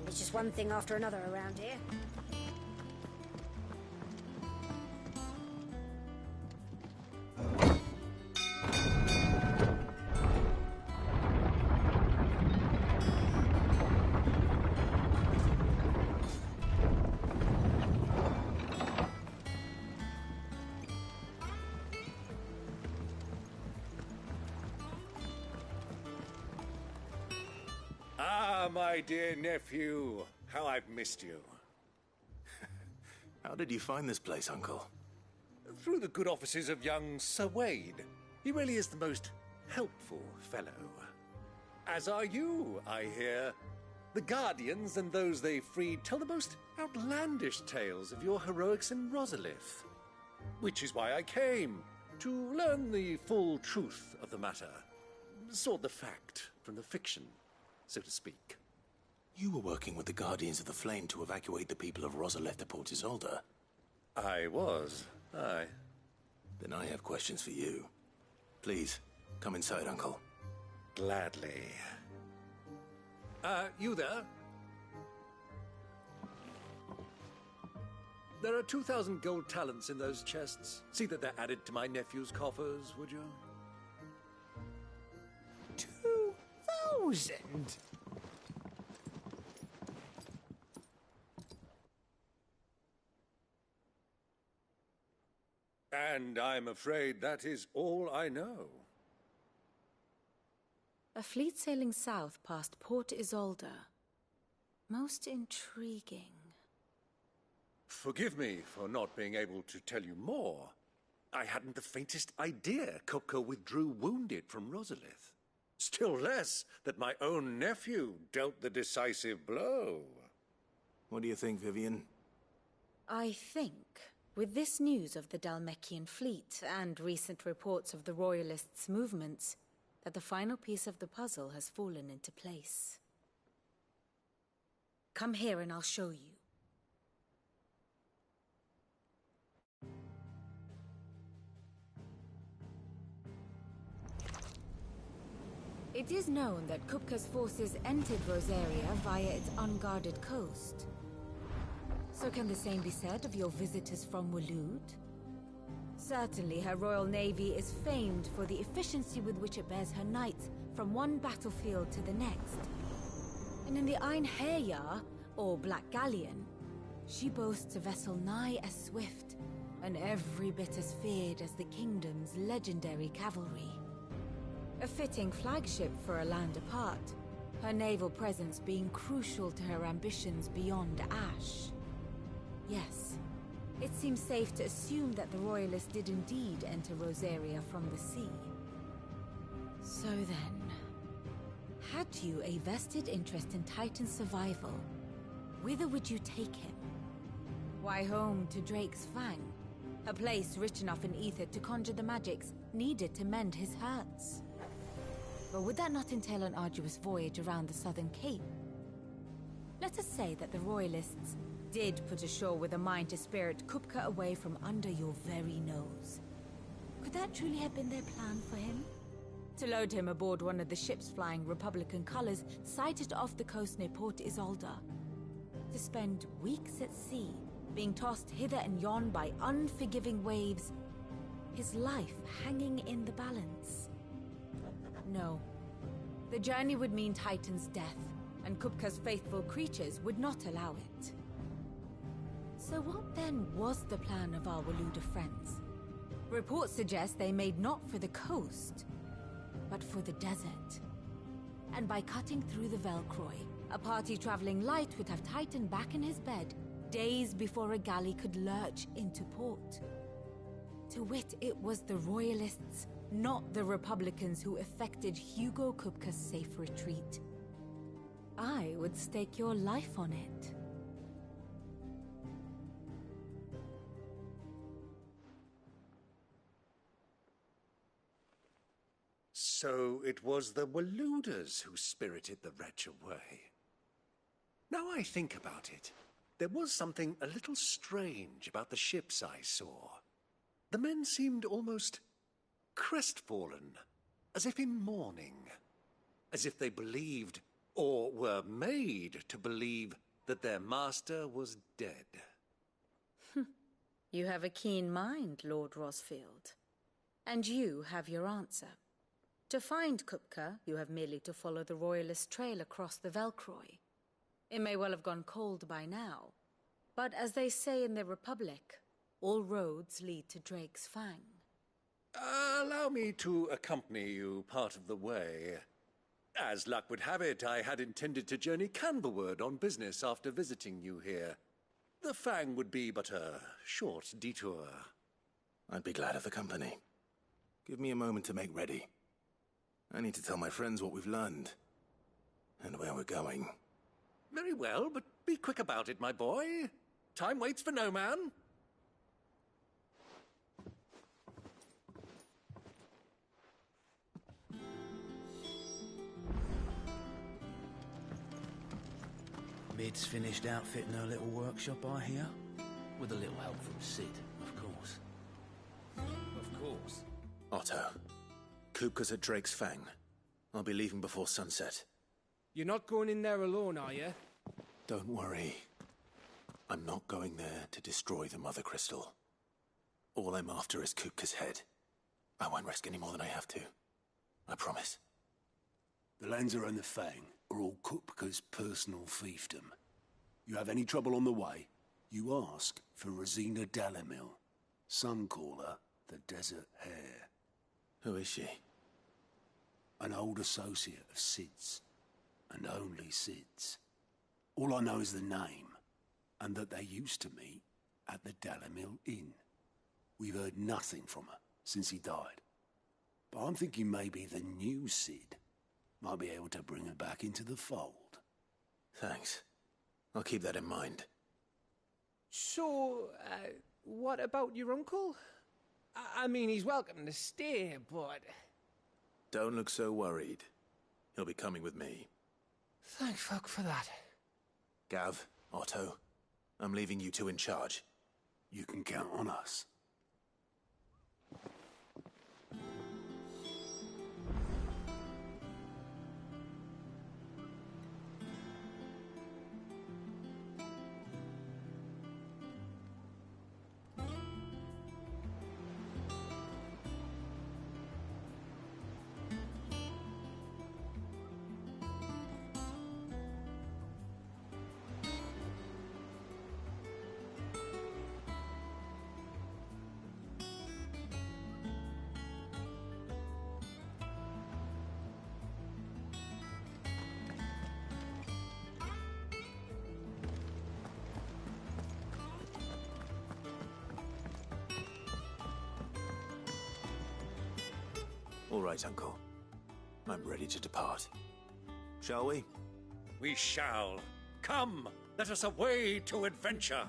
It's just one thing after another around here. Ah, my dear nephew. How I've missed you. How did you find this place, Uncle? Through the good offices of young Sir Wade. He really is the most helpful fellow. As are you, I hear. The Guardians and those they freed tell the most outlandish tales of your heroics in Rosalith. Which is why I came, to learn the full truth of the matter. Sort the fact from the fiction, so to speak. You were working with the Guardians of the Flame to evacuate the people of Rosalith to Port Isolde. I was, aye. Then I have questions for you. Please, come inside, Uncle. Gladly. You there? There are 2,000 gold talents in those chests. See that they're added to my nephew's coffers, would you? 2,000? And I'm afraid that is all I know. A fleet sailing south past Port Isolde. Most intriguing. Forgive me for not being able to tell you more. I hadn't the faintest idea Kupka withdrew wounded from Rosalith. Still less that my own nephew dealt the decisive blow. What do you think, Vivian? I think, with this news of the Dalmekian fleet and recent reports of the Royalists' movements, that the final piece of the puzzle has fallen into place. Come here and I'll show you. It is known that Kupka's forces entered Rosaria via its unguarded coast. So can the same be said of your visitors from Waloed? Certainly her Royal Navy is famed for the efficiency with which it bears her knights from one battlefield to the next. And in the Einherjar, or Black Galleon, she boasts a vessel nigh as swift and every bit as feared as the kingdom's legendary cavalry. A fitting flagship for a land apart, her naval presence being crucial to her ambitions beyond Ash. Yes, it seems safe to assume that the Royalists did indeed enter Rosaria from the sea. So then, had you a vested interest in Titan's survival, whither would you take him? Why, home to Drake's Fang, a place rich enough in ether to conjure the magics needed to mend his hurts. But would that not entail an arduous voyage around the southern cape? Let us say that the Royalists did put ashore with a mind to spirit Kupka away from under your very nose. Could that truly have been their plan for him? To load him aboard one of the ships flying Republican colors sighted off the coast near Port Isolde. To spend weeks at sea, being tossed hither and yon by unforgiving waves, his life hanging in the balance. No. The journey would mean Titan's death, and Kupka's faithful creatures would not allow it. So what then was the plan of our Waluda friends? Reports suggest they made not for the coast, but for the desert. And by cutting through the Velcroy, a party traveling light would have Titan back in his bed days before a galley could lurch into port. To wit, it was the Royalists, not the Republicans, who effected Hugo Kupka's safe retreat. I would stake your life on it. So it was the Waluders who spirited the wretch away. Now I think about it, there was something a little strange about the ships I saw. The men seemed almost crestfallen, as if in mourning, as if they believed or were made to believe that their master was dead. You have a keen mind, Lord Rosfield. And you have your answer. To find Kupka, you have merely to follow the Royalist trail across the Velcroy. It may well have gone cold by now, but as they say in the Republic, all roads lead to Drake's Fang. Allow me to accompany you part of the way. As luck would have it, I had intended to journey Canberward on business after visiting you here. The Fang would be but a short detour. I'd be glad of the company. Give me a moment to make ready. I need to tell my friends what we've learned. And where we're going. Very well, but be quick about it, my boy. Time waits for no man. Mid's finished outfitting her little workshop, I hear. With a little help from Sid, of course. Of course. Otto, Kupka's at Drake's Fang. I'll be leaving before sunset. You're not going in there alone, are you? Don't worry. I'm not going there to destroy the Mother Crystal. All I'm after is Kupka's head. I won't risk any more than I have to. I promise. The Lancer and the Fang are all Kupka's personal fiefdom. You have any trouble on the way, you ask for Rosina Dalamil. Some call her the Desert Hare. Who is she? An old associate of Sid's, and only Sid's. All I know is the name, and that they used to meet at the Dalamil Inn. We've heard nothing from her since he died. But I'm thinking maybe the new Sid might be able to bring her back into the fold. Thanks. I'll keep that in mind. So, what about your uncle? I mean, he's welcome to stay, but... Don't look so worried. He'll be coming with me. Thank fuck for that. Gav, Otto, I'm leaving you two in charge. You can count on us. All right, Uncle. I'm ready to depart. Shall we? We shall. Come, let us away to adventure.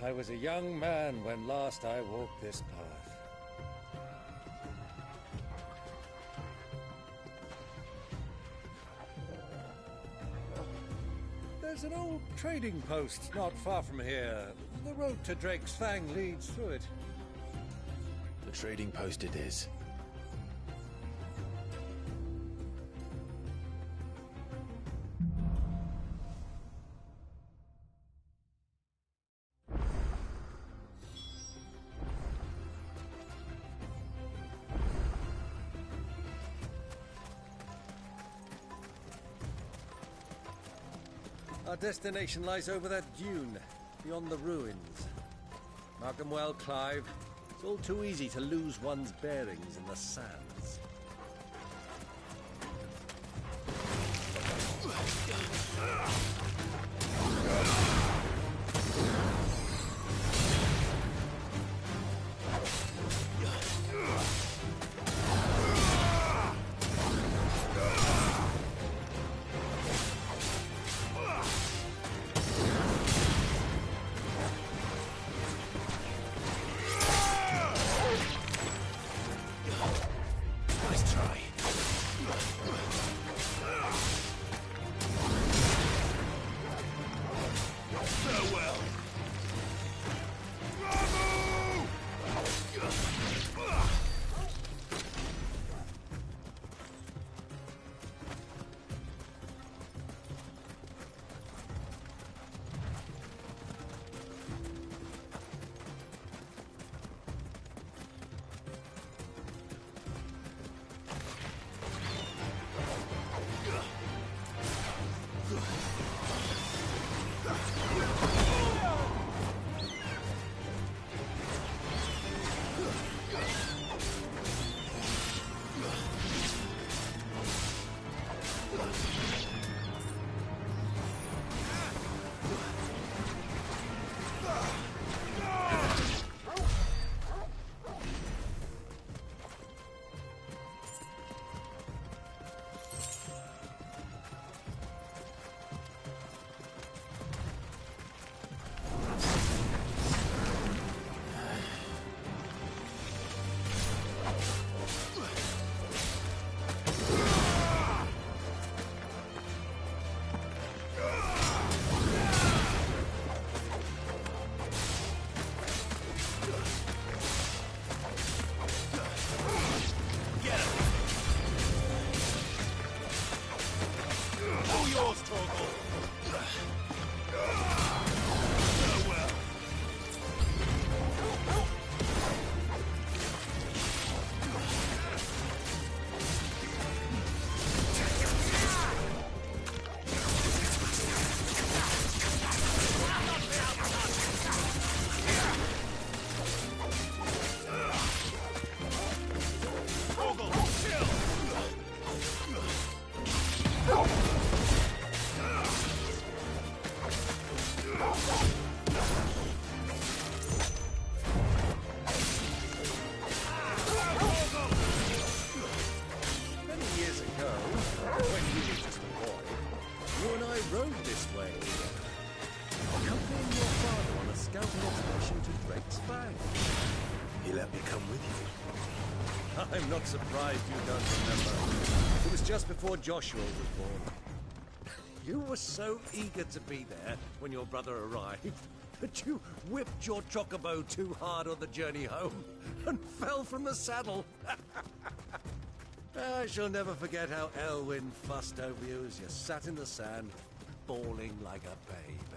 I was a young man when last I walked this path. There's an old trading post not far from here. The road to Drake's Fang leads through it. The trading post it is. Our destination lies over that dune, beyond the ruins. Mark 'em well, Clive. It's all too easy to lose one's bearings in the sands. I'm not surprised you don't remember. It was just before Joshua was born. You were so eager to be there when your brother arrived that you whipped your chocobo too hard on the journey home and fell from the saddle. I shall never forget how Elwyn fussed over you as you sat in the sand, bawling like a babe.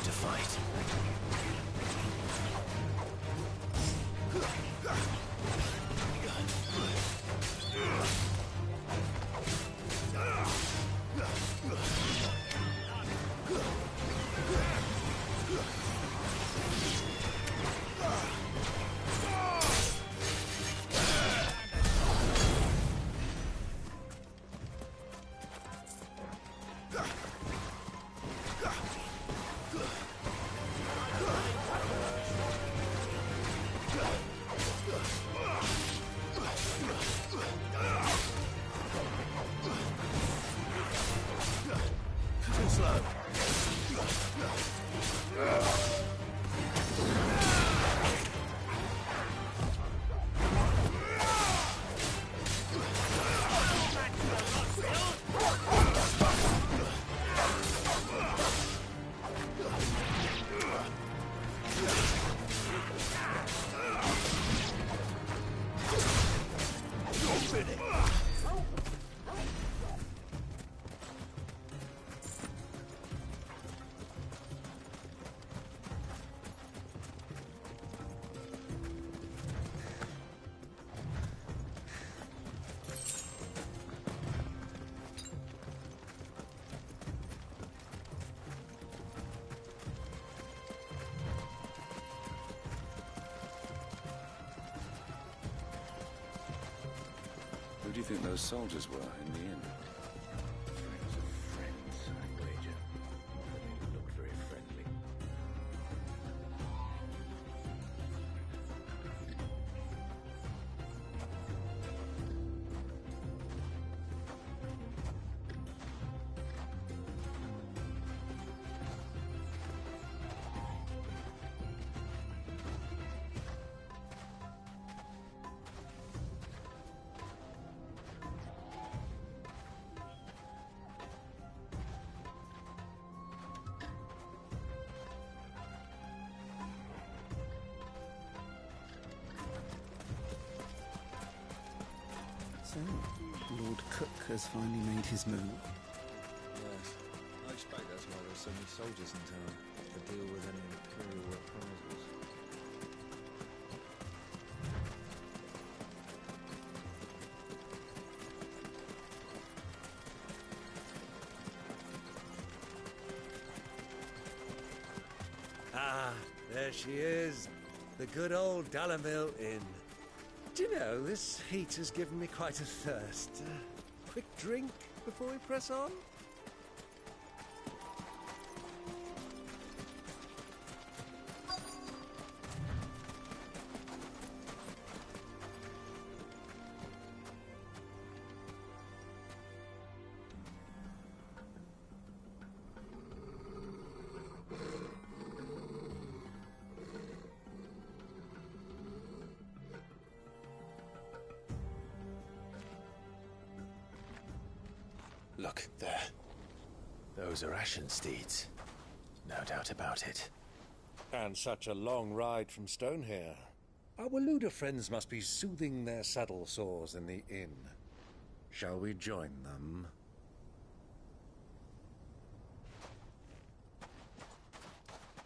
to fight. Who do you think those soldiers were in the inn? Friends of friends, I wager. They looked very friendly. So, Lord Cook has finally made his move. Yes. I expect that's why there's so many soldiers in town, to deal with any imperial reprisals. Ah, there she is. The good old Dalamil Inn. Do you know, this heat has given me quite a thirst. Quick drink before we press on? Look, there. Those are Ashen steeds. No doubt about it. And such a long ride from Stonehair. Our Waluda friends must be soothing their saddle sores in the inn. Shall we join them?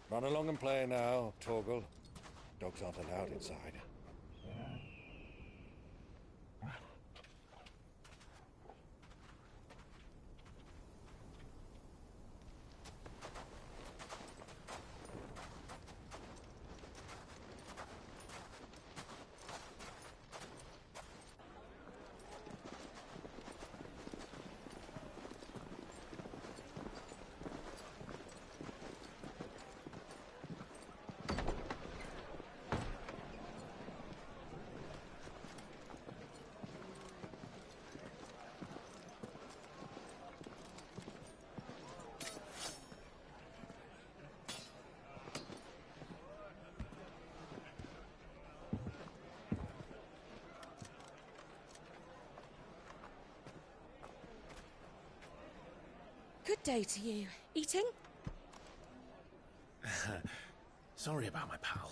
Run along and play now, Torgal. Dogs aren't allowed inside. Good day to you. Eating? Sorry about my pal.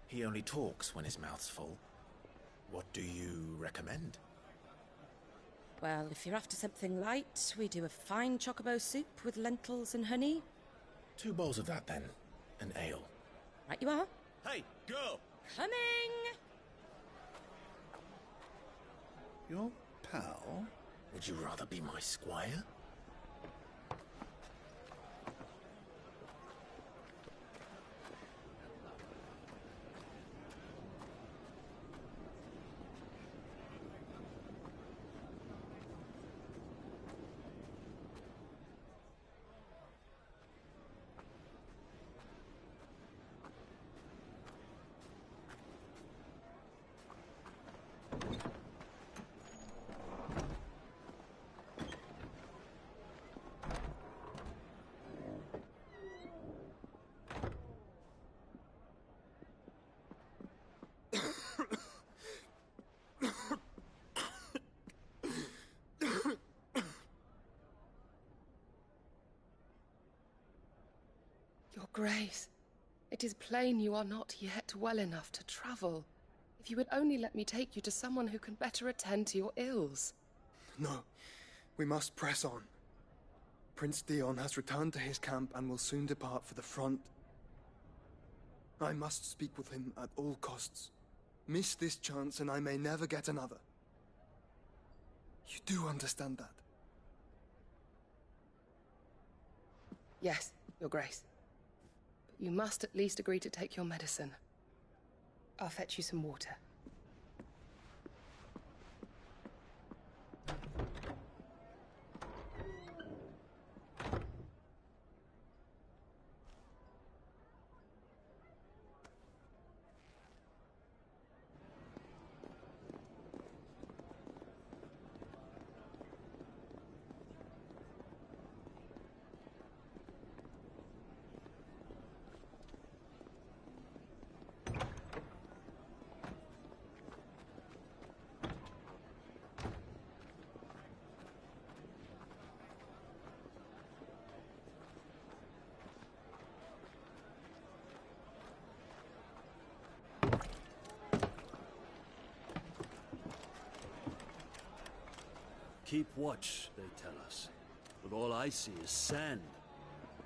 He only talks when his mouth's full. What do you recommend? Well, if you're after something light, we do a fine chocobo soup with lentils and honey. 2 bowls of that, then. an ale. Right you are. Hey, girl! Coming! Your pal? Would you rather be my squire? Your Grace, it is plain you are not yet well enough to travel. If you would only let me take you to someone who can better attend to your ills. No, we must press on. Prince Dion has returned to his camp and will soon depart for the front. I must speak with him at all costs. Miss this chance and I may never get another. You do understand that? Yes, Your Grace. But you must at least agree to take your medicine. I'll fetch you some water. Keep watch, they tell us. But all I see is sand.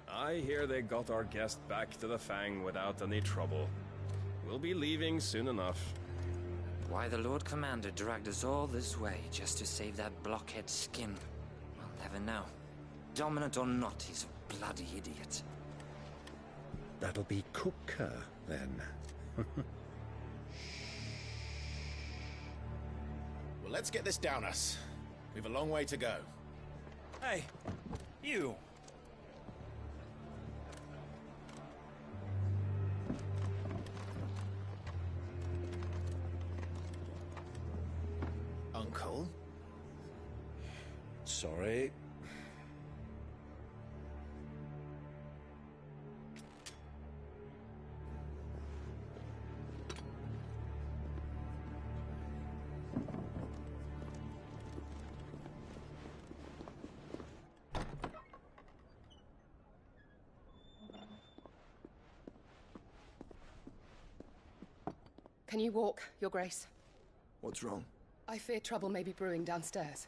I hear they got our guest back to the Fang without any trouble. We'll be leaving soon enough. Why the Lord Commander dragged us all this way just to save that blockhead skin, we'll never know. Dominant or not, he's a bloody idiot. That'll be Cooker, then. Well, let's get this down us. We've a long way to go. Hey, you! Uncle? Sorry. Can you walk, Your Grace? What's wrong? I fear trouble may be brewing downstairs.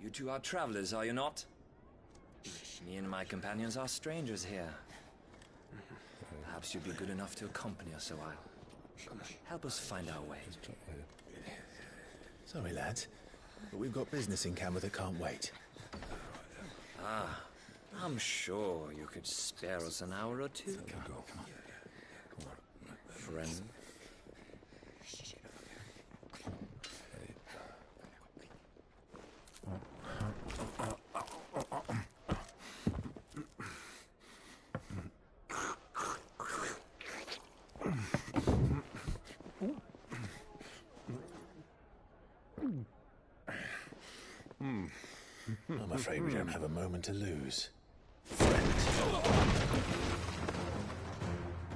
You two are travelers, are you not? Me and my companions are strangers here. Perhaps you'd be good enough to accompany us a while. Help us find our way. Sorry, lads, but we've got business in Camber that can't wait. Ah, I'm sure you could spare us an hour or two. Come on. Friend. I'm afraid we don't have a moment to lose.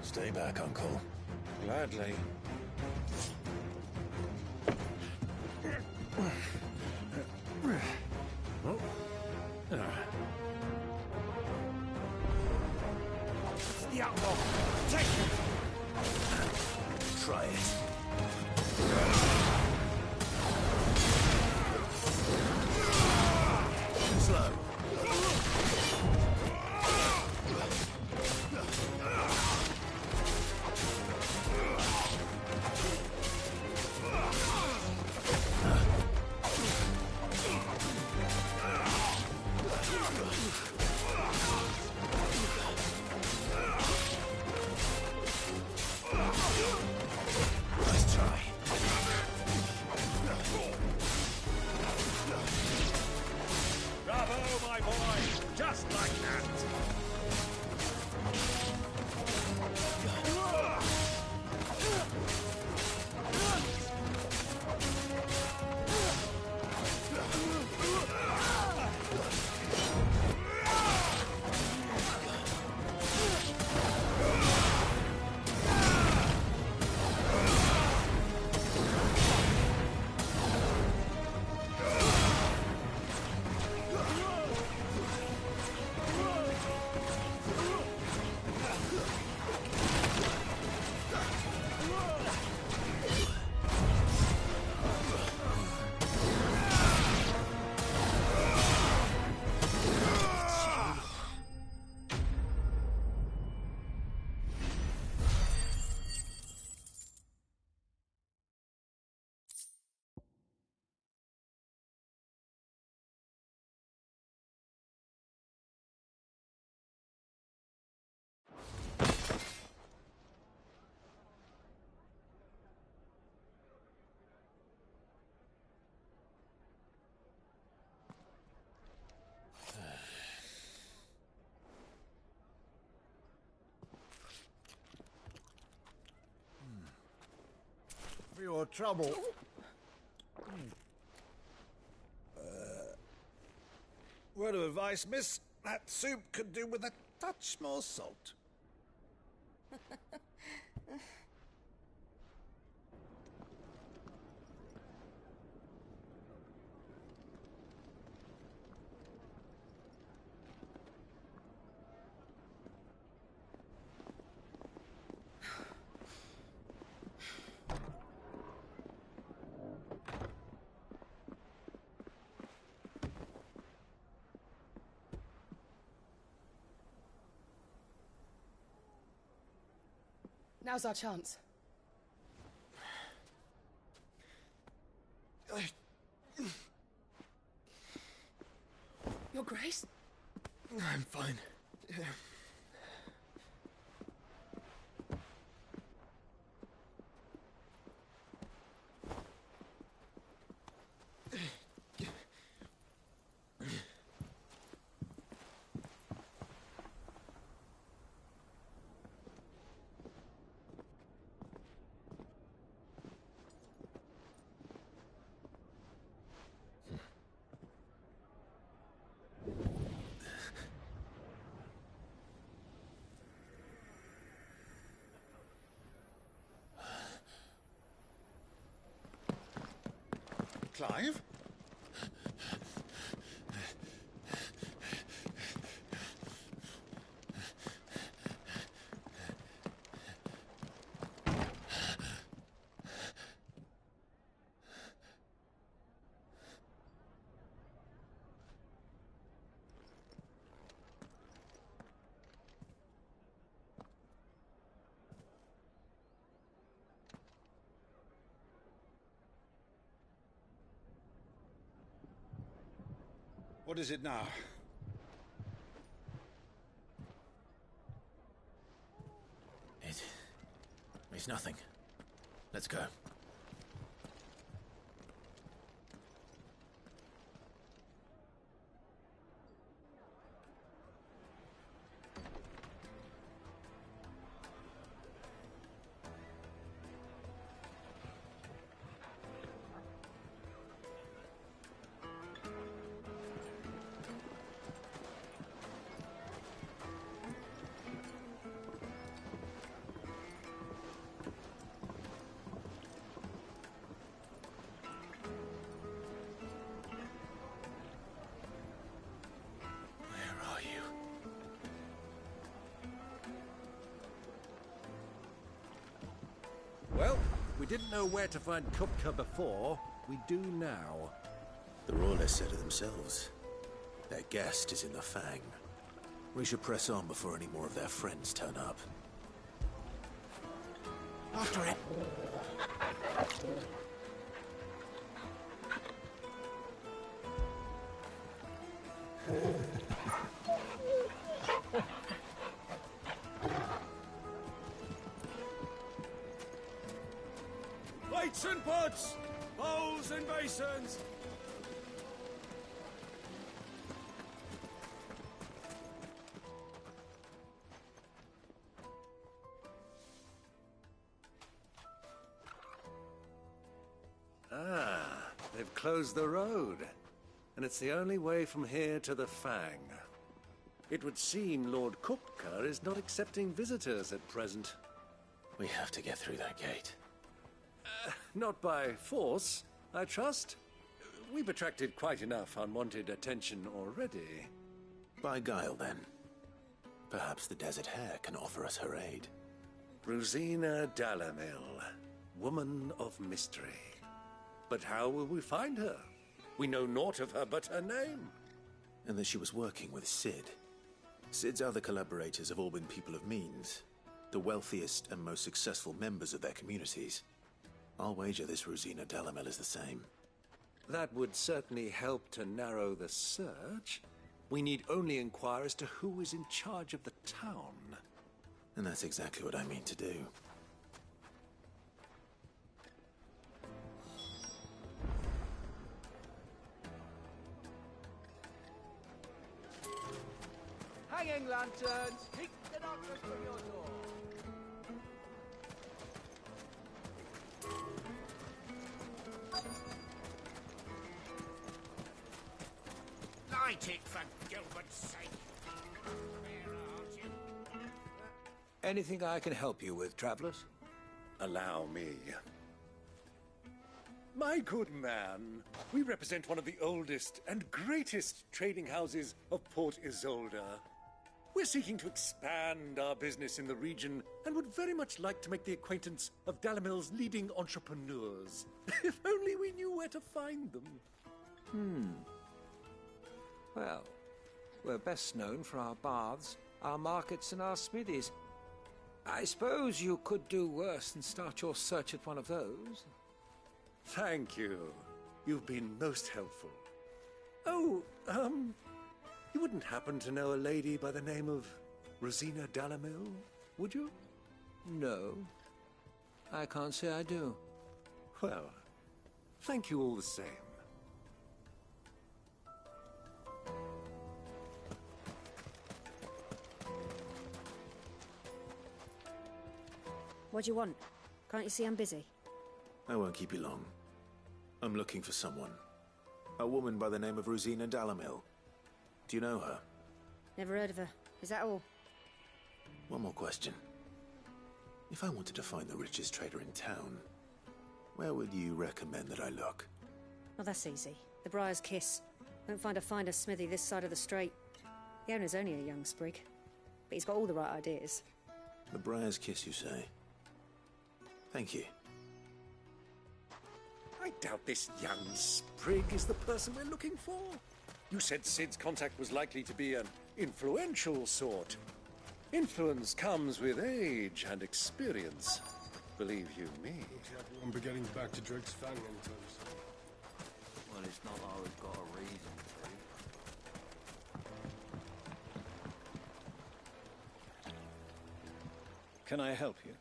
Stay back, Uncle. Gladly. The outlaw! Take him! try it. Slow. Nice try. Bravo, my boy! Just like that! For your trouble. Word of advice, miss. That soup could do with a touch more salt. Now's our chance. Your Grace? I'm fine. Clive? What is it now? It's nothing. Let's go. didn't know where to find Kupka before, we do now. The Royalists said it themselves. Their guest is in the Fang. We should press on before any more of their friends turn up. After it! Plates and pots! Bowls and basins! Ah, they've closed the road. And it's the only way from here to the Fang. It would seem Lord Kupka is not accepting visitors at present. We have to get through that gate. Not by force, I trust. We've attracted quite enough unwanted attention already. By guile, then. Perhaps the Desert Hare can offer us her aid. Rosina Dalamil, woman of mystery. But how will we find her? We know naught of her but her name. And that she was working with Cid. Cid's other collaborators have all been people of means, the wealthiest and most successful members of their communities. I'll wager this Rosina Dalamil is the same. That would certainly help to narrow the search. We need only inquire as to who is in charge of the town. And that's exactly what I mean to do. Hanging lanterns! Keep the darkness from your door! Light it, for Gilbert's sake! There, aren't you? Anything I can help you with, travelers? Allow me. My good man, we represent one of the oldest and greatest trading houses of Port Isolde. We're seeking to expand our business in the region and would very much like to make the acquaintance of Dalamil's leading entrepreneurs. If only we knew where to find them. Well, we're best known for our baths, our markets, and our smithies. I suppose you could do worse than start your search at one of those. Thank you. You've been most helpful. Oh, you wouldn't happen to know a lady by the name of Rosina Dalamil, would you? No. I can't say I do. Well, thank you all the same. What do you want? Can't you see I'm busy? I won't keep you long. I'm looking for someone. A woman by the name of Rosina Dalamil. Do you know her? Never heard of her. Is that all? One more question. If I wanted to find the richest trader in town, where would you recommend that I look? Oh, that's easy. The Briar's Kiss. Won't find a finer smithy this side of the strait. The owner's only a young sprig, but he's got all the right ideas. The Briar's Kiss, you say? Thank you. I doubt this young sprig is the person we're looking for. You said Cid's contact was likely to be an influential sort. Influence comes with age and experience. Believe you me. Looks like we won't be getting back to Drake's Fang anytime soon. Well, it's not like we've got a reason to. Can I help you?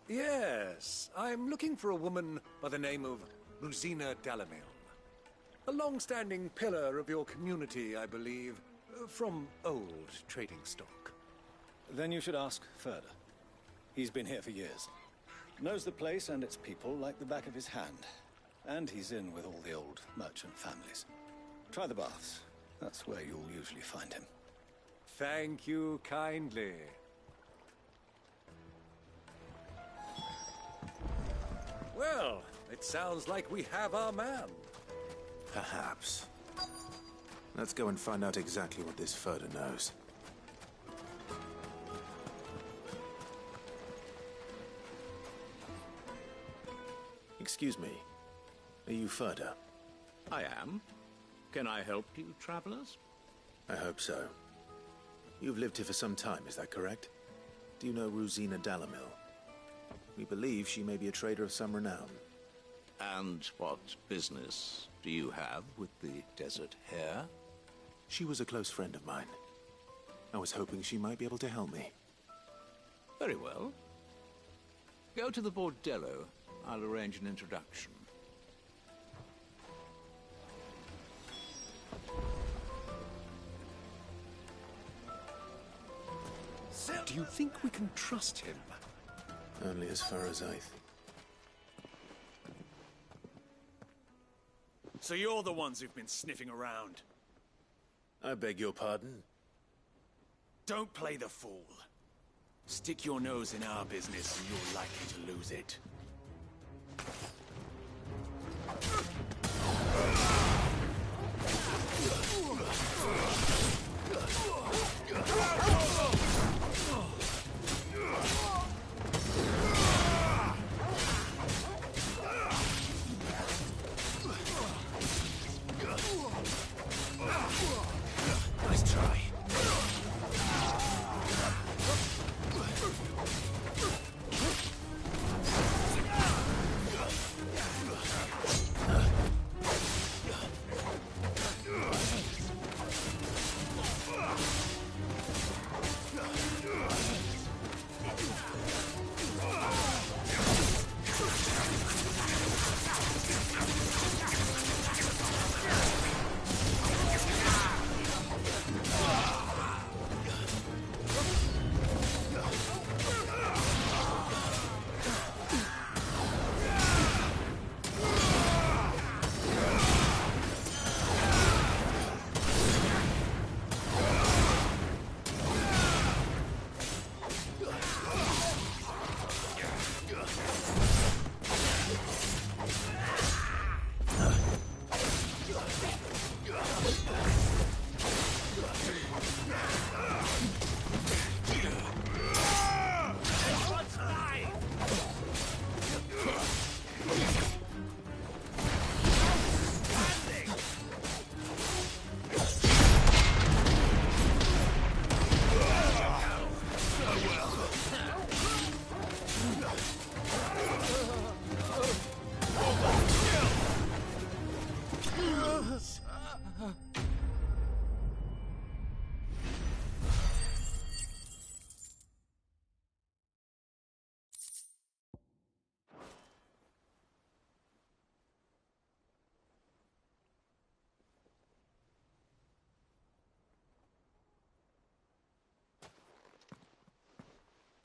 Yes, I'm looking for a woman by the name of Rosina Dalamil. A long-standing pillar of your community, I believe, from old trading stock. Then you should ask further. He's been here for years. Knows the place and its people like the back of his hand. And he's in with all the old merchant families. Try the baths. That's where you'll usually find him. Thank you kindly. Well, it sounds like we have our man. Perhaps. Let's go and find out exactly what this Furder knows. Excuse me. Are you Ferda? I am. Can I help you, travelers? I hope so. You've lived here for some time, is that correct? Do you know Rosina Dalamil? We believe she may be a trader of some renown. And what business do you have with the Desert Hare? She was a close friend of mine. I was hoping she might be able to help me. Very well. Go to the Bordello. I'll arrange an introduction. Do you think we can trust him? Only as far as So you're the ones who've been sniffing around. I beg your pardon? Don't play the fool. Stick your nose in our business and you're likely to lose it. Nice try.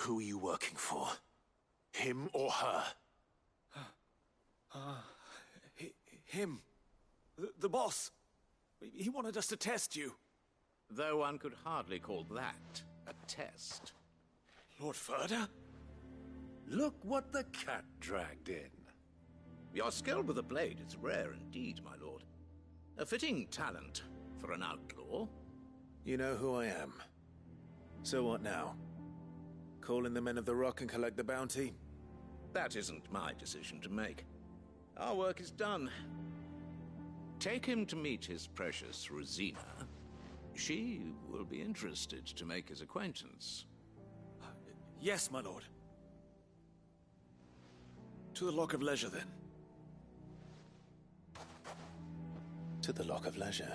Who are you working for? Him or her? Him. The boss. He wanted us to test you. Though one could hardly call that a test. Lord Ferda? Look what the cat dragged in. Your skill with the blade is rare indeed, my lord. A fitting talent for an outlaw. You know who I am. So what now? Call in the Men of the Rock and collect the bounty? That isn't my decision to make. Our work is done. Take him to meet his precious Rosina. She will be interested to make his acquaintance. Yes, my lord. To the Lock of Leisure, then. To the Lock of Leisure.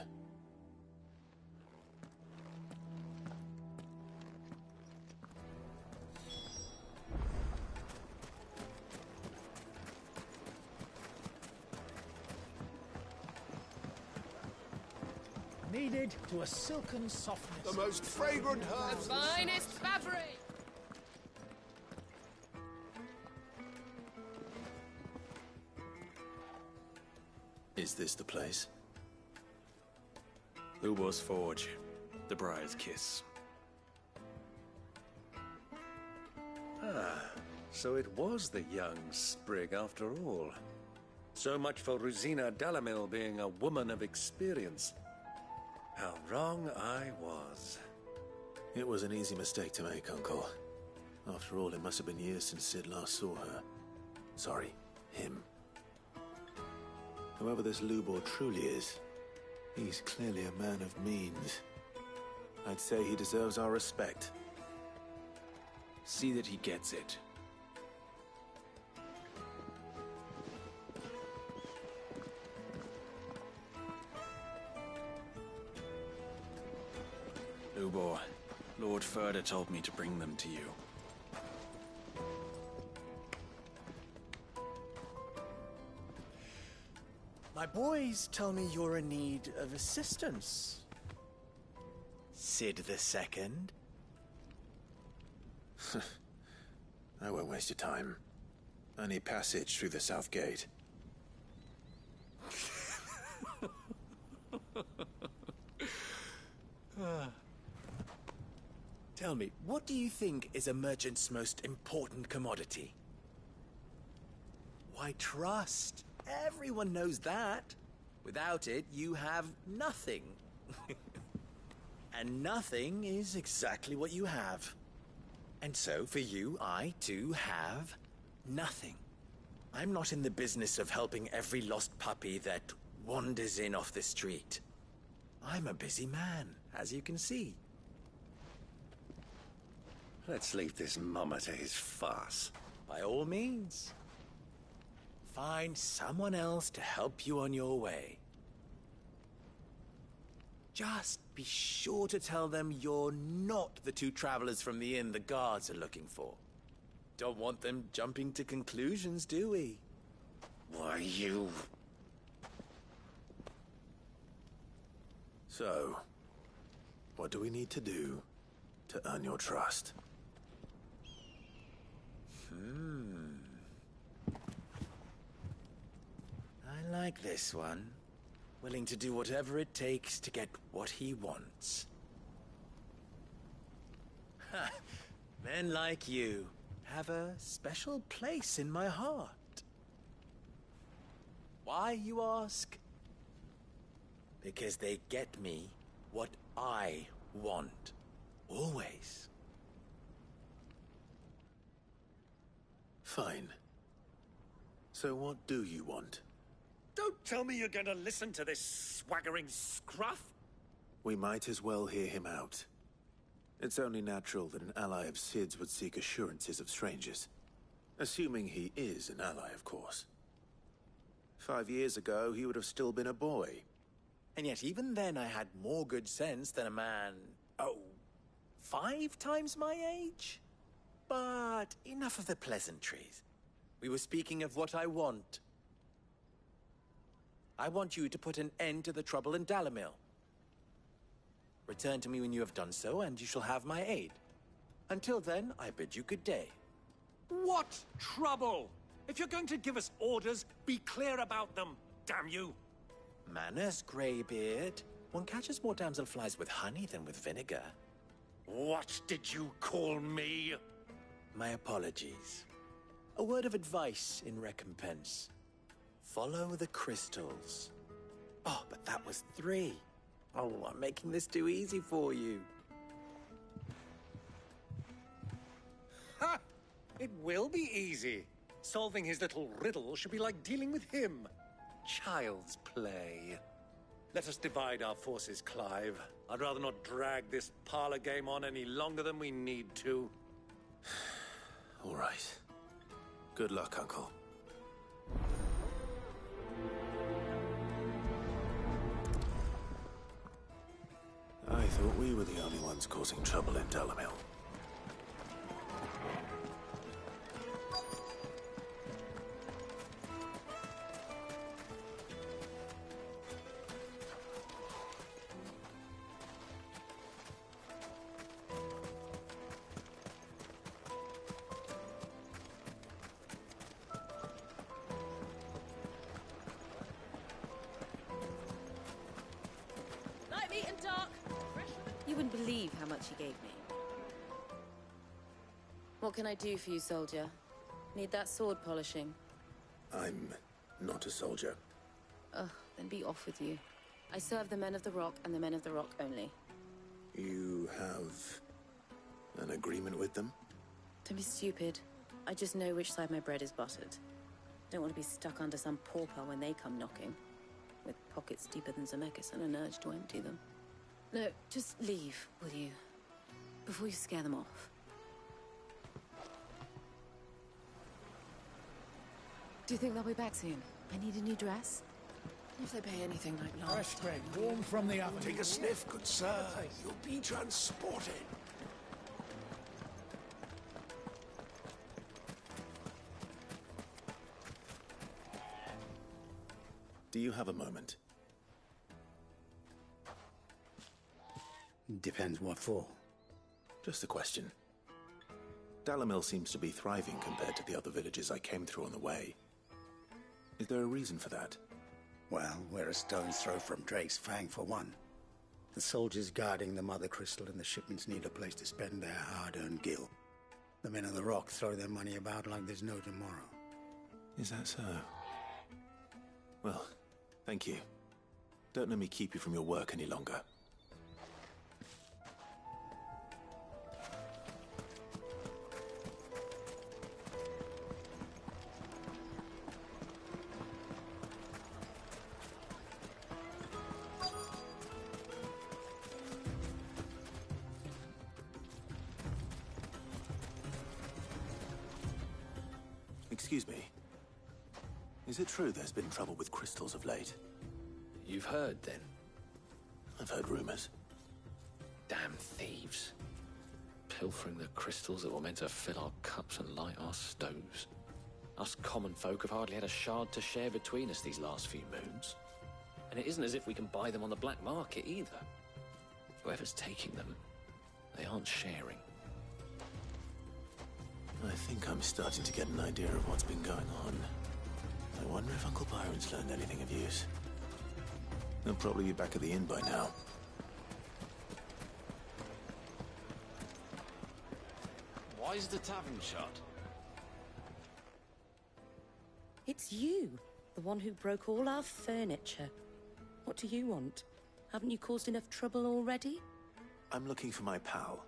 Kneaded to a silken softness. The most fragrant herbs. The finest fabric. Is this the place? Lubos Forge. The Briar's Kiss. Ah, so it was the young sprig after all. So much for Rosina Dalamil being a woman of experience. How wrong I was. It was an easy mistake to make, Uncle. After all, it must have been years since Sid last saw her. Sorry, him. Whoever this Lubor truly is, he's clearly a man of means. I'd say he deserves our respect. See that he gets it. Lubor, Lord Furder told me to bring them to you. My boys tell me you're in need of assistance. Sid the Second? I won't waste your time. I need passage through the south gate. Tell me, what do you think is a merchant's most important commodity? Why, trust. Everyone knows that. Without it, you have nothing. And nothing is exactly what you have. And so, for you, I, too, have nothing. I'm not in the business of helping every lost puppy that wanders in off the street. I'm a busy man, as you can see. Let's leave this mummer to his farce. By all means. Find someone else to help you on your way. Just be sure to tell them you're not the two travelers from the inn the guards are looking for. Don't want them jumping to conclusions, do we? Why, you... So, what do we need to do to earn your trust? I like this one. Willing to do whatever it takes to get what he wants. Ha! Men like you have a special place in my heart. Why, you ask? Because they get me what I want. Always. Fine. So what do you want? Don't tell me you're going to listen to this swaggering scruff! We might as well hear him out. It's only natural that an ally of Sid's would seek assurances of strangers. Assuming he is an ally, of course. 5 years ago, he would have still been a boy. And yet even then I had more good sense than a man, 5 times my age? But enough of the pleasantries. We were speaking of what I want. I want you to put an end to the trouble in Dalamil. Return to me when you have done so, and you shall have my aid. Until then, I bid you good day. What trouble? If you're going to give us orders, be clear about them, damn you! Manners, Greybeard. One catches more damselflies with honey than with vinegar. What did you call me? My apologies. A word of advice in recompense. Follow the crystals. Oh, but that was 3. Oh, I'm making this too easy for you. Ha! It will be easy. Solving his little riddle should be like dealing with him. Child's play. Let us divide our forces, Clive. I'd rather not drag this parlor game on any longer than we need to. All right. Good luck, Uncle. I thought we were the only ones causing trouble in Dalamil. Light, meat, and dark. You wouldn't believe how much he gave me. What can I do for you, soldier? Need that sword polishing? I'm not a soldier. Ugh, then be off with you. I serve the men of the Rock and the men of the Rock only. You have an agreement with them? Don't be stupid. I just know which side my bread is buttered. Don't want to be stuck under some pauper when they come knocking. with pockets deeper than Zemeckis and an urge to empty them. No, just leave, will you? Before you scare them off. Do you think they'll be back soon? I need a new dress. If they pay anything like last Fresh bread, warm from the oven. Take a sniff, good sir. You'll be transported. Do you have a moment? Depends what for. Just a question. Dalamil seems to be thriving compared to the other villages I came through on the way. Is there a reason for that? Well, we're a stone's throw from Drake's Fang, for one. The soldiers guarding the Mother Crystal and the shipments need a place to spend their hard-earned gil. The men of the Rock throw their money about like there's no tomorrow. Is that so? Well, thank you. Don't let me keep you from your work any longer. Excuse me. Is it true there's been trouble with crystals of late? You've heard, then? I've heard rumors. Damn thieves. Pilfering the crystals that were meant to fill our cups and light our stoves. Us common folk have hardly had a shard to share between us these last few moons. And it isn't as if we can buy them on the black market either. Whoever's taking them, they aren't sharing. I think I'm starting to get an idea of what's been going on. I wonder if Uncle Byron's learned anything of use. He'll probably be back at the inn by now. Why is the tavern shut? It's you, the one who broke all our furniture. What do you want? Haven't you caused enough trouble already? I'm looking for my pal.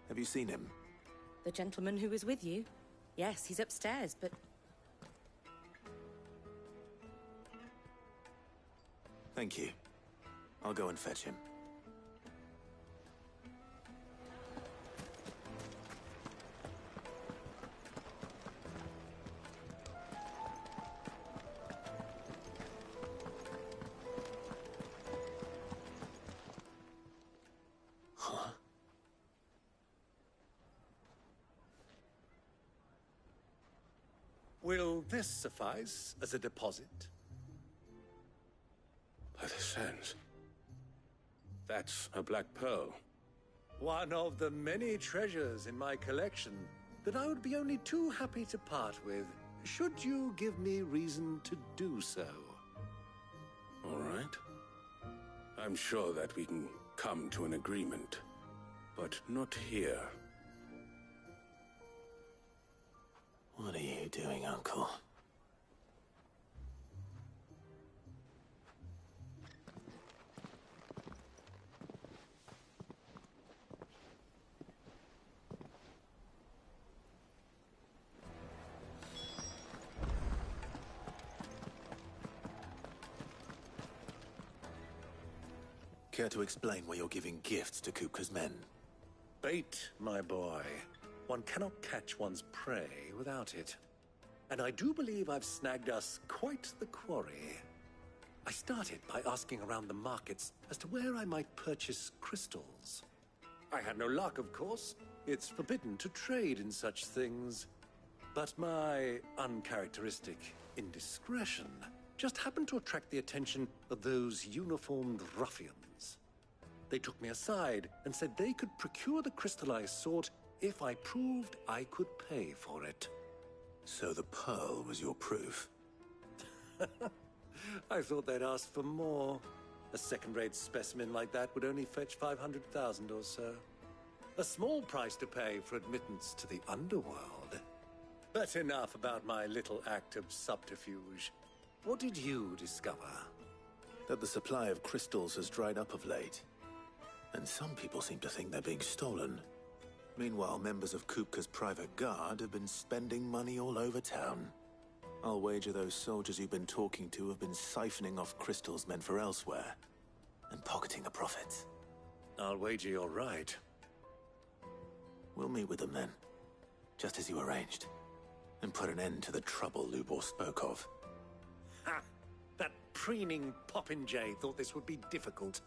Have you seen him? The gentleman who was with you? Yes, he's upstairs, but... Thank you. I'll go and fetch him. Huh? Will this suffice as a deposit? By the sands. That's a black pearl. One of the many treasures in my collection that I would be only too happy to part with, should you give me reason to do so. All right. I'm sure that we can come to an agreement, but not here. What are you doing, Uncle? Care to explain why you're giving gifts to Kupka's men? Bait, my boy. One cannot catch one's prey without it. And I do believe I've snagged us quite the quarry. I started by asking around the markets as to where I might purchase crystals. I had no luck, of course. It's forbidden to trade in such things. But my uncharacteristic indiscretion just happened to attract the attention of those uniformed ruffians. They took me aside and said they could procure the crystal I sought if I proved I could pay for it. So the pearl was your proof? I thought they'd ask for more. A second-rate specimen like that would only fetch 500,000 or so. A small price to pay for admittance to the underworld. But enough about my little act of subterfuge. What did you discover? That the supply of crystals has dried up of late. And some people seem to think they're being stolen. Meanwhile, members of Kupka's private guard have been spending money all over town. I'll wager those soldiers you've been talking to have been siphoning off crystals meant for elsewhere, and pocketing the profits. I'll wager you're right. We'll meet with them then, just as you arranged, and put an end to the trouble Lubor spoke of. Ha! That preening popinjay thought this would be difficult.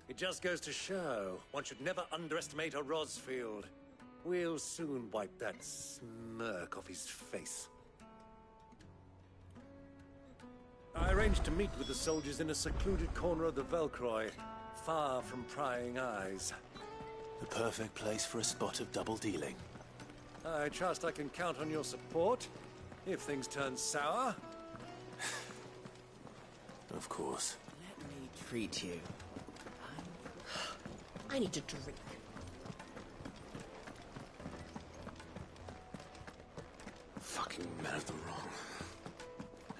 It just goes to show, one should never underestimate a Rosfield. We'll soon wipe that smirk off his face. I arranged to meet with the soldiers in a secluded corner of the Velcroy, far from prying eyes. The perfect place for a spot of double dealing. I trust I can count on your support, if things turn sour. Of course. Let me treat you. I need a drink. Fucking men of the wrong.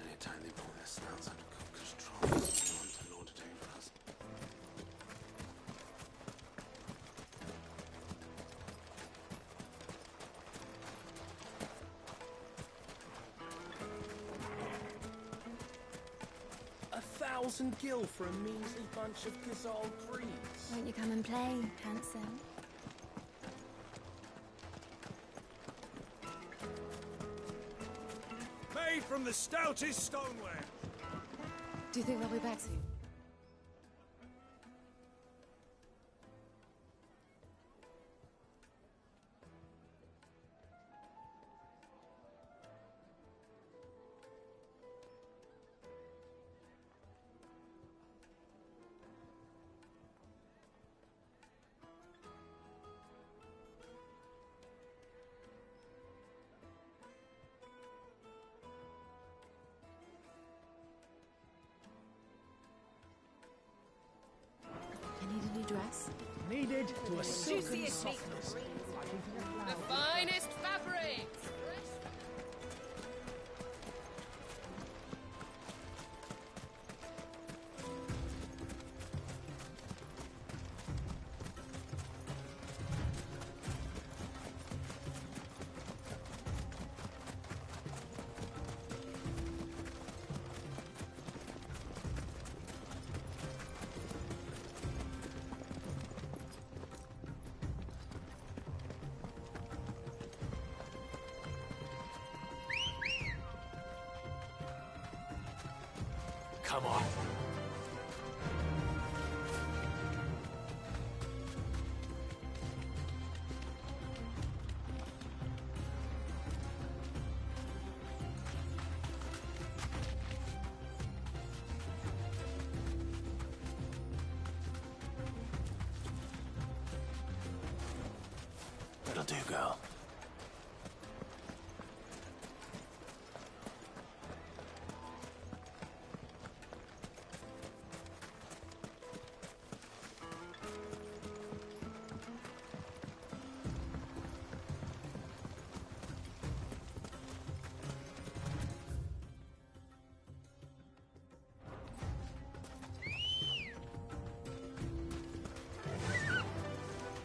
Anytime they pull their snouts out of control, they want to know what to do for us. $1,000 gil for a measly bunch of Gazal trees. Won't you come and play, handsome? Made from the stoutest stoneware. Do you think they'll be back soon? Dress? Needed to a silken Juiciest meat. softness. The finest fabrics! Come on. That'll do, girl.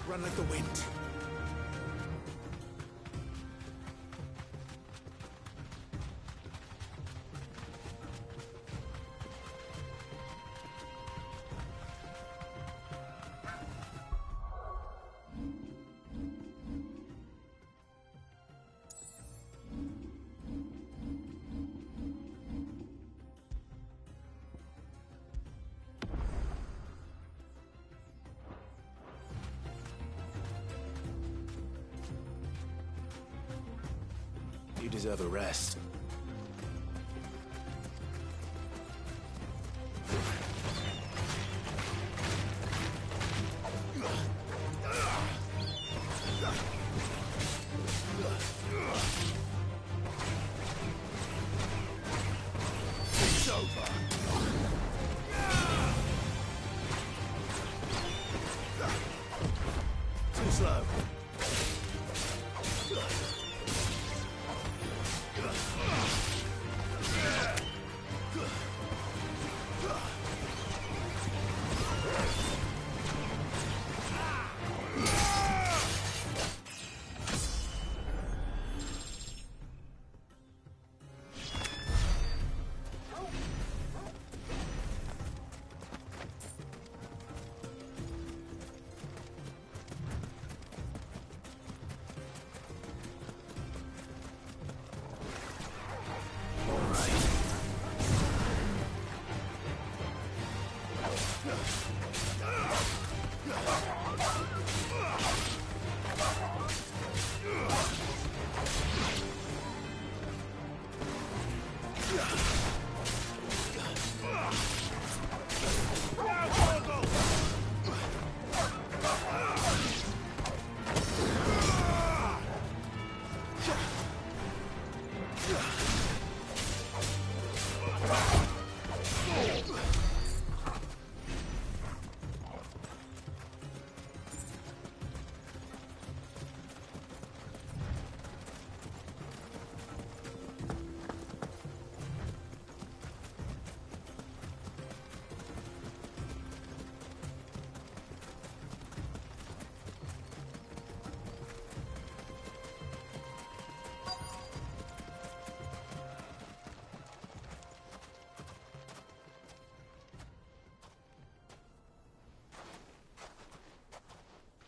Run like the wind. You deserve a rest. It's over. Too slow.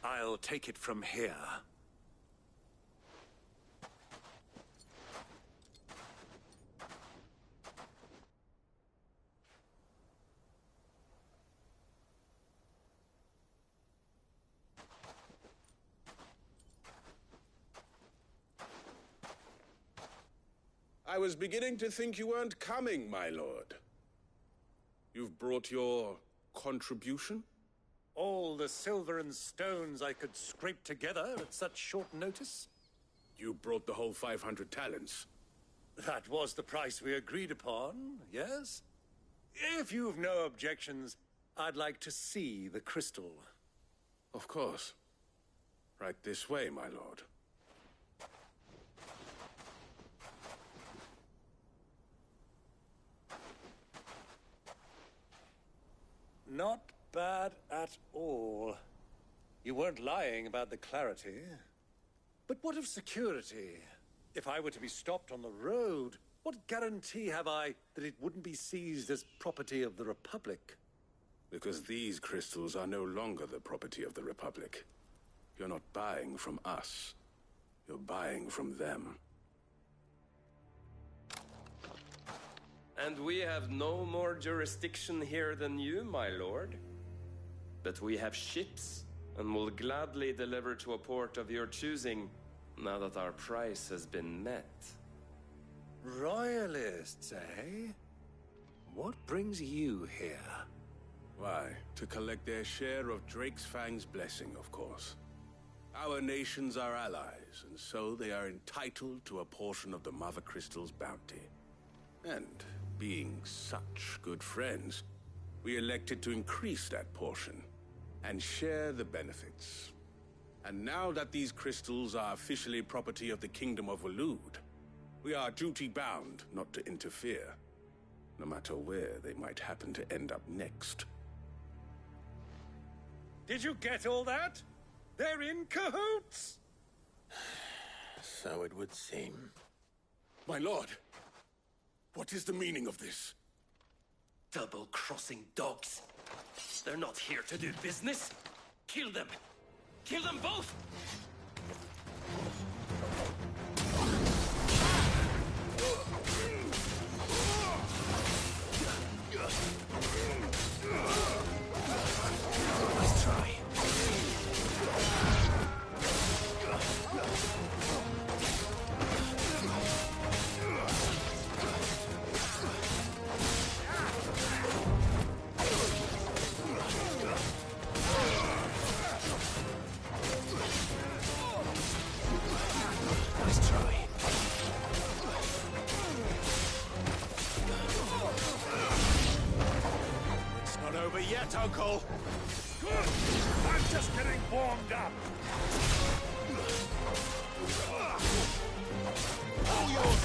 I'll take it from here. I was beginning to think you weren't coming, my lord. You've brought your contribution? All the silver and stones I could scrape together at such short notice? You brought the whole 500 talents. That was the price we agreed upon, yes? If you've no objections, I'd like to see the crystal. Of course. Right this way, my lord. Not bad at all. You weren't lying about the clarity. But what of security? If I were to be stopped on the road, what guarantee have I that it wouldn't be seized as property of the Republic? Because these crystals are no longer the property of the Republic. You're not buying from us. You're buying from them. And we have no more jurisdiction here than you, my lord. But we have ships, and will gladly deliver to a port of your choosing, now that our price has been met. Royalists, eh? What brings you here? Why, to collect their share of Drake's Fang's blessing, of course. Our nations are allies, and so they are entitled to a portion of the Mother Crystal's bounty. And being such good friends, we elected to increase that portion and share the benefits. And now that these crystals are officially property of the Kingdom of Waloed, we are duty-bound not to interfere, no matter where they might happen to end up next. Did you get all that? They're in cahoots! So it would seem. My lord, what is the meaning of this? Double-crossing dogs. They're not here to do business. Kill them. Kill them both! Nice try. Yet, Uncle! Good! I'm just getting warmed up! All yours,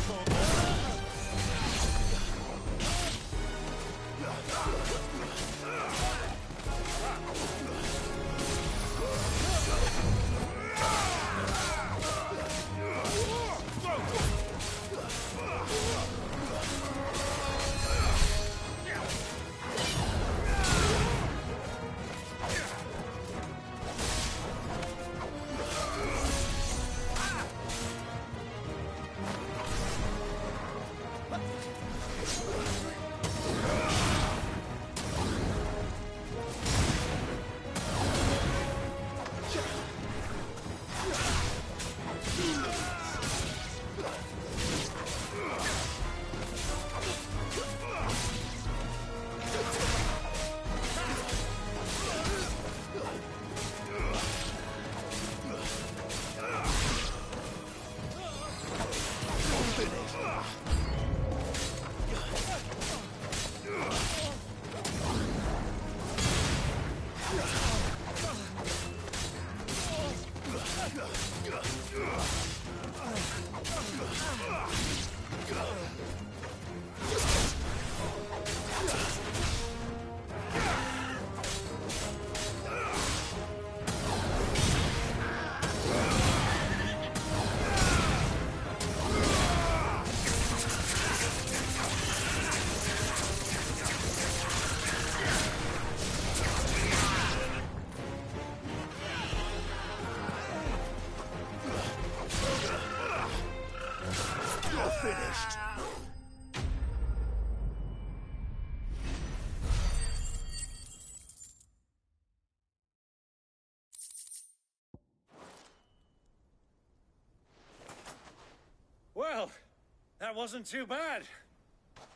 That wasn't too bad.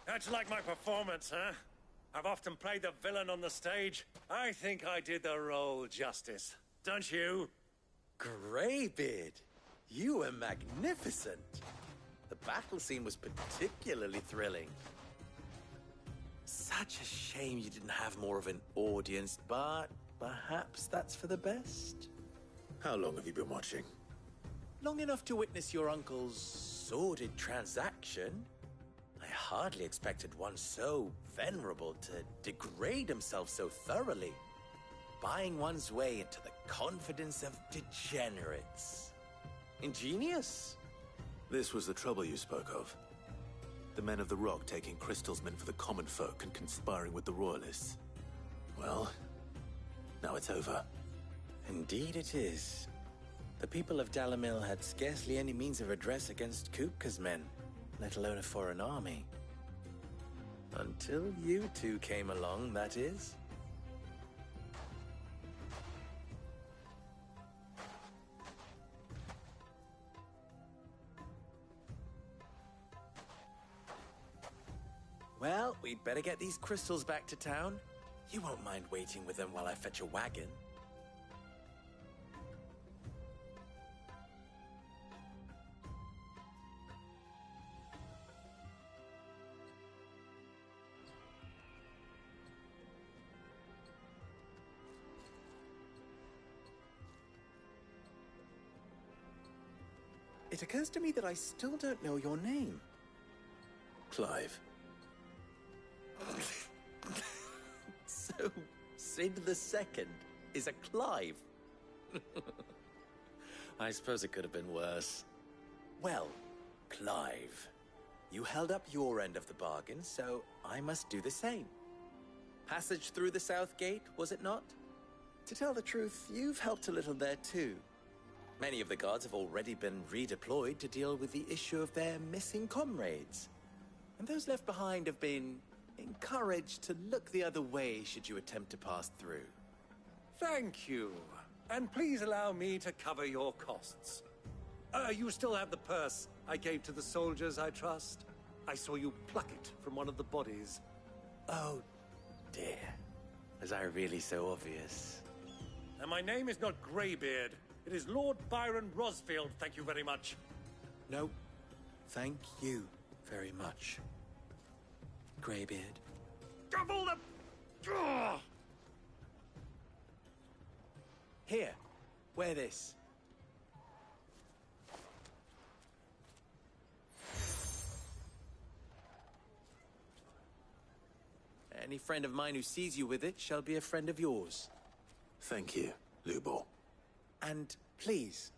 How'd you like my performance, huh? I've often played the villain on the stage. I think I did the role justice. Don't you? Greybeard, you were magnificent. The battle scene was particularly thrilling. Such a shame you didn't have more of an audience, but perhaps that's for the best. How long have you been watching? Long enough to witness your uncle's sordid transaction. I hardly expected one so venerable to degrade himself so thoroughly, buying one's way into the confidence of degenerates. Ingenious. This was the trouble you spoke of. The men of the Rock taking crystals meant for the common folk and conspiring with the Royalists. Well, now it's over. Indeed it is. The people of Dalamil had scarcely any means of redress against Kupka's men, let alone a foreign army. Until you two came along, that is. Well, we'd better get these crystals back to town. You won't mind waiting with them while I fetch a wagon. It occurs to me that I still don't know your name. Clive. So, Sid the Second is a Clive? I suppose it could have been worse. Well, Clive, you held up your end of the bargain, so I must do the same. Passage through the South Gate, was it not? To tell the truth, you've helped a little there too. Many of the guards have already been redeployed to deal with the issue of their missing comrades. And those left behind have been encouraged to look the other way should you attempt to pass through. Thank you. And please allow me to cover your costs. You still have the purse I gave to the soldiers, I trust? I saw you pluck it from one of the bodies. Oh, dear. Was I really so obvious? And my name is not Greybeard. It is Lord Byron Rosfield, thank you very much. No, thank you very much, Greybeard. Double the... Ugh! Here, wear this. Any friend of mine who sees you with it shall be a friend of yours. Thank you, Lubor. And please,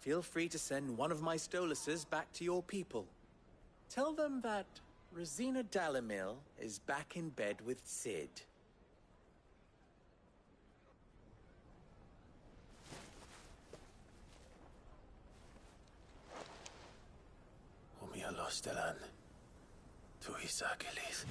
feel free to send one of my Stoluses back to your people. Tell them that Rosina Dalamil is back in bed with Sid. Omia Lostelan. Tuis Achilles.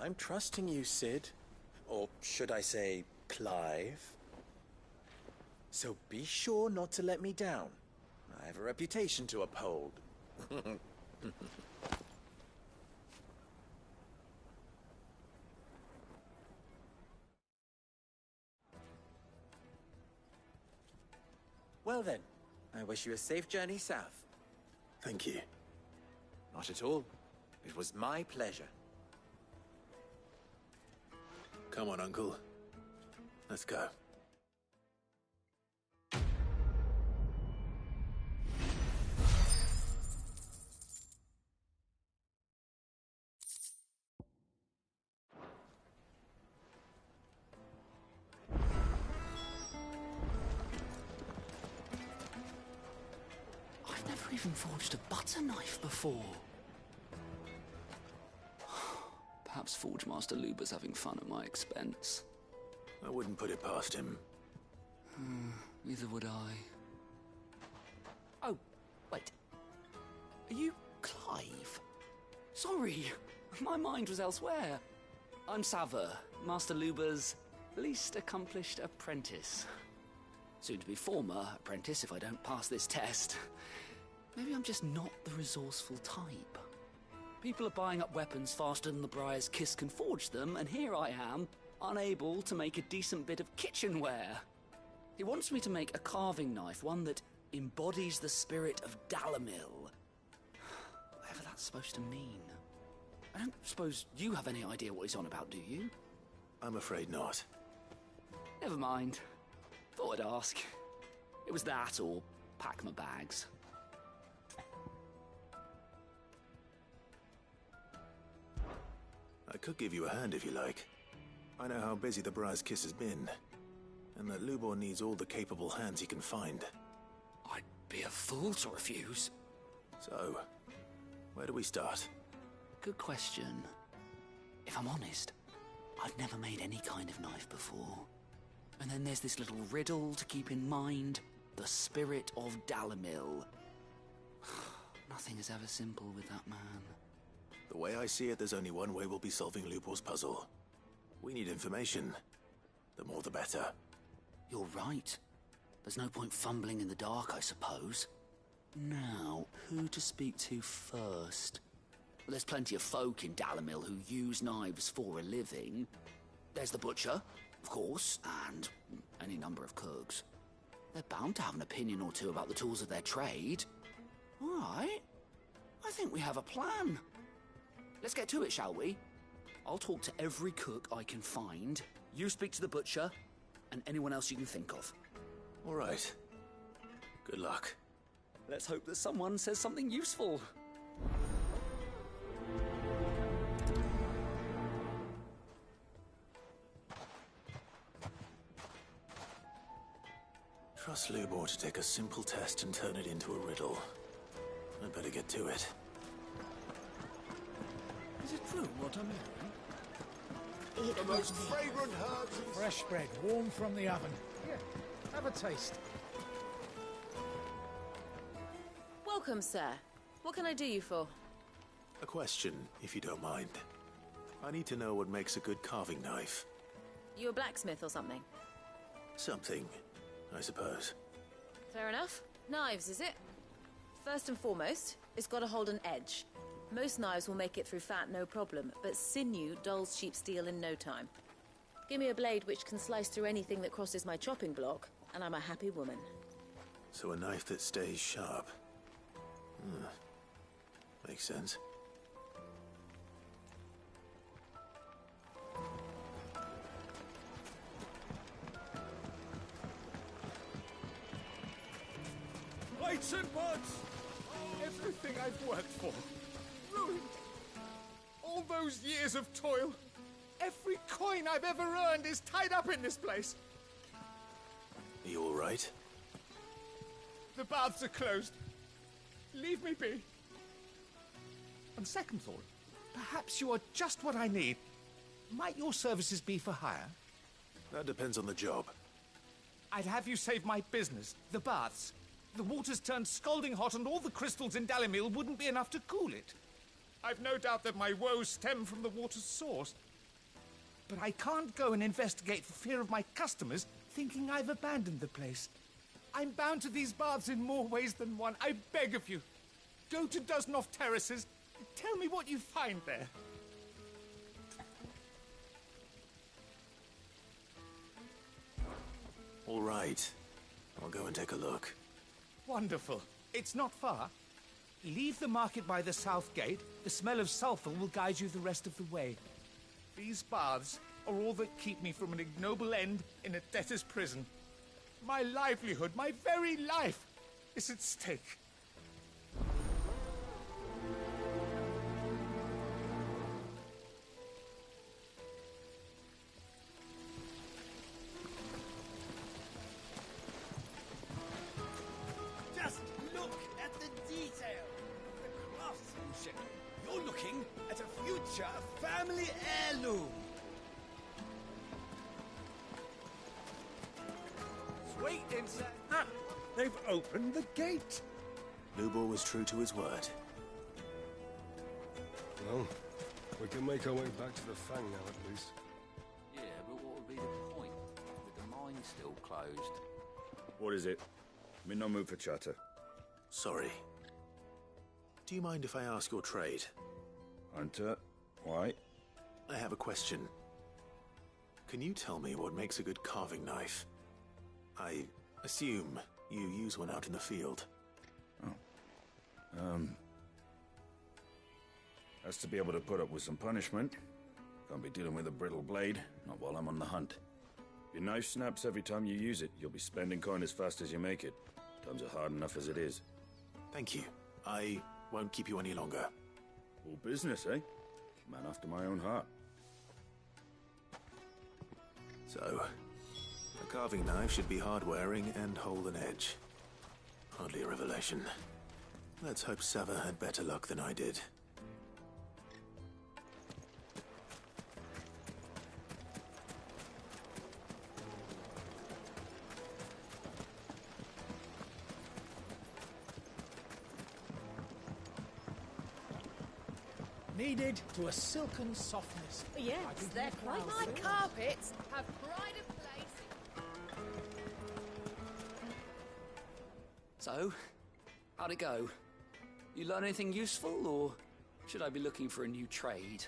I'm trusting you, Sid. Or should I say, Clive. So be sure not to let me down. I have a reputation to uphold. Well then, I wish you a safe journey south. Thank you. Not at all. It was my pleasure. Come on, Uncle. Let's go. I've never even forged a butter knife before. Perhaps Forge Master Luber's having fun at my expense. I wouldn't put it past him. Neither would I. Oh, wait. Are you Clive? Sorry, my mind was elsewhere. I'm Saver, Master Luba's least accomplished apprentice. Soon to be former apprentice if I don't pass this test. Maybe I'm just not the resourceful type. People are buying up weapons faster than the Briar's Kiss can forge them, and here I am, unable to make a decent bit of kitchenware. He wants me to make a carving knife, one that embodies the spirit of Dalamil. Whatever that's supposed to mean. I don't suppose you have any idea what he's on about, do you? I'm afraid not. Never mind. Thought I'd ask. It was that or pack my bags. I could give you a hand if you like. I know how busy the Briar's Kiss has been, and that Lubor needs all the capable hands he can find. I'd be a fool to refuse. So, where do we start? Good question. If I'm honest, I've never made any kind of knife before. And then there's this little riddle to keep in mind. The spirit of Dalamil. Nothing is ever simple with that man. The way I see it, there's only one way we'll be solving Lubor's puzzle. We need information. The more the better. You're right. There's no point fumbling in the dark, I suppose. Now, who to speak to first? Well, there's plenty of folk in Dalamil who use knives for a living. There's the butcher, of course, and any number of cooks. They're bound to have an opinion or two about the tools of their trade. All right. I think we have a plan. Let's get to it, shall we? I'll talk to every cook I can find. You speak to the butcher, and anyone else you can think of. All right. Good luck. Let's hope that someone says something useful. Trust Lubor to take a simple test and turn it into a riddle. I'd better get to it. Is it true what I'm hearing? The most fragrant herbs and fresh bread, warm from the oven. Here, have a taste. Welcome, sir. What can I do you for? A question, if you don't mind. I need to know what makes a good carving knife. You a blacksmith or something? Something, I suppose. Fair enough. Knives, is it? First and foremost, it's got to hold an edge. Most knives will make it through fat, no problem, but sinew dulls cheap steel in no time. Give me a blade which can slice through anything that crosses my chopping block, and I'm a happy woman. So a knife that stays sharp. Makes sense. Lights and buds! Everything I've worked for. Ruined. All those years of toil. Every coin I've ever earned is tied up in this place. Are you all right? The baths are closed. Leave me be. On second thought, perhaps you are just what I need. Might your services be for hire? That depends on the job. I'd have you save my business, the baths. The water's turned scalding hot and all the crystals in Dalamil wouldn't be enough to cool it. I've no doubt that my woes stem from the water's source. But I can't go and investigate for fear of my customers thinking I've abandoned the place. I'm bound to these baths in more ways than one. I beg of you. Go to Doznoff Terraces. Tell me what you find there. All right. I'll go and take a look. Wonderful. It's not far. Leave the market by the south gate. The smell of sulfur will guide you the rest of the way. These baths are all that keep me from an ignoble end in a debtor's prison. My livelihood, my very life, is at stake. Just look at the detail, the craftsmanship. You're looking at a future family heirloom. Wait inside. Ah, they've opened the gate. Lubor was true to his word. Well, We can make our way back to the Fang now, at least. Yeah, but what would be the point? With the mine still closed. What is it? I'm in no mood for chatter. Sorry. Do you mind if I ask your trade? Hunter, why? I have a question. Can you tell me what makes a good carving knife? I assume you use one out in the field. Has to be able to put up with some punishment. Can't be dealing with a brittle blade, not while I'm on the hunt. If your knife snaps every time you use it, you'll be spending coin as fast as you make it. Times are hard enough as it is. Thank you. I won't keep you any longer. All business, eh? Man after my own heart. So, a carving knife should be hard-wearing and hold an edge. Hardly a revelation. Let's hope Sava had better luck than I did. Kneaded to a silken softness. Yes, they're quite my carpets have pride of place. So, how'd it go? You learn anything useful, or should I be looking for a new trade?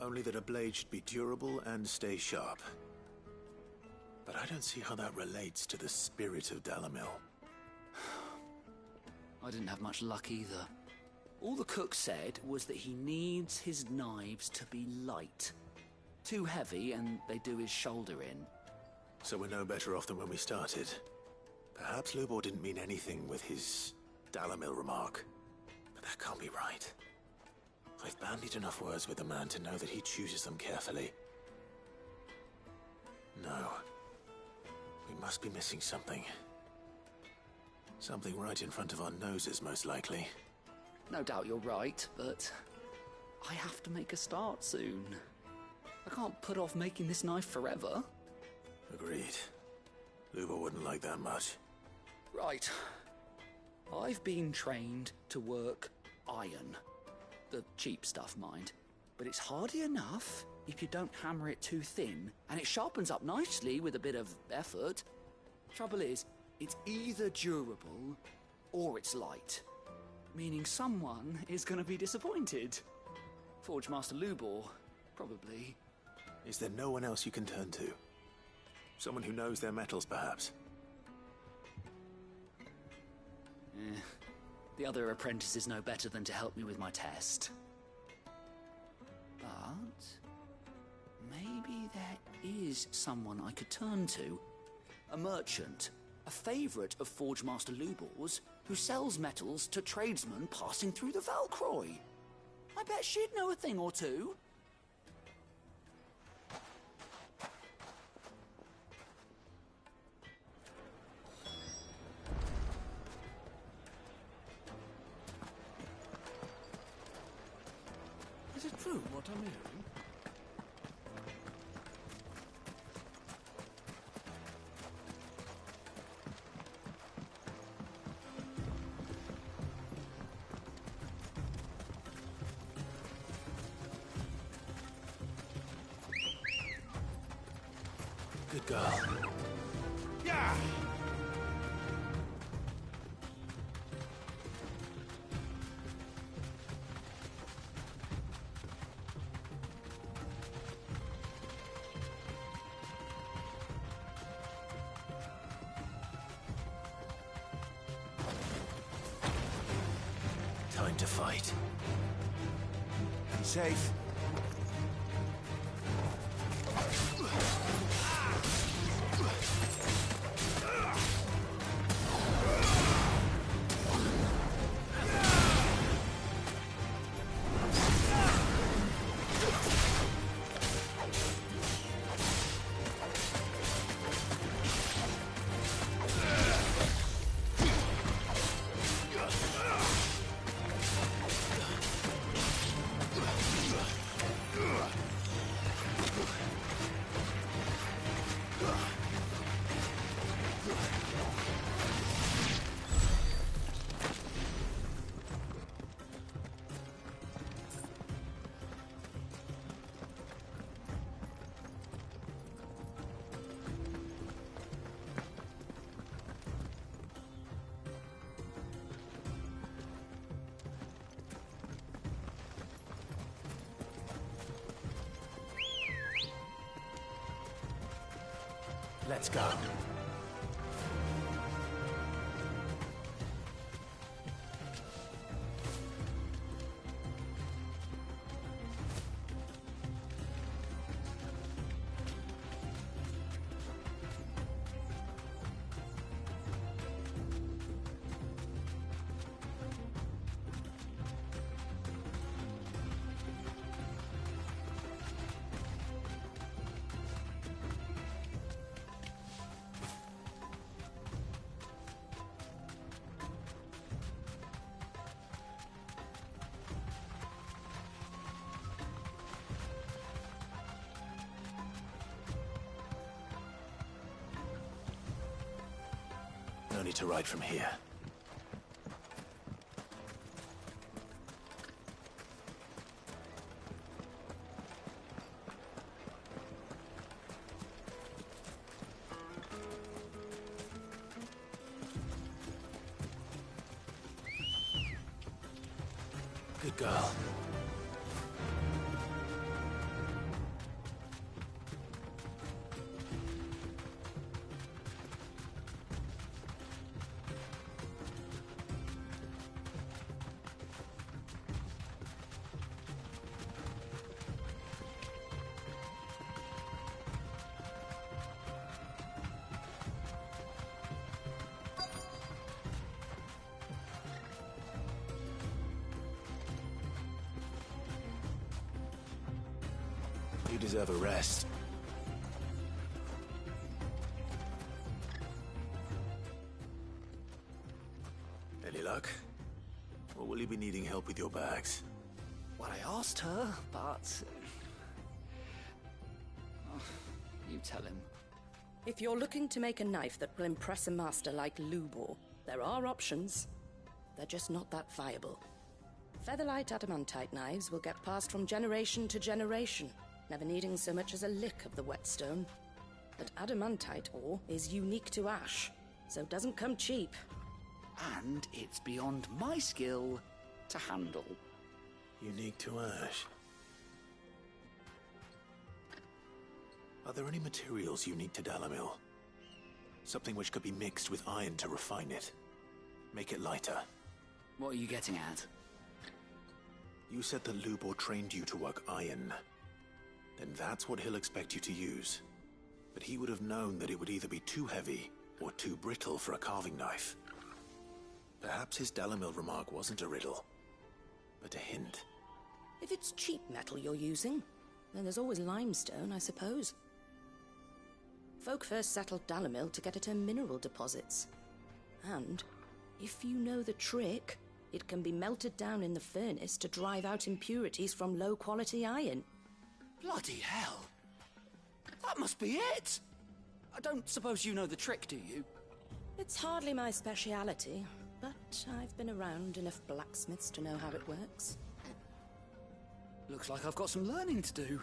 Only that a blade should be durable and stay sharp. But I don't see how that relates to the spirit of Dalamil. I didn't have much luck either. All the cook said was that he needs his knives to be light. Too heavy and they do his shoulder in. So we're no better off than when we started. Perhaps Lubor didn't mean anything with his Dalamil remark. But that can't be right. I've bandied enough words with the man to know that he chooses them carefully. No. We must be missing something. Something right in front of our noses, most likely. No doubt you're right, but I have to make a start soon. I can't put off making this knife forever. Agreed. Lubor wouldn't like that much. Right. I've been trained to work iron. The cheap stuff, mind. But it's hardy enough if you don't hammer it too thin, and it sharpens up nicely with a bit of effort. Trouble is, it's either durable or it's light. Meaning someone is going to be disappointed. Forge Master Lubor, probably. Is there no one else you can turn to? Someone who knows their metals, perhaps? The other apprentices know better than to help me with my test. But maybe there is someone I could turn to. A merchant, a favourite of Forge Master Lubor's, who sells metals to tradesmen passing through the Valcroy. I bet she'd know a thing or two. Is it true what I'm hearing? Good girl. Yeah! Time to fight. Be safe. Let's go. No need to ride from here. Good girl. You deserve a rest. Any luck? Or will you be needing help with your bags? Well, I asked her, but... Oh, you tell him. If you're looking to make a knife that will impress a master like Lubor, there are options. They're just not that viable. Featherlight adamantite knives will get passed from generation to generation, never needing so much as a lick of the whetstone. But adamantite ore is unique to ash, so it doesn't come cheap. And it's beyond my skill to handle. Unique to ash. Are there any materials unique to Dalamil? Something which could be mixed with iron to refine it. Make it lighter. What are you getting at? You said that Lubor trained you to work iron. Then that's what he'll expect you to use. But he would have known that it would either be too heavy or too brittle for a carving knife. Perhaps his Dalamil remark wasn't a riddle, but a hint. If it's cheap metal you're using, then there's always limestone, I suppose. Folk first settled Dalamil to get at her mineral deposits. And, if you know the trick, it can be melted down in the furnace to drive out impurities from low-quality iron. Bloody hell! That must be it! I don't suppose you know the trick, do you? It's hardly my speciality, but I've been around enough blacksmiths to know how it works. Looks like I've got some learning to do.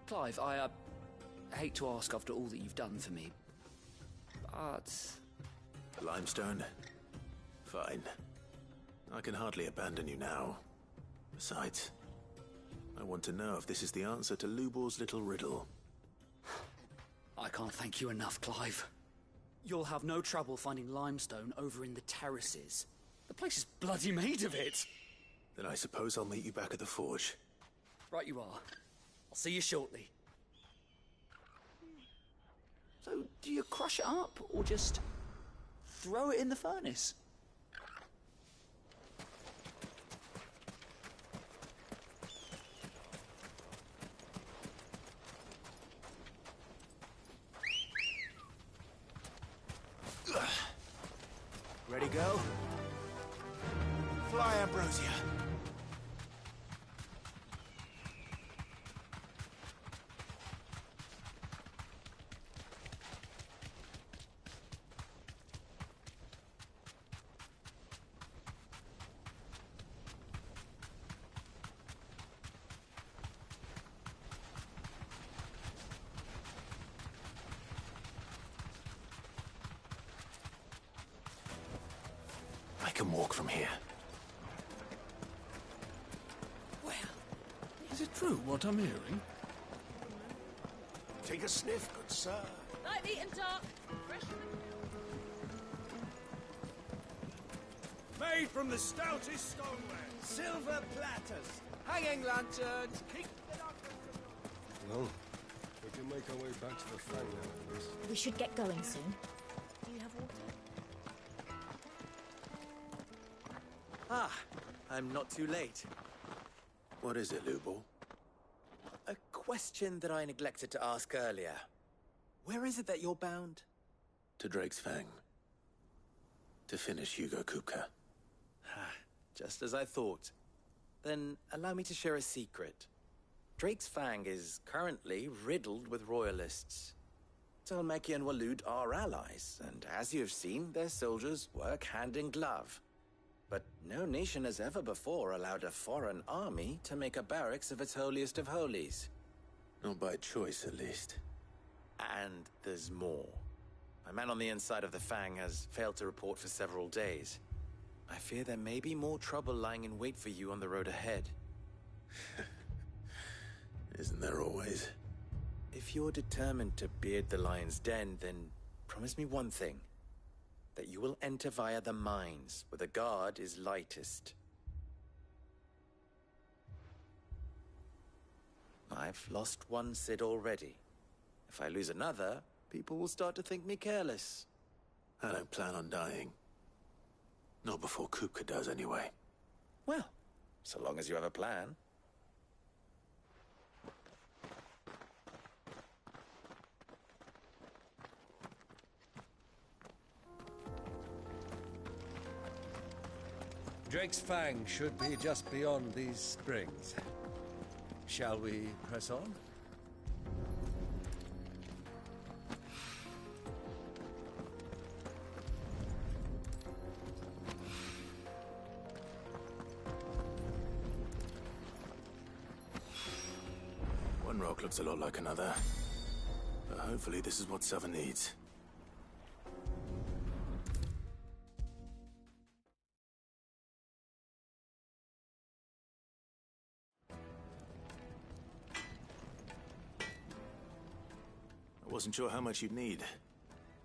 Clive, I hate to ask after all that you've done for me, but... Limestone? Fine. I can hardly abandon you now. Besides, I want to know if this is the answer to Lubor's little riddle. I can't thank you enough, Clive. You'll have no trouble finding limestone over in the terraces. The place is bloody made of it. Then I suppose I'll meet you back at the forge. Right you are. I'll see you shortly. So, do you crush it up, or just throw it in the furnace? Ready, go? Fly, Ambrosia. I can walk from here. Well, is it true what I'm hearing? Take a sniff, good sir. Light, meat, and dark. Fresh from the Made from the stoutest stoneware. Silver platters. Hanging lanterns. Well, we can make our way back to the fang now, at least. We should get going soon. Do you have water? Ah, I'm not too late. What is it, Lubor? A question that I neglected to ask earlier. Where is it that you're bound? To Drake's Fang. To finish Hugo Kupka. Just as I thought. Then allow me to share a secret. Drake's Fang is currently riddled with royalists. Talmeki and Walud are allies, and as you have seen, their soldiers work hand in glove. But no nation has ever before allowed a foreign army to make a barracks of its holiest of holies. Not by choice, at least. And there's more. My man on the inside of the Fang has failed to report for several days. I fear there may be more trouble lying in wait for you on the road ahead. Isn't there always? If you're determined to beard the lion's den, then promise me one thing. That you will enter via the mines, where the guard is lightest. I've lost one Cid already. If I lose another, people will start to think me careless. I don't plan on dying. Not before Kupka does, anyway. Well, so long as you have a plan. Drake's Fang should be just beyond these springs. Shall we press on? One rock looks a lot like another. But hopefully this is what Sava needs. I wasn't sure how much you'd need,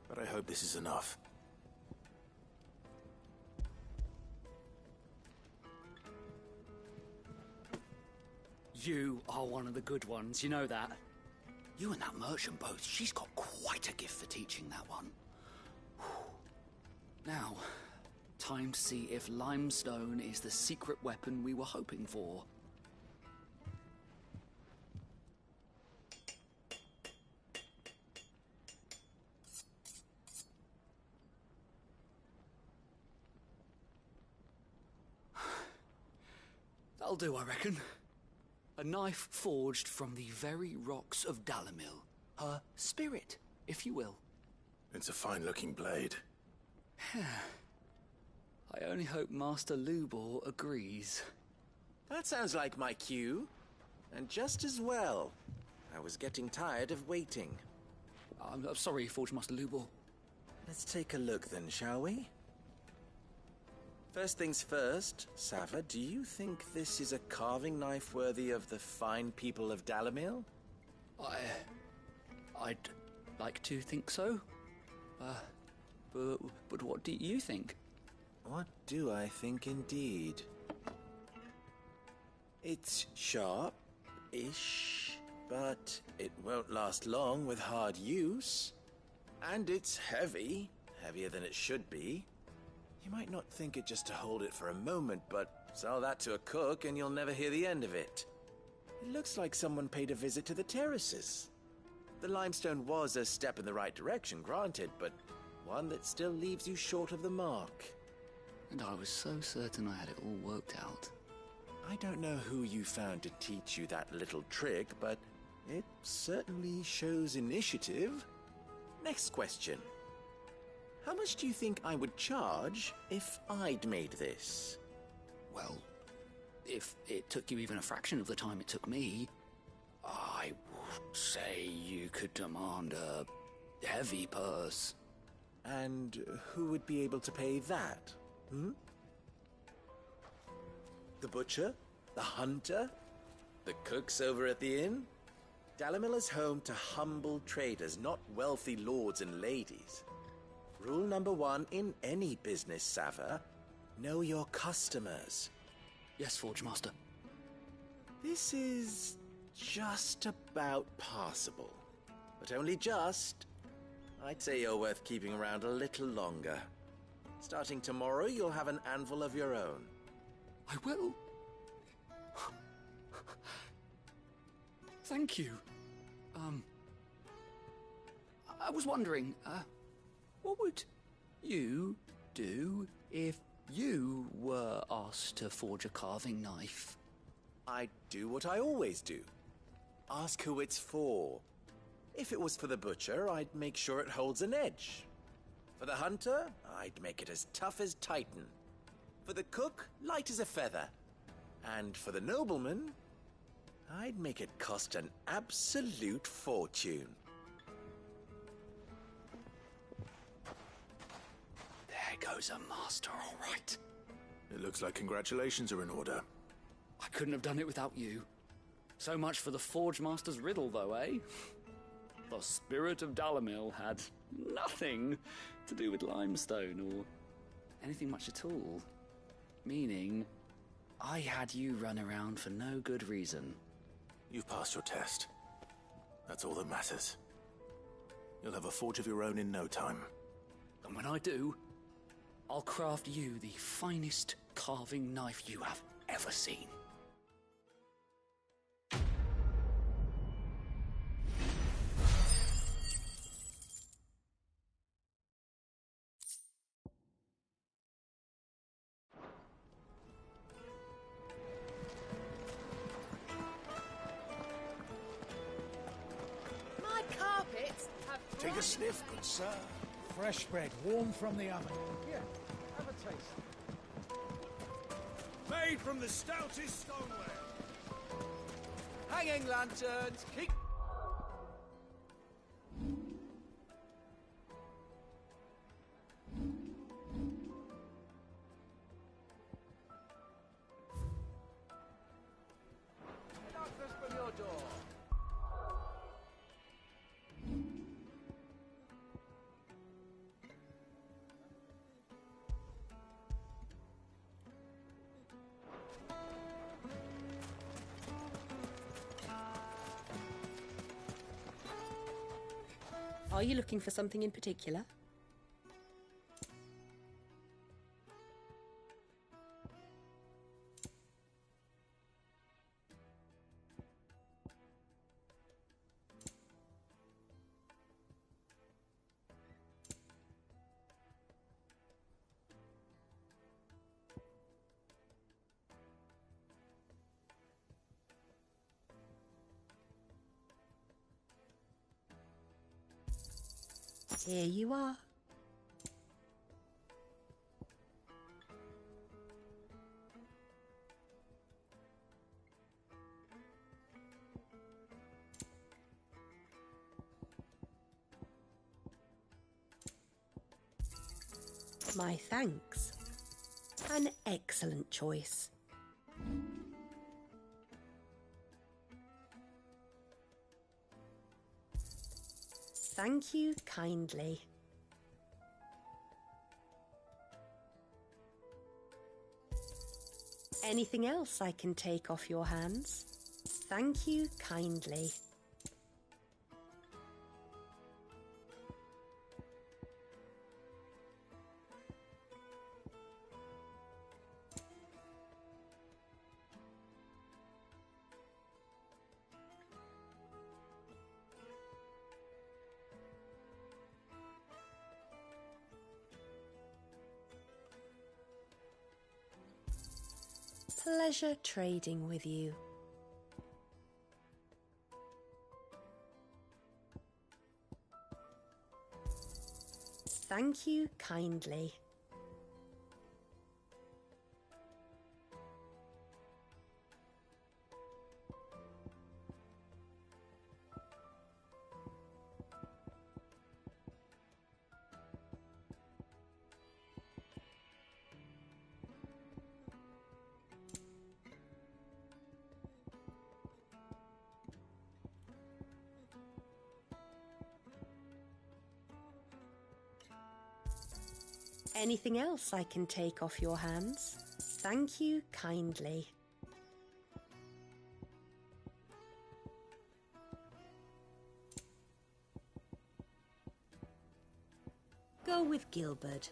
but I hope this is enough. You are one of the good ones, you know that? You and that merchant both, she's got quite a gift for teaching that one. Now, time to see if limestone is the secret weapon we were hoping for. That'll do, I reckon. A knife forged from the very rocks of Dalamil. Her spirit, if you will. It's a fine-looking blade. I only hope Master Lubor agrees. That sounds like my cue. And just as well. I was getting tired of waiting. I'm sorry, Forge Master Lubor. Let's take a look then, shall we? First things first, Sava, do you think this is a carving knife worthy of the fine people of Dalamil? I'd like to think so. But what do you think? What do I think indeed? It's sharp-ish, but it won't last long with hard use. And it's heavy, heavier than it should be. You might not think it just to hold it for a moment, but sell that to a cook and you'll never hear the end of it. It looks like someone paid a visit to the terraces. The limestone was a step in the right direction, granted, but one that still leaves you short of the mark. And I was so certain I had it all worked out. I don't know who you found to teach you that little trick, but it certainly shows initiative. Next question. How much do you think I would charge if I'd made this? Well, if it took you even a fraction of the time it took me, I would say you could demand a heavy purse. And who would be able to pay that? The butcher? The hunter? The cooks over at the inn? Dalimil is home to humble traders, not wealthy lords and ladies. Rule number 1 in any business, Sava: know your customers. Yes, Forge Master. This is just about passable. But only just. I'd say you're worth keeping around a little longer. Starting tomorrow, you'll have an anvil of your own. I will. Thank you. I was wondering, what would you do if you were asked to forge a carving knife? I'd do what I always do. Ask who it's for. If it was for the butcher, I'd make sure it holds an edge. For the hunter, I'd make it as tough as Titan. For the cook, light as a feather. And for the nobleman, I'd make it cost an absolute fortune. There goes a master, all right. It looks like congratulations are in order. I couldn't have done it without you. So much for the Forge Master's riddle, though, eh? The spirit of Dalimil had nothing to do with limestone or anything much at all. Meaning, I had you run around for no good reason. You've passed your test. That's all that matters. You'll have a forge of your own in no time. And when I do, I'll craft you the finest carving knife you have ever seen. Take a sniff, good sir. Fresh bread, warm from the oven. Here, have a taste. Made from the stoutest stoneware. Hanging lanterns, keep... Darkness from your door. Are you looking for something in particular? Here you are. My thanks. An excellent choice. Thank you kindly. Anything else I can take off your hands? Thank you kindly. Pleasure trading with you. Thank you kindly. Anything else I can take off your hands? Thank you kindly. Go with Gilbert.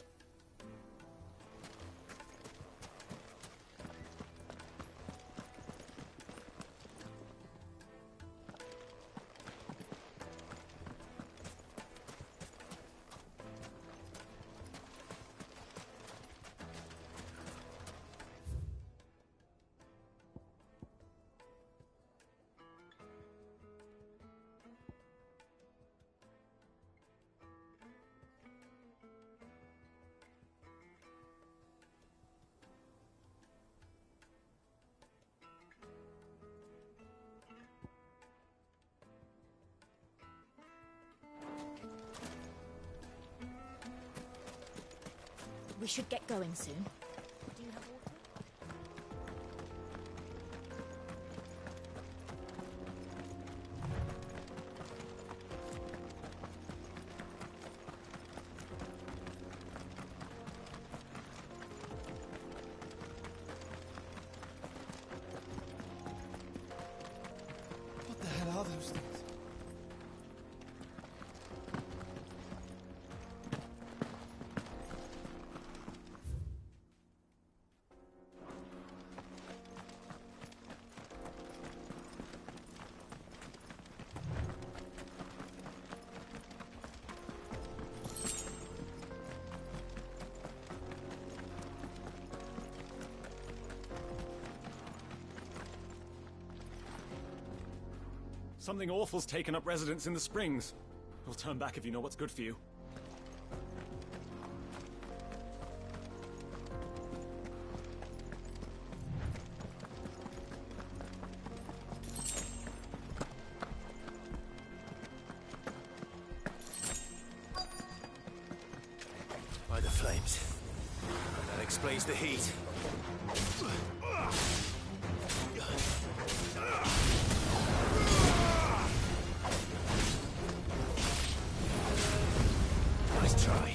We should get going soon. Do you have water? What the hell are those things? Something awful's taken up residence in the springs. We'll turn back if you know what's good for you. By the flames. That explains the heat. Nice try.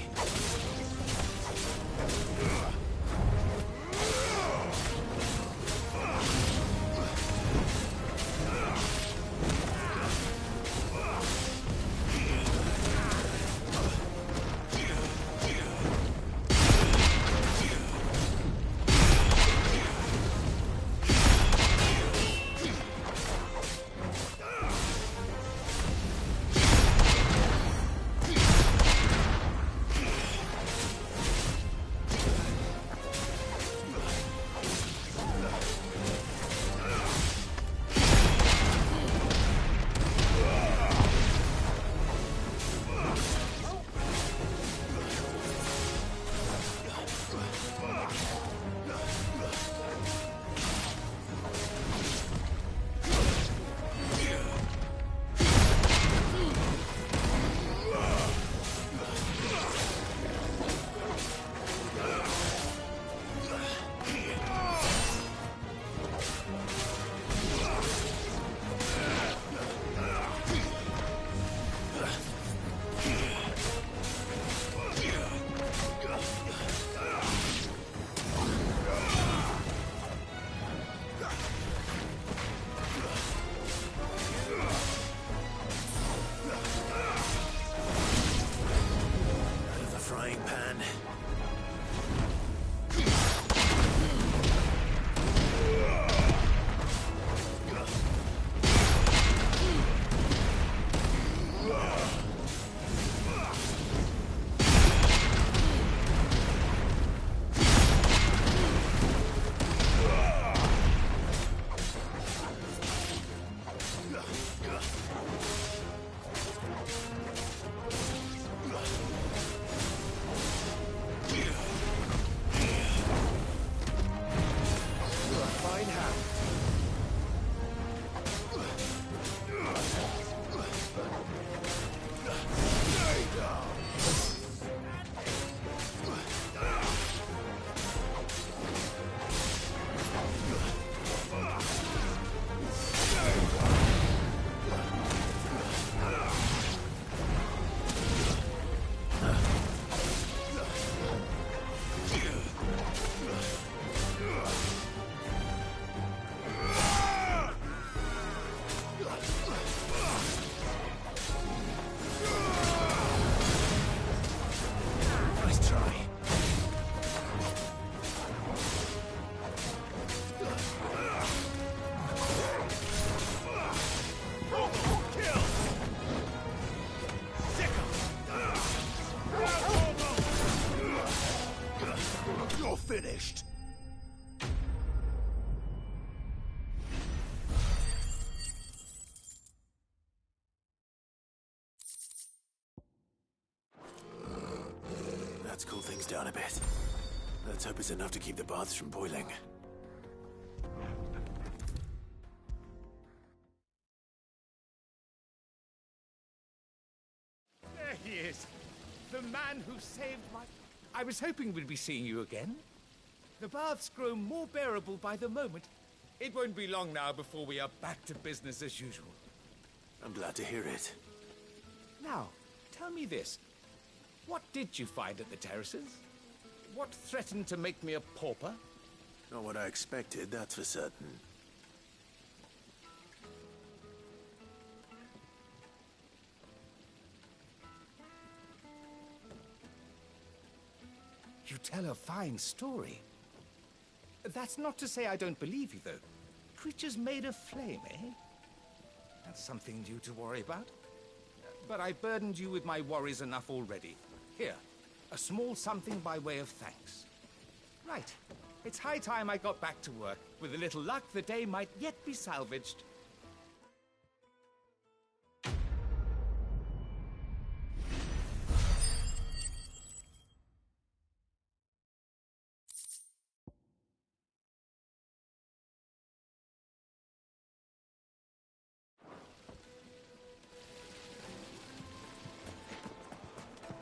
finished. Let's cool things down a bit. Let's hope it's enough to keep the baths from boiling. There he is. The man who saved my... I was hoping we'd be seeing you again. The baths grow more bearable by the moment. It won't be long now before we are back to business as usual. I'm glad to hear it. Now, tell me this. What did you find at the terraces? What threatened to make me a pauper? Not what I expected, that's for certain. You tell a fine story. That's not to say I don't believe you, though. Creatures made of flame, eh? That's something new to worry about. But I burdened you with my worries enough already. Here, a small something by way of thanks. Right. It's high time I got back to work. With a little luck, the day might yet be salvaged.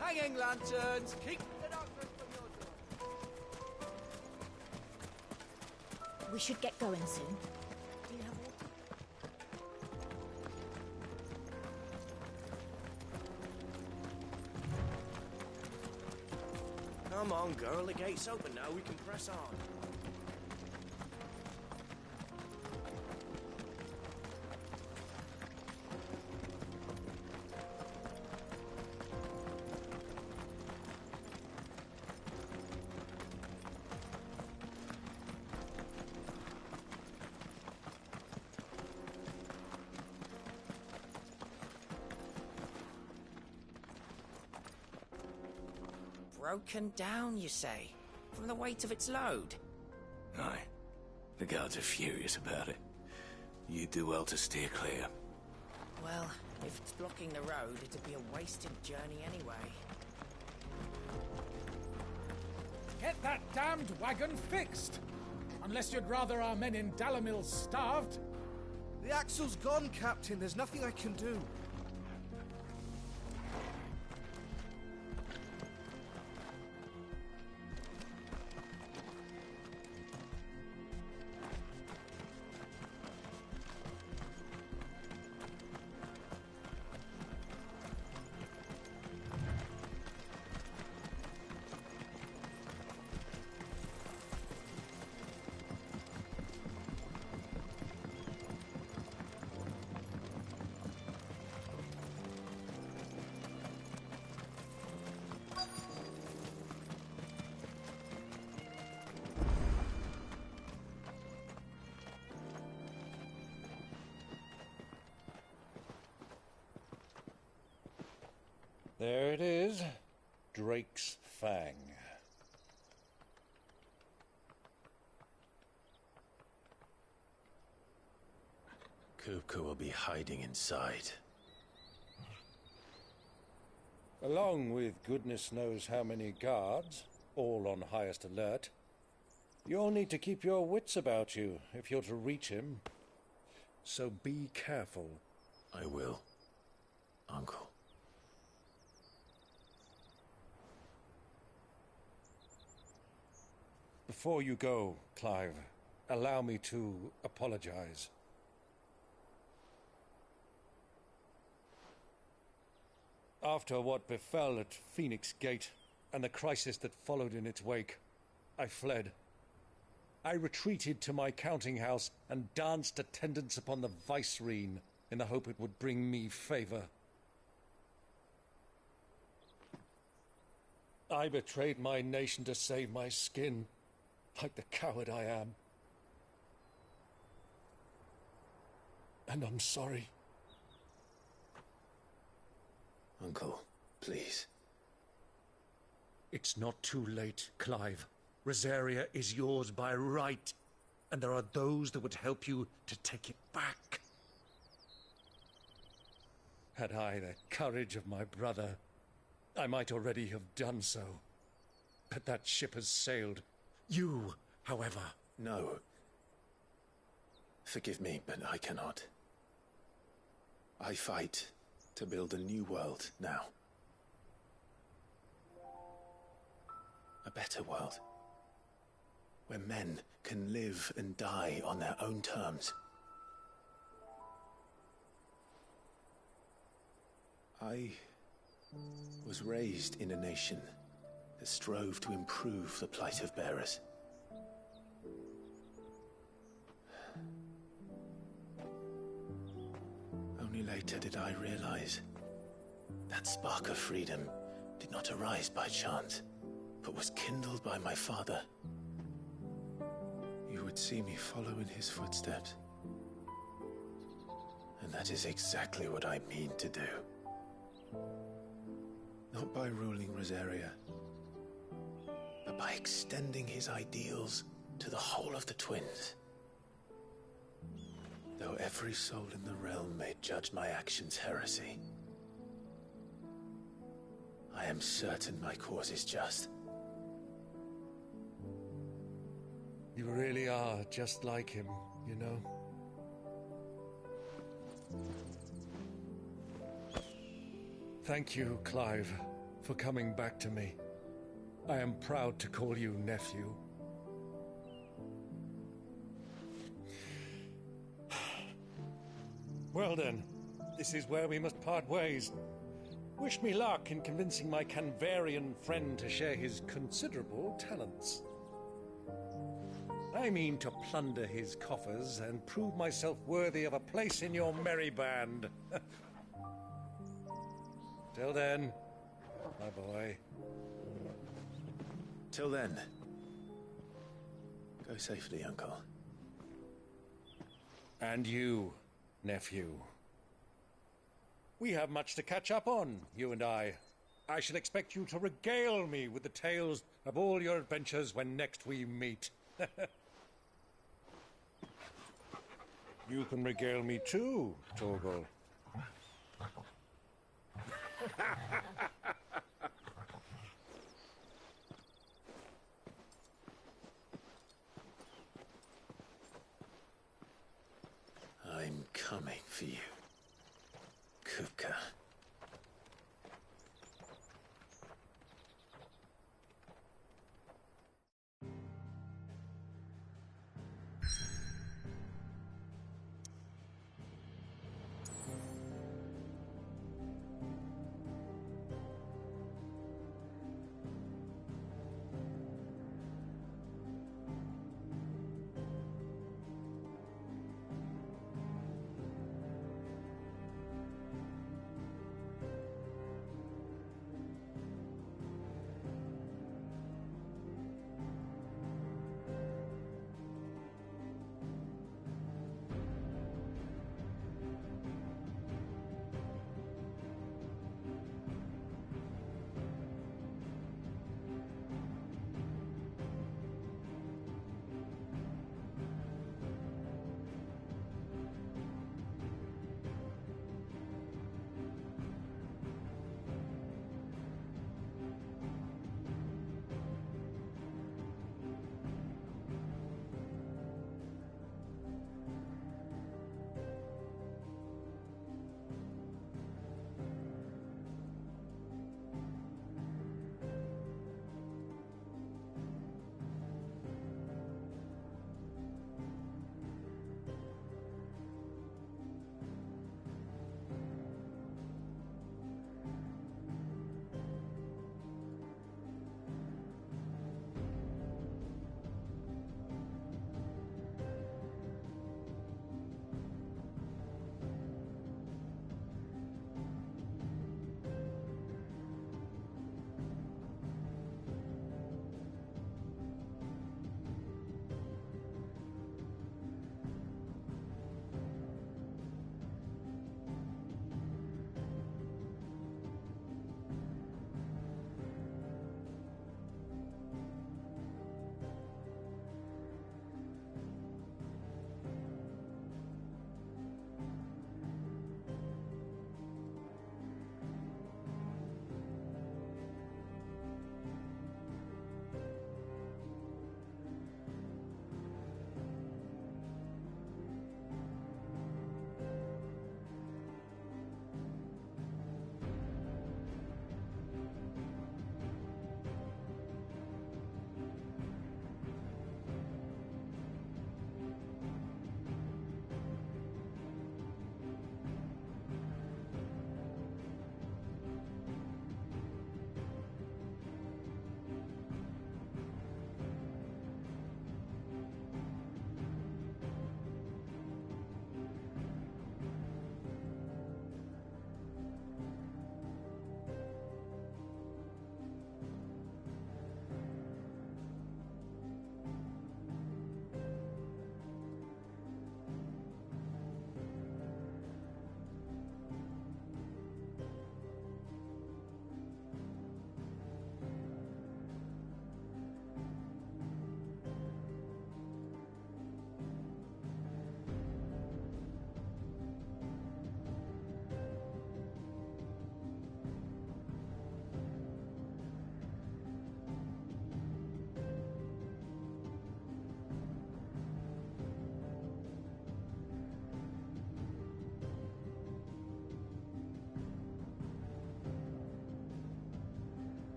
Hanging lanterns, keep the darkness from your door. We should get going soon. Do you have water? Come on, girl, the gate's open now, we can press on. Broken down, you say? From the weight of its load? Aye. The guards are furious about it. You do well to steer clear. Well, if it's blocking the road, it'd be a wasted journey anyway. Get that damned wagon fixed! Unless you'd rather our men in Dalamil starved. The axle's gone, Captain. There's nothing I can do. There it is. Drake's Fang. Kupka will be hiding inside. Along with goodness knows how many guards, all on highest alert. You'll need to keep your wits about you if you're to reach him. So be careful. I will, Uncle. Before you go, Clive, allow me to apologize. After what befell at Phoenix Gate and the crisis that followed in its wake, I fled. I retreated to my counting house and danced attendance upon the vicereine in the hope it would bring me favor. I betrayed my nation to save my skin, like the coward I am. And I'm sorry. Uncle, please. It's not too late, Clive. Rosaria is yours by right, and there are those that would help you to take it back. Had I the courage of my brother, I might already have done so. But that ship has sailed. You, however... No. Forgive me, but I cannot. I fight to build a new world now. A better world. Where men can live and die on their own terms. I was raised in a nation that strove to improve the plight of bearers. Only later did I realize that spark of freedom did not arise by chance, but was kindled by my father. You would see me follow in his footsteps. And that is exactly what I mean to do. Not by ruling Rosaria, but by extending his ideals to the whole of the twins. Though every soul in the realm may judge my actions heresy, I am certain my cause is just. You really are just like him, you know? Thank you, Clive, for coming back to me. I am proud to call you nephew. Well then, this is where we must part ways. Wish me luck in convincing my Canvarian friend to share his considerable talents. I mean to plunder his coffers and prove myself worthy of a place in your merry band. Till then, my boy. Till then, go safely, Uncle. And you, nephew. We have much to catch up on, you and I. I shall expect you to regale me with the tales of all your adventures when next we meet. You can regale me too, Torgal. I'm coming for you, Kupka.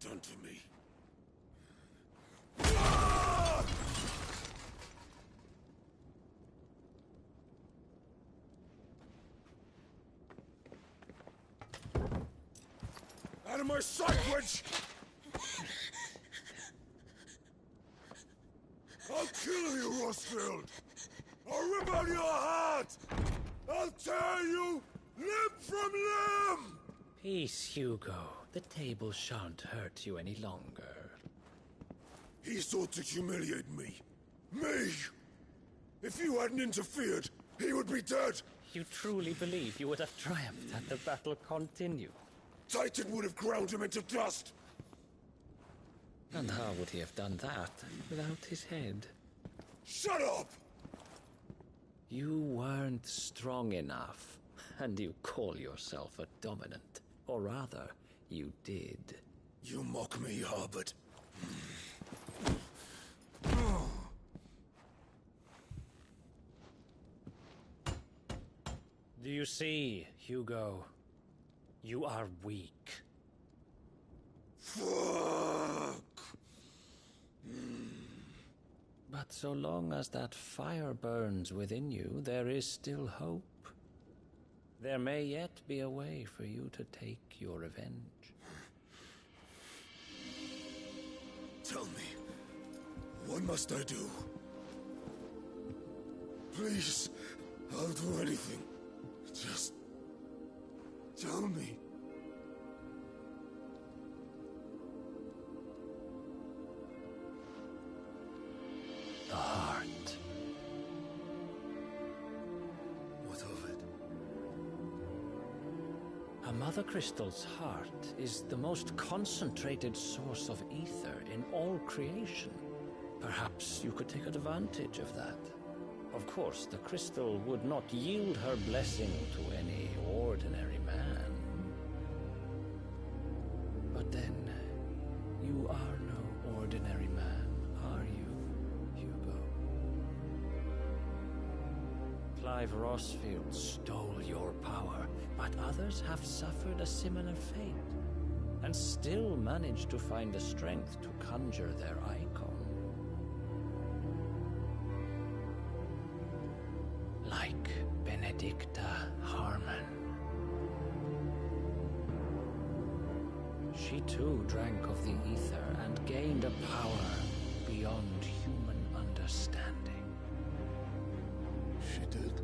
done to me. Out of my sight, witch! I'll kill you, Rosfield! I'll rip out your heart! I'll tear you limb from limb! Peace, Hugo. The table shan't hurt you any longer. He sought to humiliate me. Me! If you hadn't interfered, he would be dead! You truly believe you would have triumphed had the battle continued? Titan would have ground him into dust! And how would he have done that without his head? Shut up! You weren't strong enough, and you call yourself a dominant. Or rather, you did. You mock me, Harbert. Do you see, Hugo? You are weak. Fuck! But so long as that fire burns within you, there is still hope. There may yet be a way for you to take your revenge. Tell me, what must I do? Please, I'll do anything. Just tell me. The heart. What of it? A Mother Crystal's heart is the most concentrated source of ether in all creation. Perhaps you could take advantage of that. Of course, the crystal would not yield her blessing to any ordinary man. But then, you are no ordinary man, are you, Hugo? Clive Rosfield stole your power, but others have suffered a similar fate, and still managed to find the strength to conjure their icon. Like Benedicta Harmon. She too drank of the ether and gained a power beyond human understanding. She did?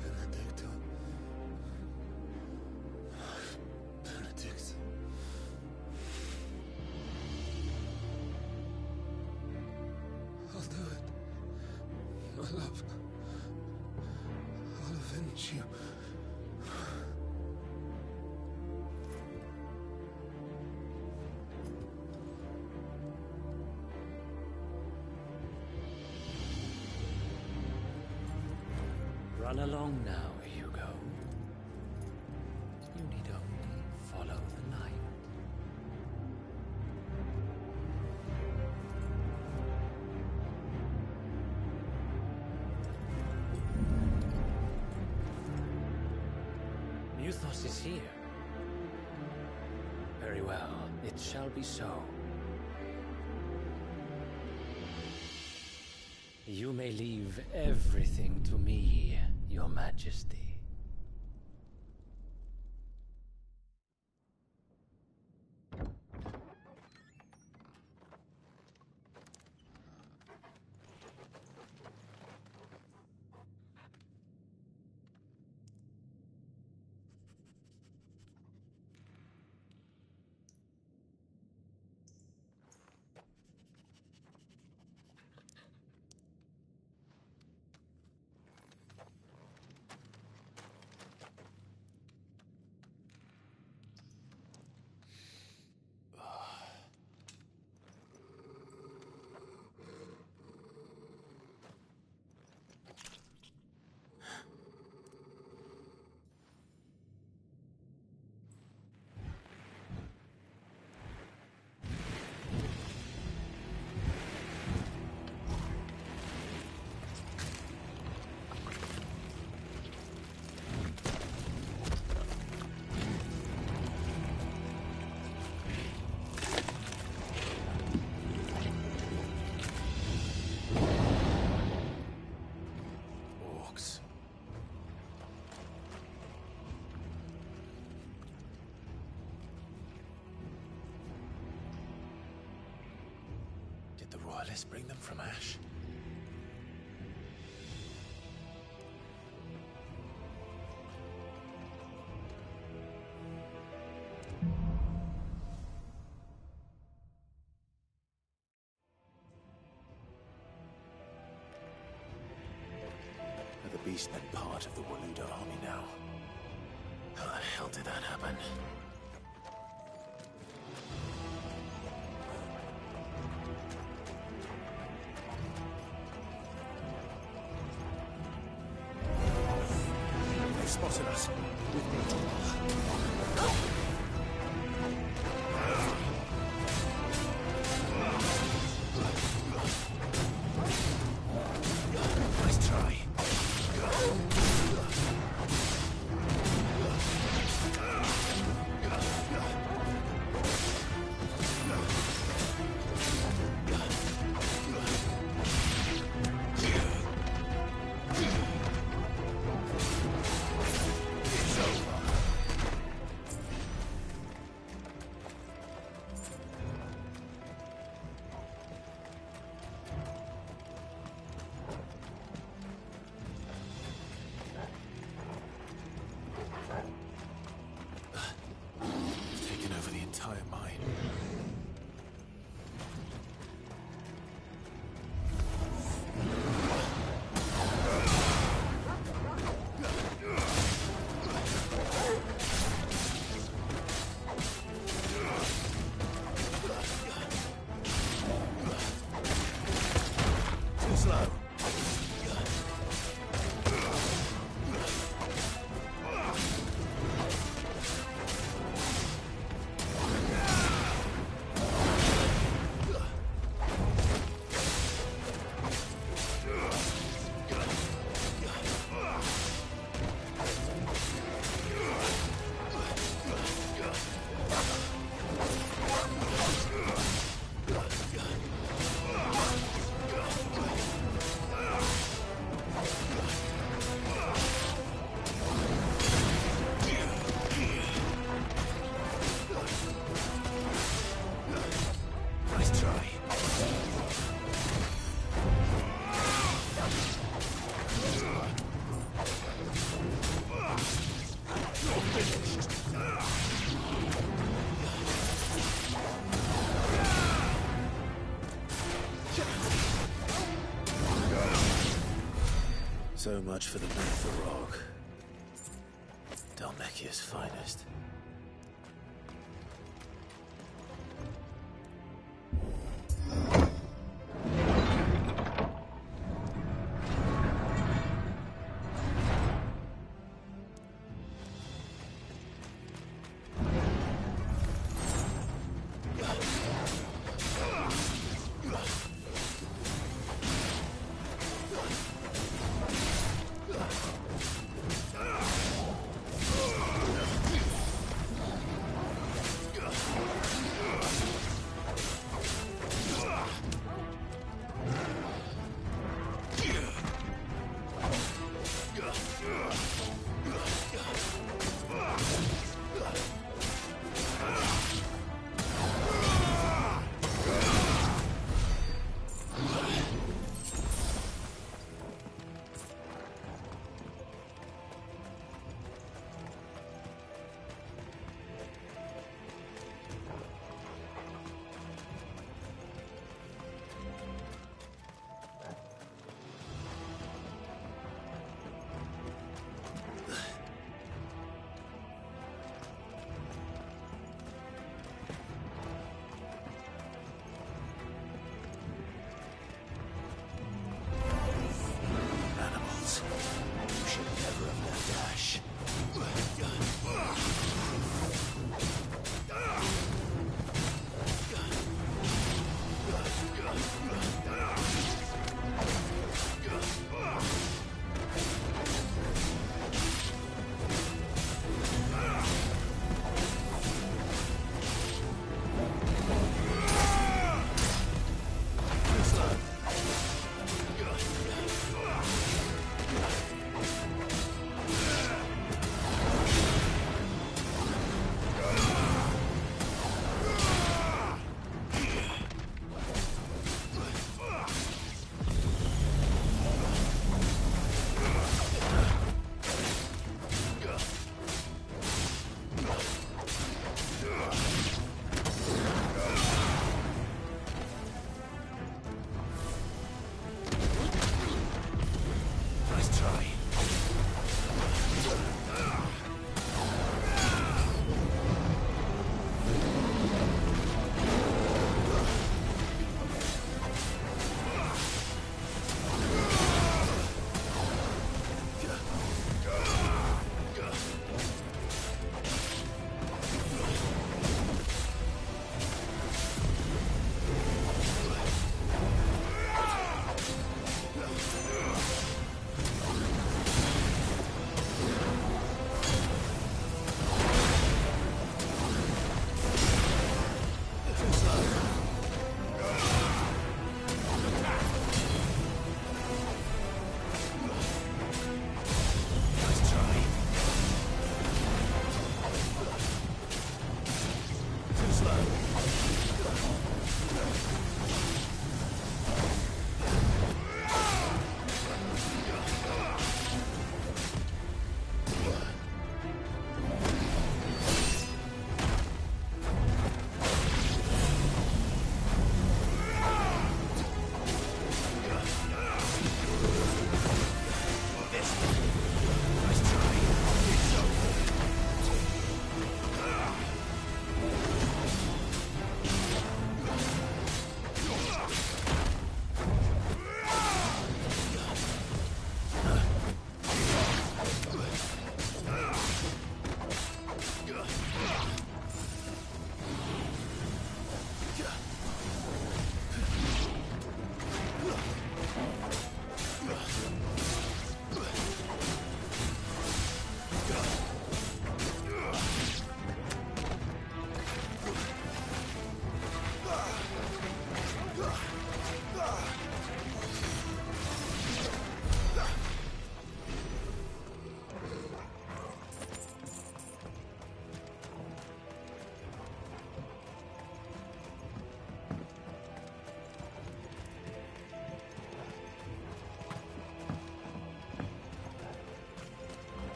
Benedicta. Benedict. I'll do it. My love. I'll avenge you. Run along now, Hugo. You need only follow the light. Muthos is here. Very well, it shall be so. You may leave everything to me, Your Majesty. Did the Royalists bring them from Ash? Are the Beastmen part of the Waluda army now? How the hell did that happen? They've spotted us. Nice try. Taken over the entire mine. Too slow. Nice try. You're finished. So much for the Menthor Rock. Dalmekia's finest.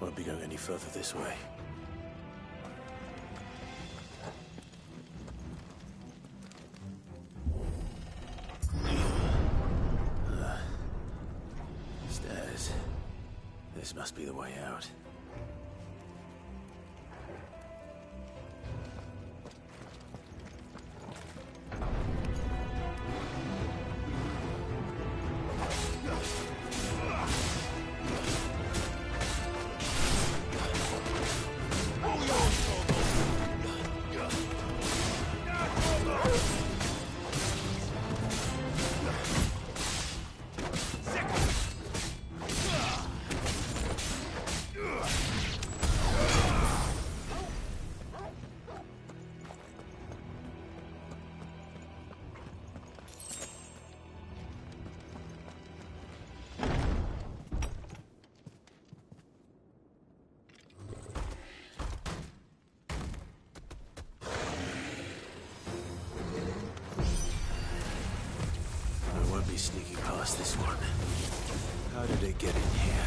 Won't be going any further this way. Stairs. This must be the way out. Sneaking past this one. How did it get in here?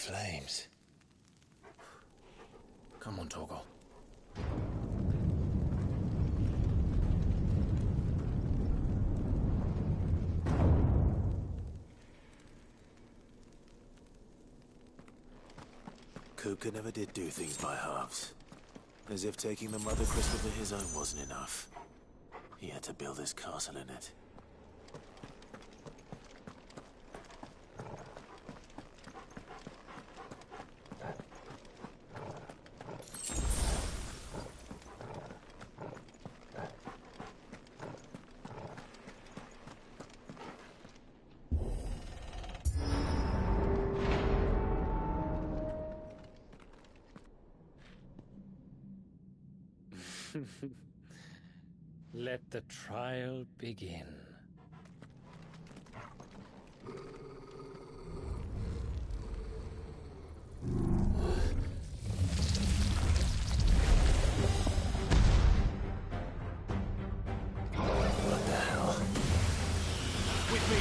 flames. Come on, Togo. Kuka never did do things by halves. As if taking the Mother Crystal for his own wasn't enough. He had to build his castle in it. Let the trial begin. What the hell? With me,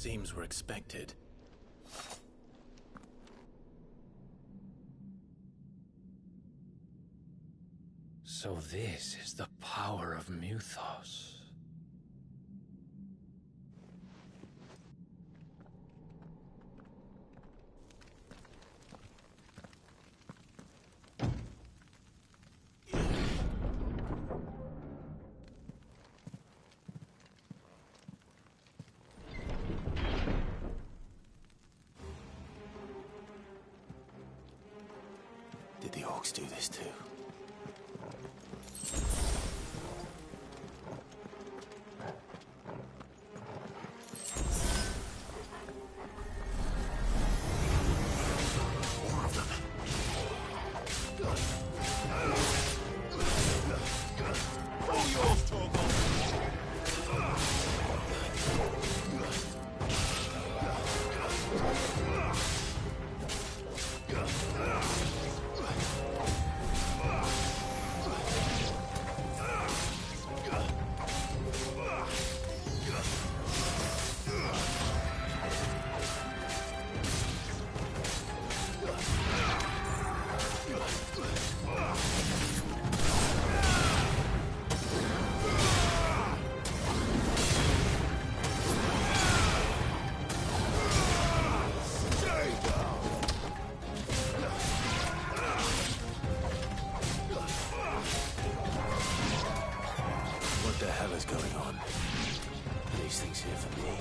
Seems we're expected. So this is the power of Muthos. Did the orcs do this too? What the hell is going on? Are these things here for me?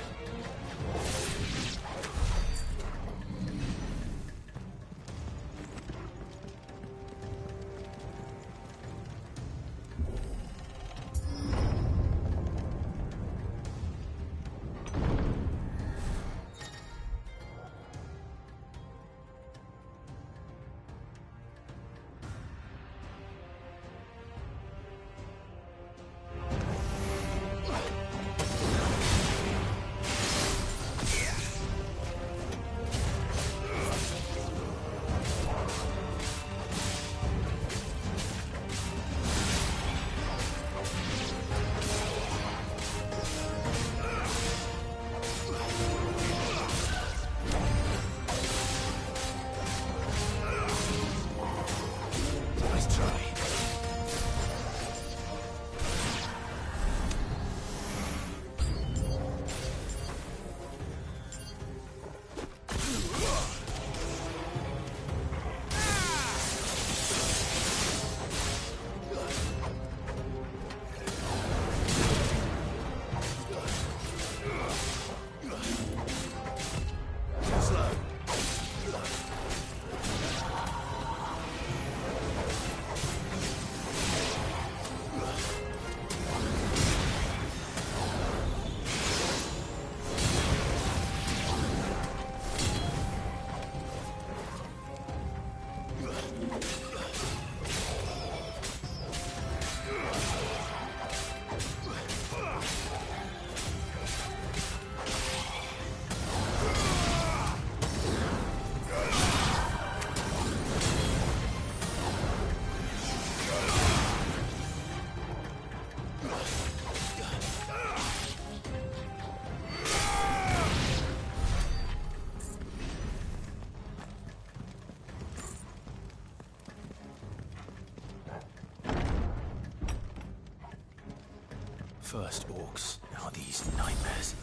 First orcs, now these nightmares.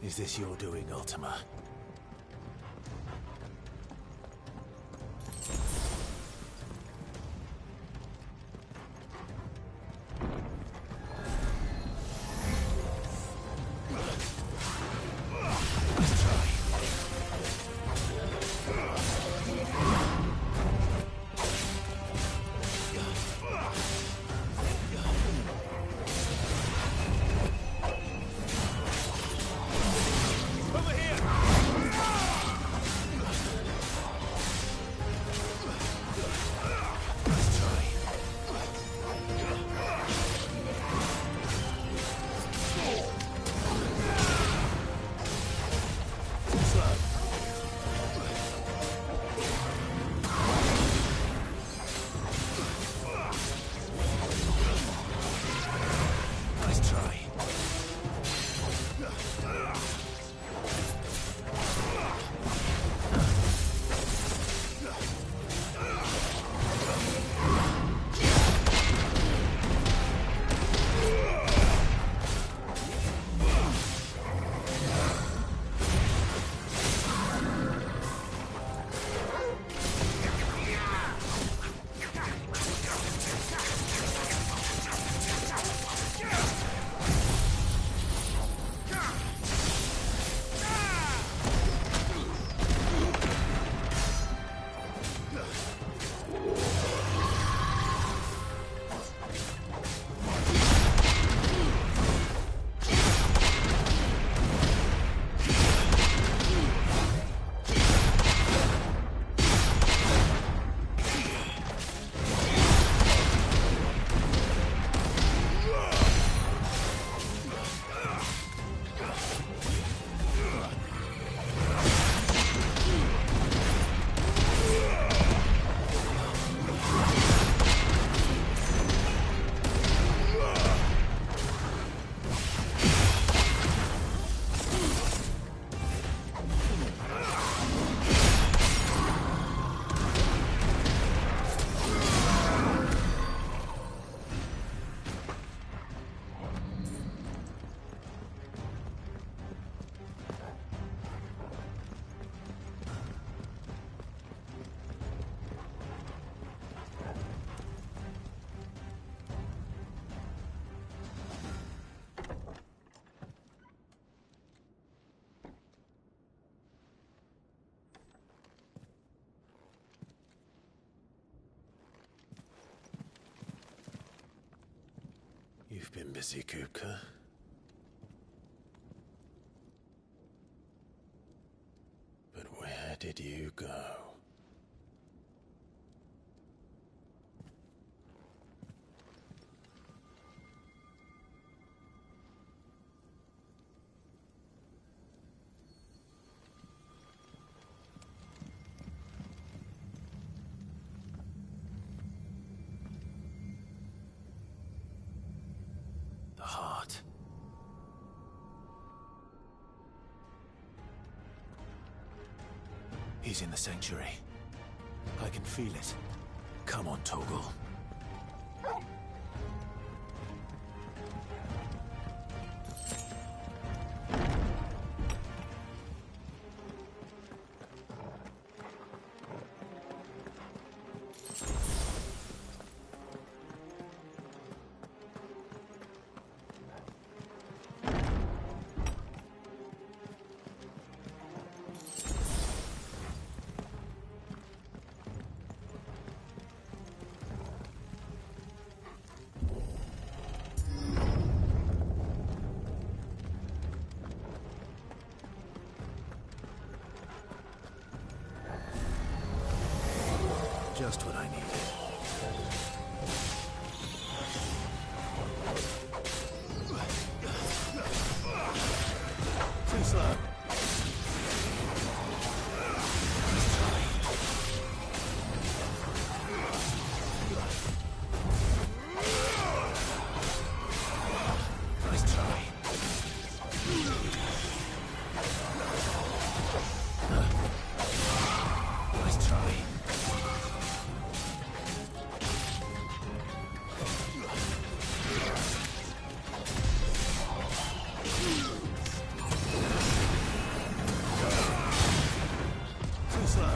Is this your doing, Ultima? Over here! You've been busy, Kupka. But where did you go? The heart. He's in the sanctuary. I can feel it. Come on, Toggle. Just what I needed. Too slow. Nice try. Nice try. Too slow.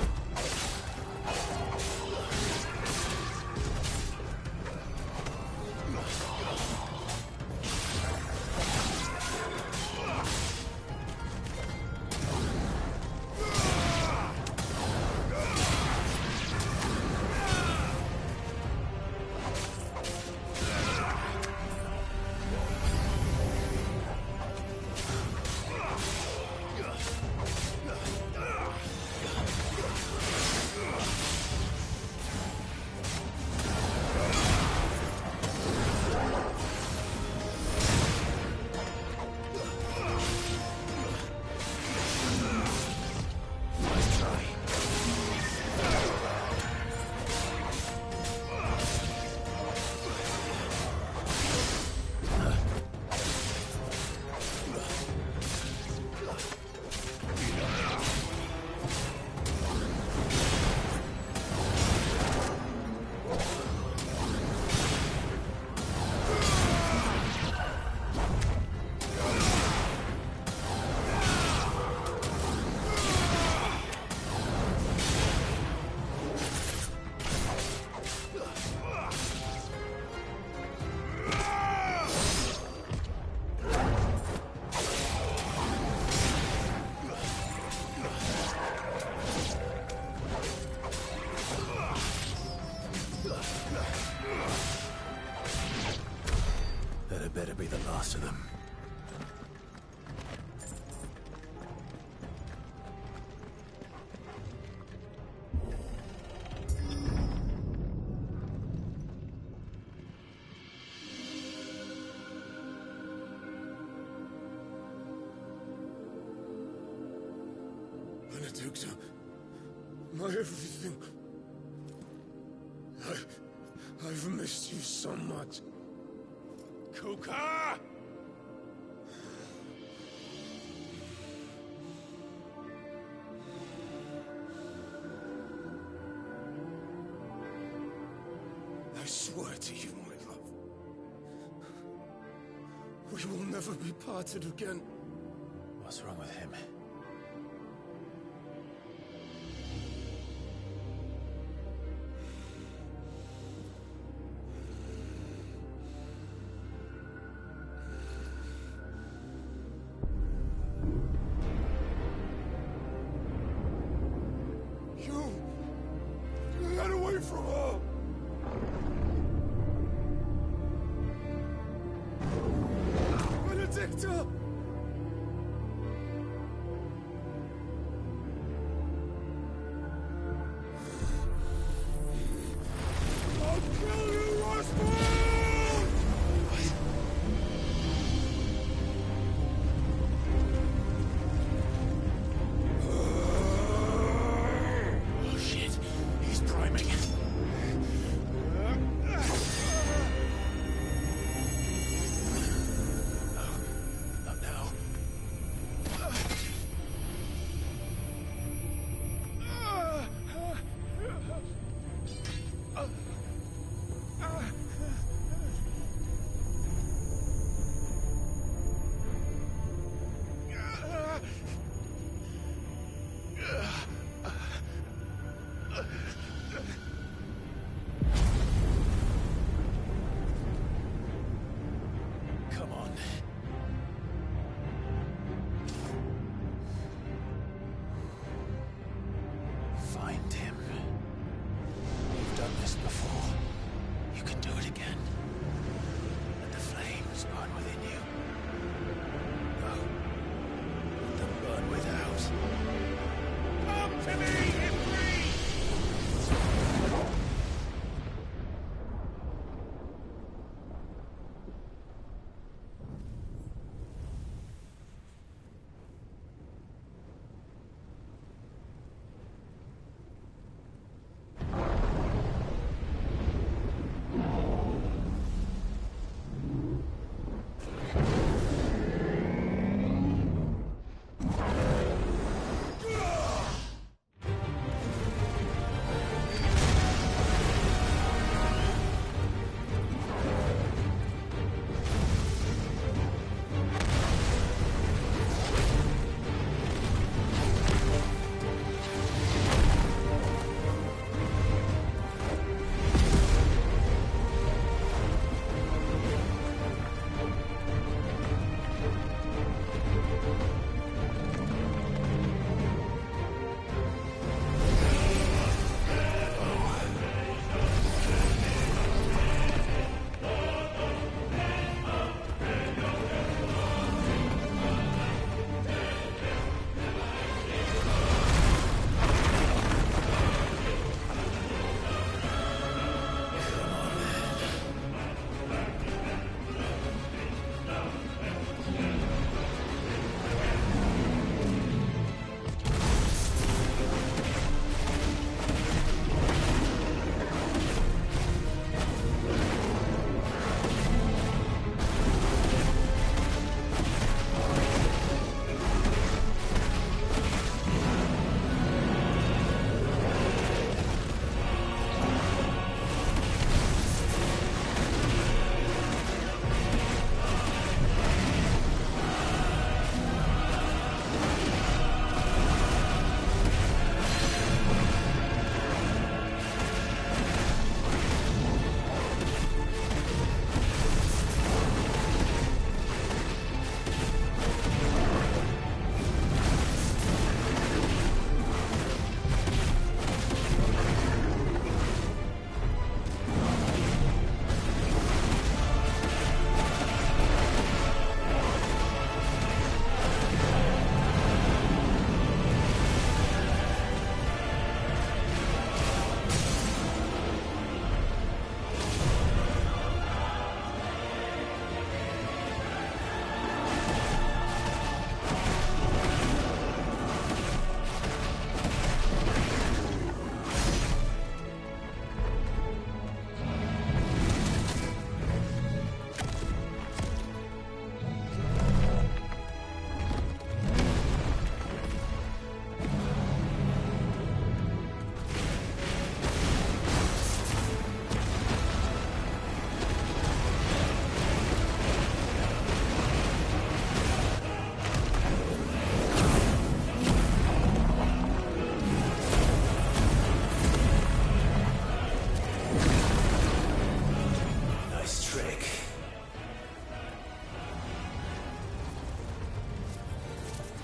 That had better be the last of them. Benedicta, my everything. I've missed you so much. Kuka! I swear to you, my love, we will never be parted again. What's wrong with him? You got away from her!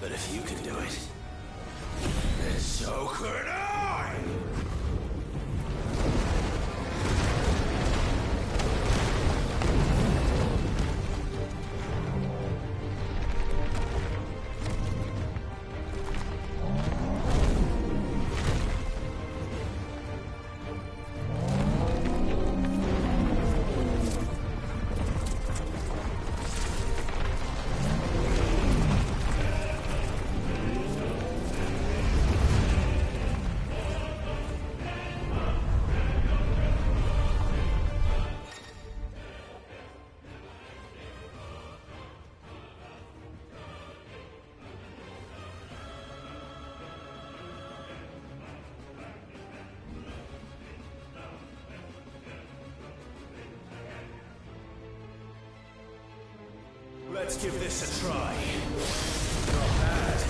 But if you can do it, then so could I! Let's give this a try. Not bad.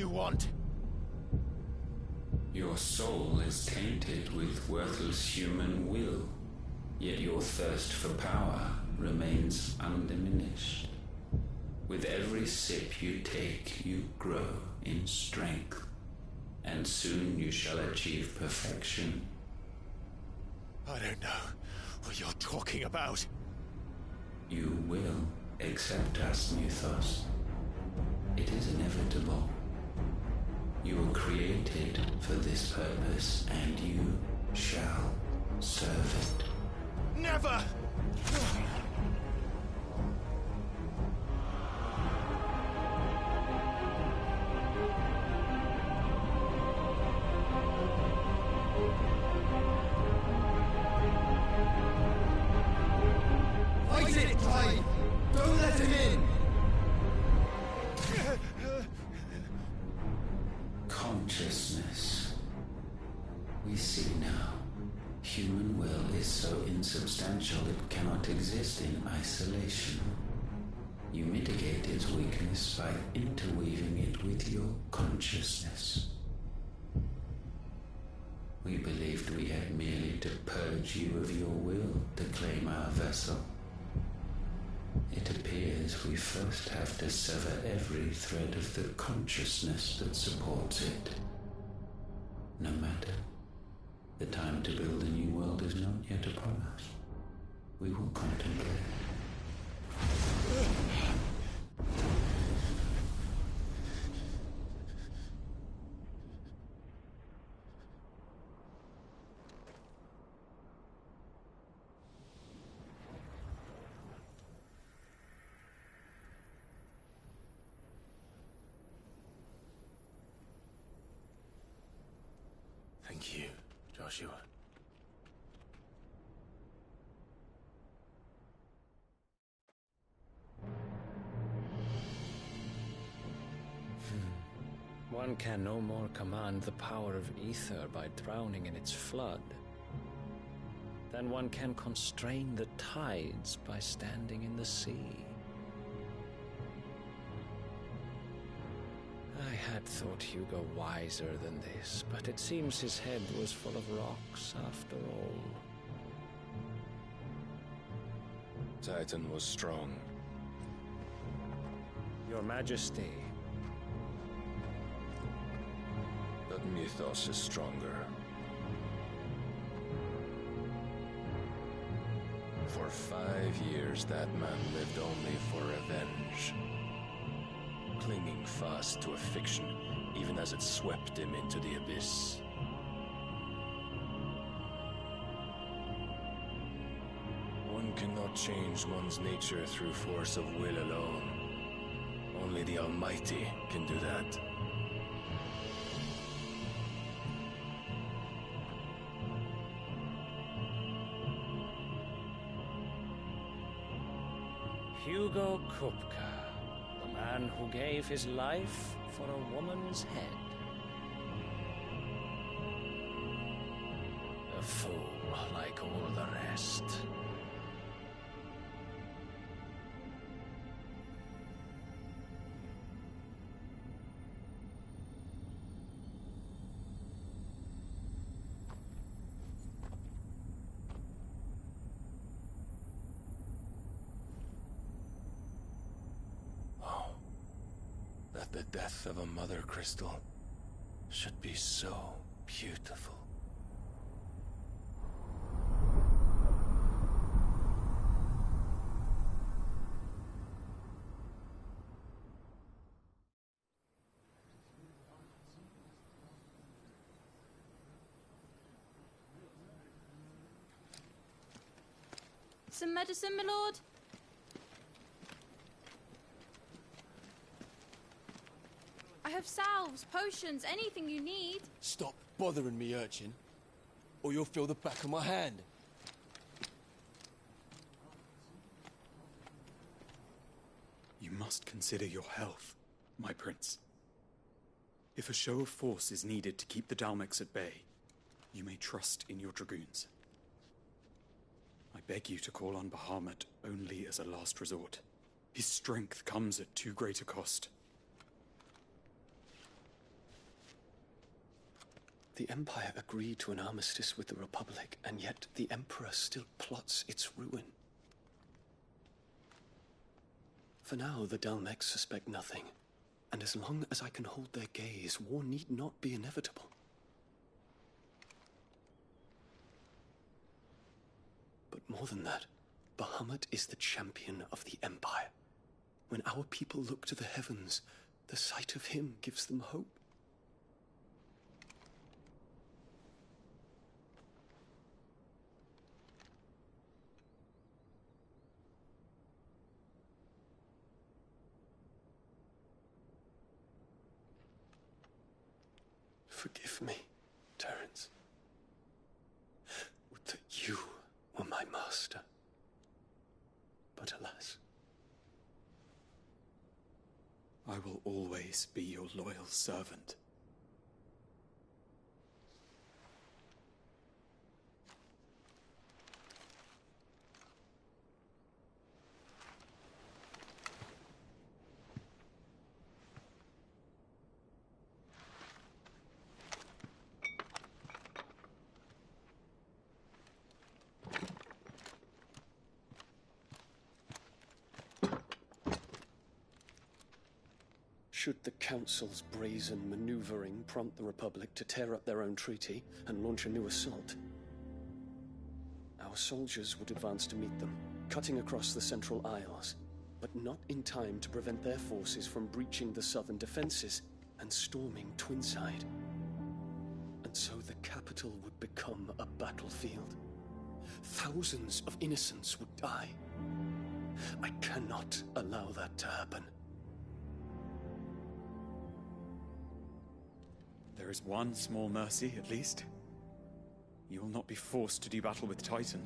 you want? Your soul is tainted with worthless human will, yet your thirst for power remains undiminished. With every sip you take, you grow in strength, and soon you shall achieve perfection. I don't know what you're talking about. You will accept us, Mythos. It is inevitable. You were created for this purpose, and you shall serve it. Never! Fight it, Clive! Don't let him in! Consciousness. We see now. Human will is so insubstantial it cannot exist in isolation. You mitigate its weakness by interweaving it with your consciousness. We believed we had merely to purge you of your will to claim our vessel. It appears we first have to sever every thread of the consciousness that supports it. No matter. The time to build a new world is not yet upon us. We will contemplate. Thank you, Joshua. One can no more command the power of ether by drowning in its flood than one can constrain the tides by standing in the sea. I had thought Hugo wiser than this, but it seems his head was full of rocks after all. Titan was strong. Your Majesty. But Mythos is stronger. For 5 years, that man lived only for revenge. Clinging fast to a fiction, even as it swept him into the abyss. One cannot change one's nature through force of will alone. Only the Almighty can do that. Hugo Kupka, the man who gave his life for a woman's head. A fool like all the rest. The death of a mother crystal should be so beautiful. Some medicine, my lord? I have salves, potions, anything you need. Stop bothering me, urchin, or you'll feel the back of my hand. You must consider your health, my prince. If a show of force is needed to keep the Dalmex at bay, you may trust in your dragoons. I beg you to call on Bahamut only as a last resort. His strength comes at too great a cost. The Empire agreed to an armistice with the Republic, and yet the Emperor still plots its ruin. For now, the Dalmecs suspect nothing, and as long as I can hold their gaze, war need not be inevitable. But more than that, Bahamut is the champion of the Empire. When our people look to the heavens, the sight of him gives them hope. Forgive me, Terence. Would that you were my master. But alas. I will always be your loyal servant. Should the Council's brazen maneuvering prompt the Republic to tear up their own treaty and launch a new assault, our soldiers would advance to meet them, cutting across the Central Isles, but not in time to prevent their forces from breaching the southern defenses and storming Twinside. And so the capital would become a battlefield. Thousands of innocents would die. I cannot allow that to happen. There is one small mercy, at least. You will not be forced to do battle with Titan.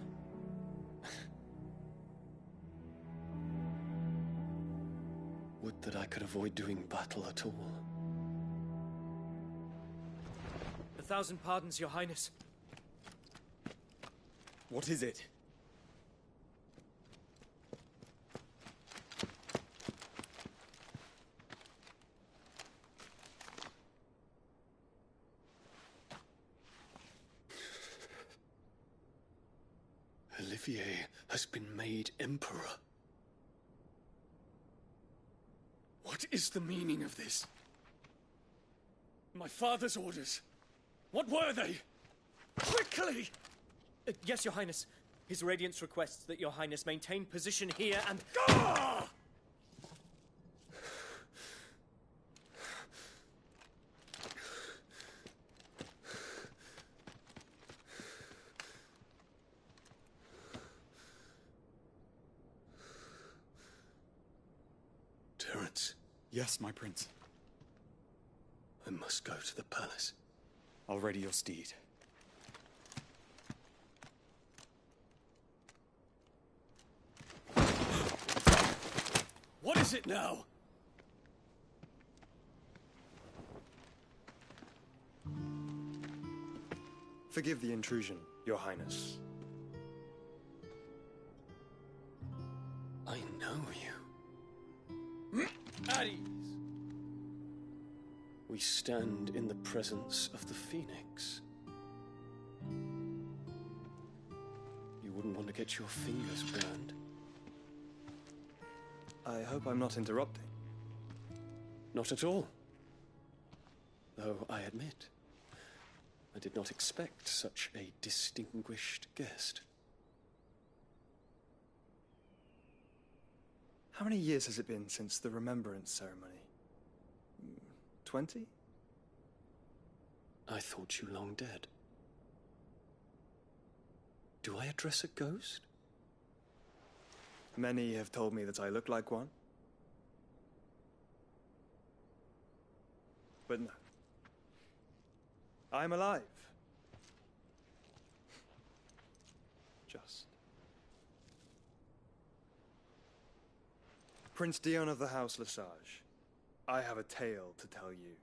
Would that I could avoid doing battle at all. 1,000 pardons, Your Highness. What is it? Olivier has been made Emperor. What is the meaning of this? My father's orders. What were they? Quickly! Yes, Your Highness. His Radiance requests that Your Highness maintain position here and... Ah! Terence. Yes, my prince. I must go to the palace. I'll ready your steed. What is it now? Forgive the intrusion, Your Highness. I know you. At ease. We stand in the presence of the Phoenix. You wouldn't want to get your fingers burned. I hope I'm not interrupting. Not at all. Though I admit, I did not expect such a distinguished guest. How many years has it been since the Remembrance Ceremony? 20? I thought you long dead. Do I address a ghost? Many have told me that I look like one. But no. I'm alive. Just. Prince Dion of the House Lesage, I have a tale to tell you.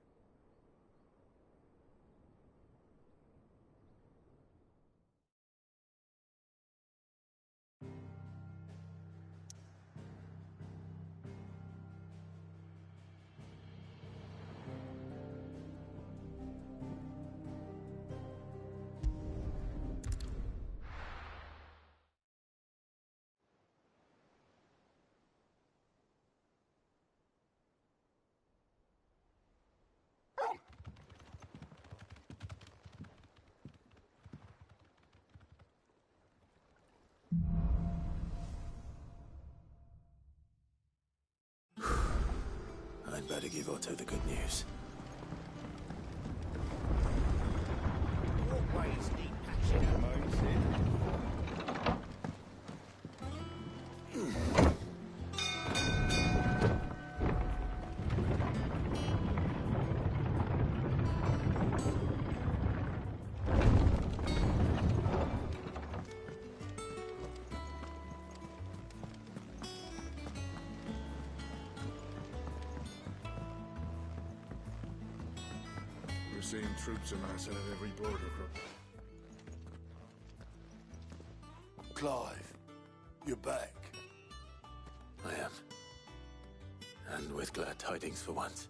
I'd better give Otto the good news. Walkways need patching up. We're seeing troops amassing at every border cross. Clive, you're back. I am. And with glad tidings for once.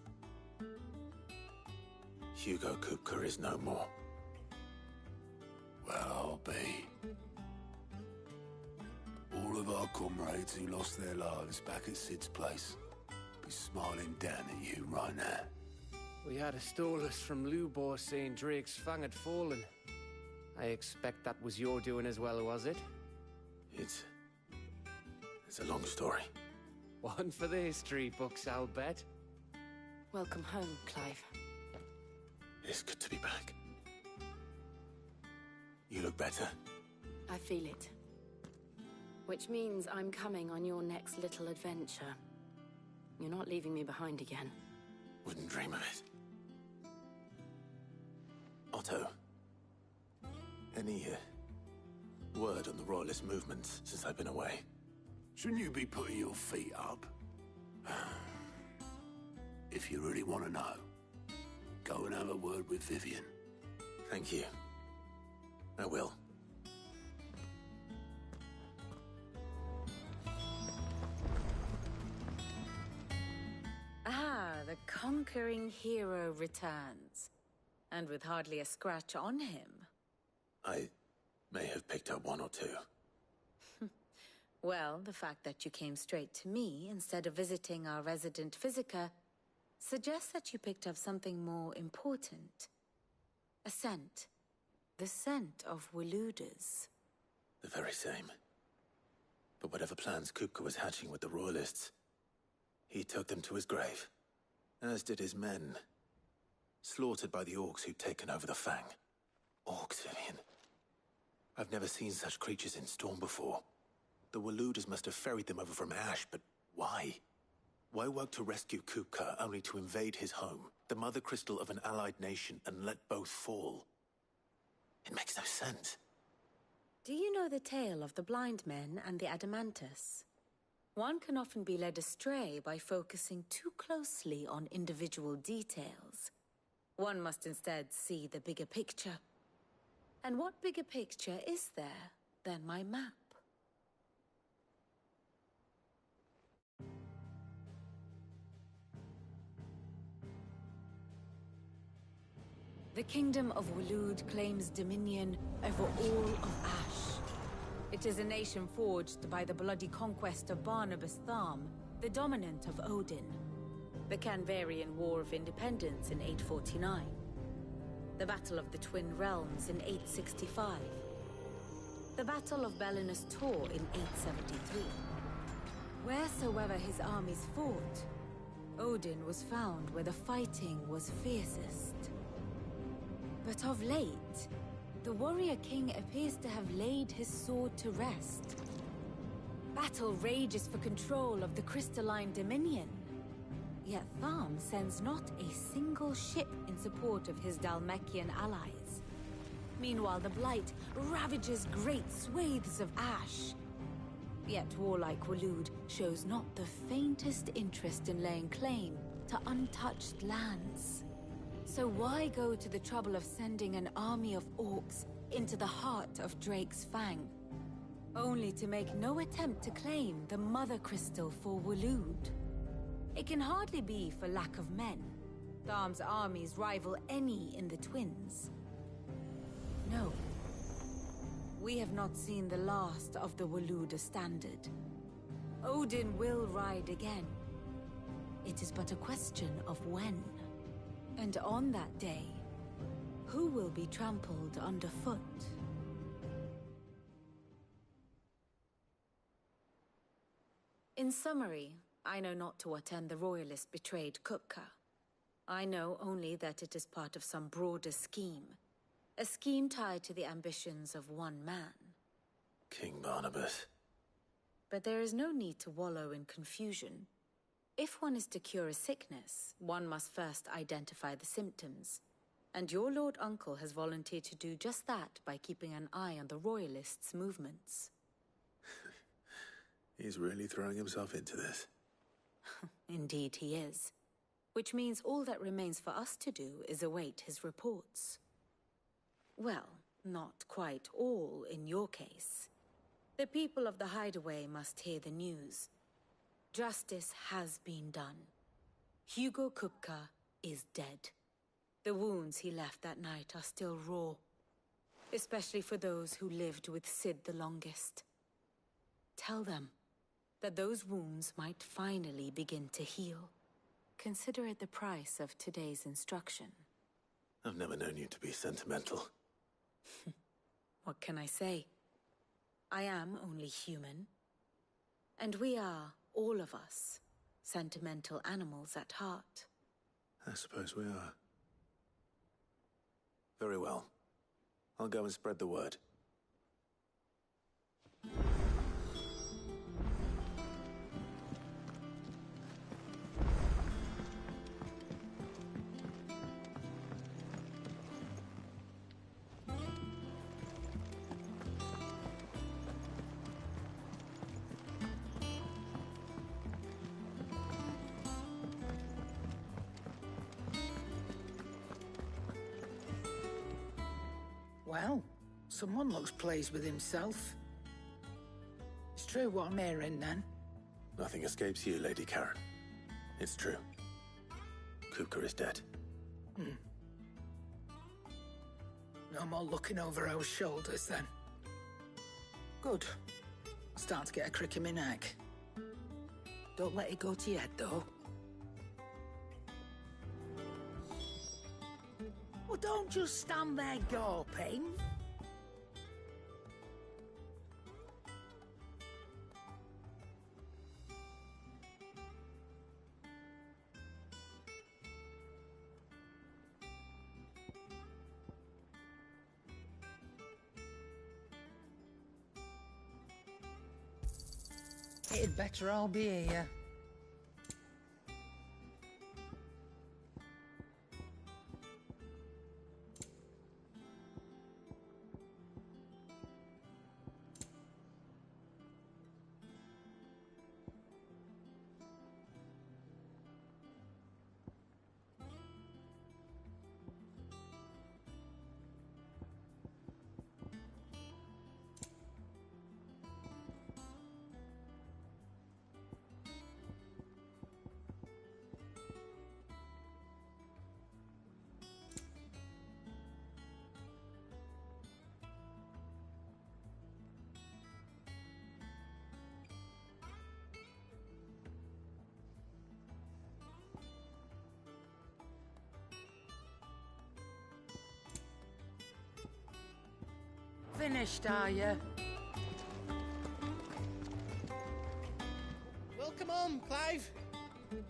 Hugo Kupka is no more. Well, I'll be. All of our comrades who lost their lives back at Sid's place be smiling down at you right now. We had a stolus from Lubor saying Drake's Fang had fallen. I expect that was your doing as well, was it? It's a long story. One for the history books, I'll bet. Welcome home, Clive. It's good to be back. You look better. I feel it. Which means I'm coming on your next little adventure. You're not leaving me behind again. Wouldn't dream of it. Otto, any word on the Royalist movement since I've been away? Shouldn't you be putting your feet up? If you really want to know, go and have a word with Vivian. Thank you. I will. Ah, the conquering hero returns. And with hardly a scratch on him. I may have picked up one or two. Well, the fact that you came straight to me instead of visiting our resident Physica suggests that you picked up something more important. A scent. The scent of Waludas. The very same. But whatever plans Kupka was hatching with the Royalists, he took them to his grave. As did his men. Slaughtered by the Orcs who'd taken over the Fang. Orcs, Vivian. I've never seen such creatures in Storm before. The Waludas must have ferried them over from Ash, but why? Why work to rescue Kupka only to invade his home, the mother crystal of an allied nation, and let both fall? It makes no sense. Do you know the tale of the blind men and the Adamantus? One can often be led astray by focusing too closely on individual details. One must instead see the bigger picture. And what bigger picture is there than my map? The Kingdom of Walud claims dominion over all of Ash. It is a nation forged by the bloody conquest of Barnabas Tharm, the dominant of Odin. The Canvarian War of Independence in 849. The Battle of the Twin Realms in 865. The Battle of Belinus Tor in 873. Wheresoever his armies fought, Odin was found where the fighting was fiercest. But of late, the warrior king appears to have laid his sword to rest. Battle rages for control of the crystalline dominion. Yet Tharm sends not a single ship in support of his Dhalmekian allies. Meanwhile, the Blight ravages great swathes of Ash. Yet warlike Walud shows not the faintest interest in laying claim to untouched lands. So why go to the trouble of sending an army of orcs into the heart of Drake's Fang, only to make no attempt to claim the Mother Crystal for Walud? It can hardly be for lack of men. Tharm's armies rival any in the Twins. No. We have not seen the last of the Waluda standard. Odin will ride again. It is but a question of when. And on that day, who will be trampled underfoot? In summary, I know not to what end the Royalists betrayed Kupka. I know only that it is part of some broader scheme. A scheme tied to the ambitions of one man. King Barnabas. But there is no need to wallow in confusion. If one is to cure a sickness, one must first identify the symptoms. And your Lord Uncle has volunteered to do just that by keeping an eye on the Royalists' movements. He's really throwing himself into this. Indeed he is. Which means all that remains for us to do is await his reports. Well, not quite all in your case. The people of the Hideaway must hear the news. Justice has been done. Hugo Kupka is dead. The wounds he left that night are still raw. Especially for those who lived with Sid the longest. Tell them that those wounds might finally begin to heal. Consider it the price of today's instruction. I've never known you to be sentimental. What can I say? I am only human. And we are, all of us, sentimental animals at heart. I suppose we are. Very well. I'll go and spread the word. Well, someone looks pleased with himself. It's true what I'm hearing, then. Nothing escapes you, Lady Karen. It's true. Kupka is dead. No more looking over our shoulders, then. Good. Start to get a crick in my neck. Don't let it go to your head, though. Well, don't just stand there gawping. It'd better all be here. Finished, are you? Welcome home, Clive.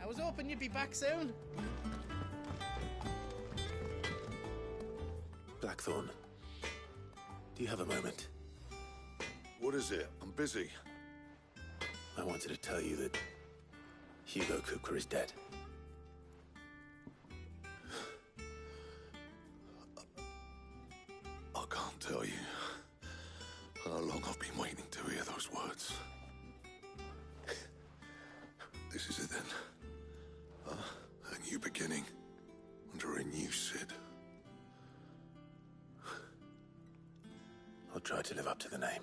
I was hoping you'd be back soon. Blackthorn, do you have a moment? What is it? I'm busy. I wanted to tell you that Hugo Kupka is dead. I can't tell you how long I've been waiting to hear those words. This is it then. A new beginning under a new Sid. I'll try to live up to the name.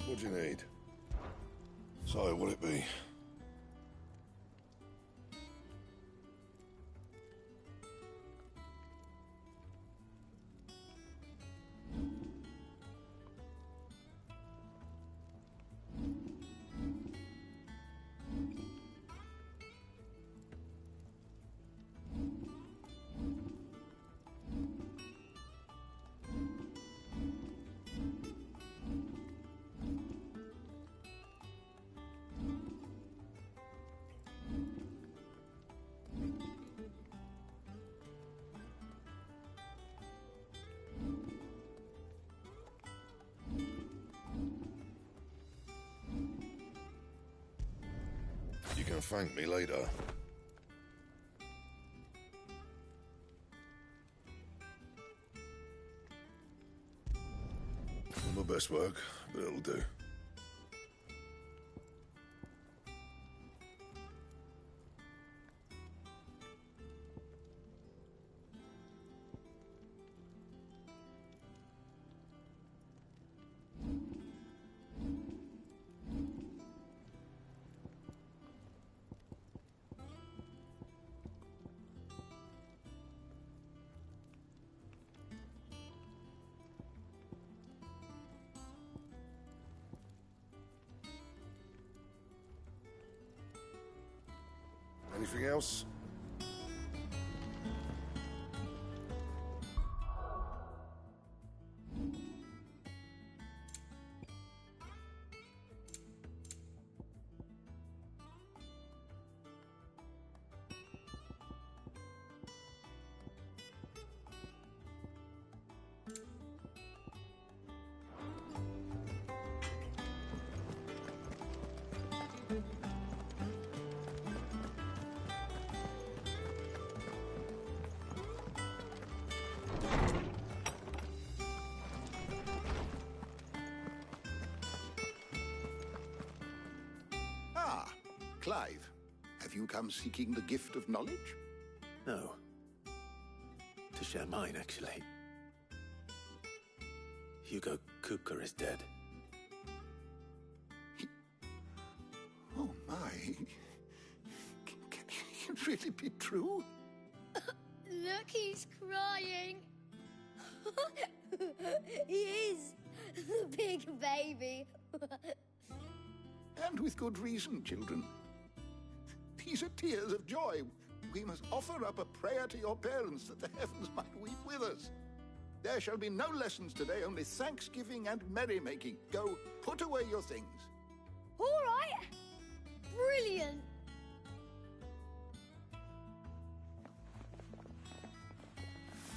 What do you need? So, what'll it be? can thank me later. Not my best work, but it'll do. Anything else? Clive, have you come seeking the gift of knowledge? No. To share mine, actually. Hugo Kupka is dead. Oh my. Can it really be true? Look, he's crying. He is. The big baby. And with good reason, children. These are tears of joy. We must offer up a prayer to your parents that the heavens might weep with us. There shall be no lessons today, only thanksgiving and merrymaking. Go, put away your things. All right. Brilliant.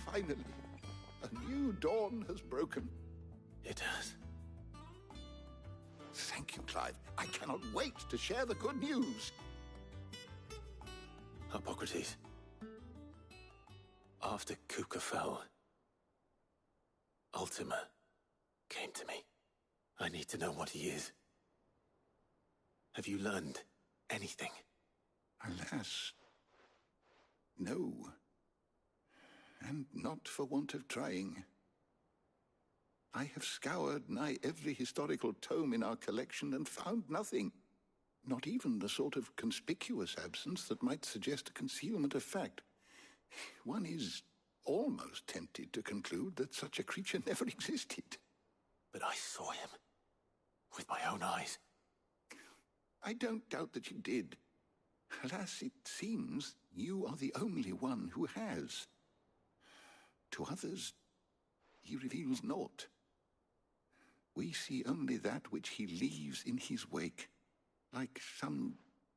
Finally, a new dawn has broken. It has. Thank you, Clive. I cannot wait to share the good news. Hippocrates. After Kupka fell, Ultima came to me. I need to know what he is. Have you learned anything? Alas, no. And not for want of trying. I have scoured nigh every historical tome in our collection and found nothing. Not even the sort of conspicuous absence that might suggest a concealment of fact. One is almost tempted to conclude that such a creature never existed. But I saw him. With my own eyes. I don't doubt that you did. Alas, it seems you are the only one who has. To others, he reveals naught. We see only that which he leaves in his wake, like some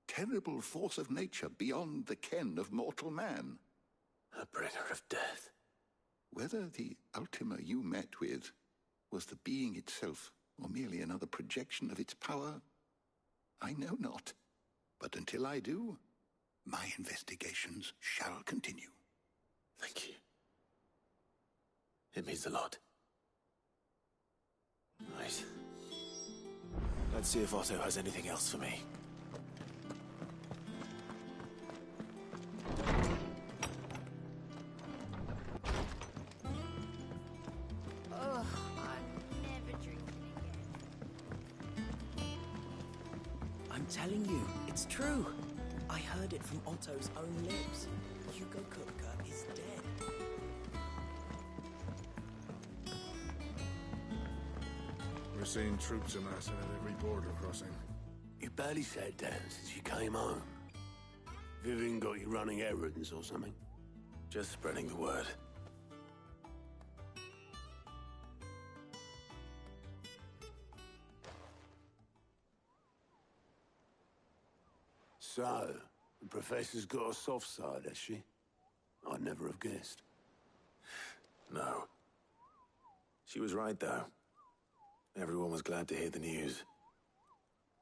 terrible force of nature beyond the ken of mortal man. A bringer of death. Whether the Ultima you met with was the being itself, or merely another projection of its power, I know not. But until I do, my investigations shall continue. Thank you. It means a lot. Right. Let's see if Otto has anything else for me. Ugh, I'm never drinking again. I'm telling you, it's true. I heard it from Otto's own lips. Hugo Kupka is dead. We're seeing troops amassing at every border crossing. You barely sat down since you came home. Vivian got you running errands or something? Just spreading the word. So, the Professor's got a soft side, has she? I'd never have guessed. No. She was right, though. Everyone was glad to hear the news.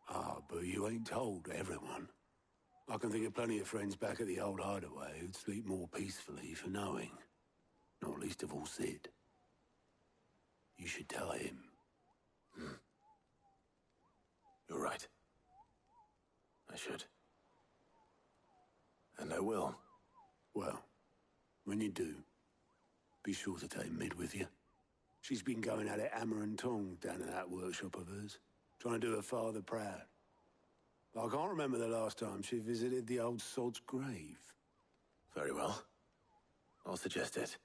Ah, but you ain't told everyone. I can think of plenty of friends back at the old hideaway who'd sleep more peacefully for knowing. Not least of all Sid. You should tell him. You're right. I should. And I will. Well, when you do, be sure to take Mid with you. She's been going at it hammer and tong down in that workshop of hers, trying to do her father proud. I can't remember the last time she visited the old sod's grave. Very well. I'll suggest it.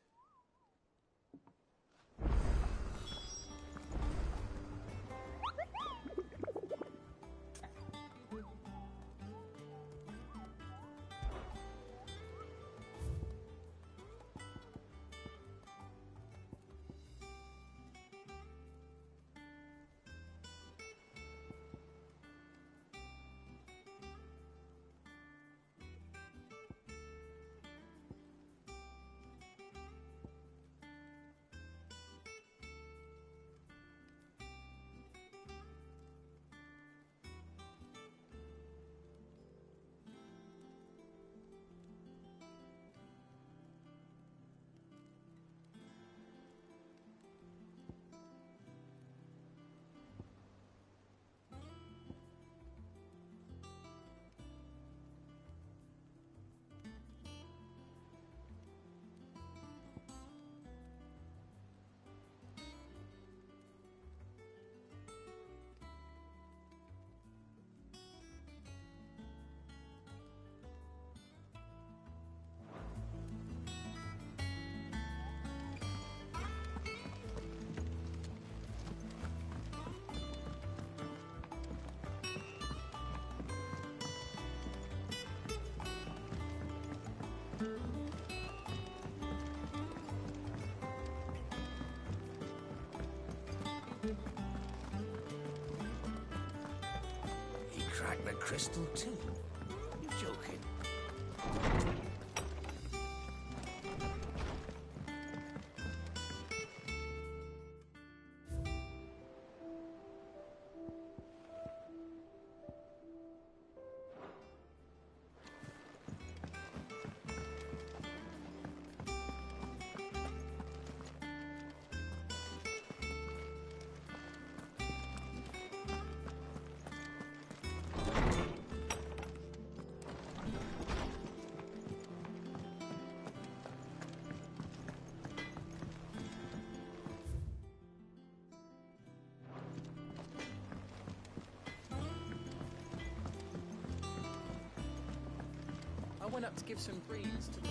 He cracked the crystal too. You joking? I went up to give some greens to the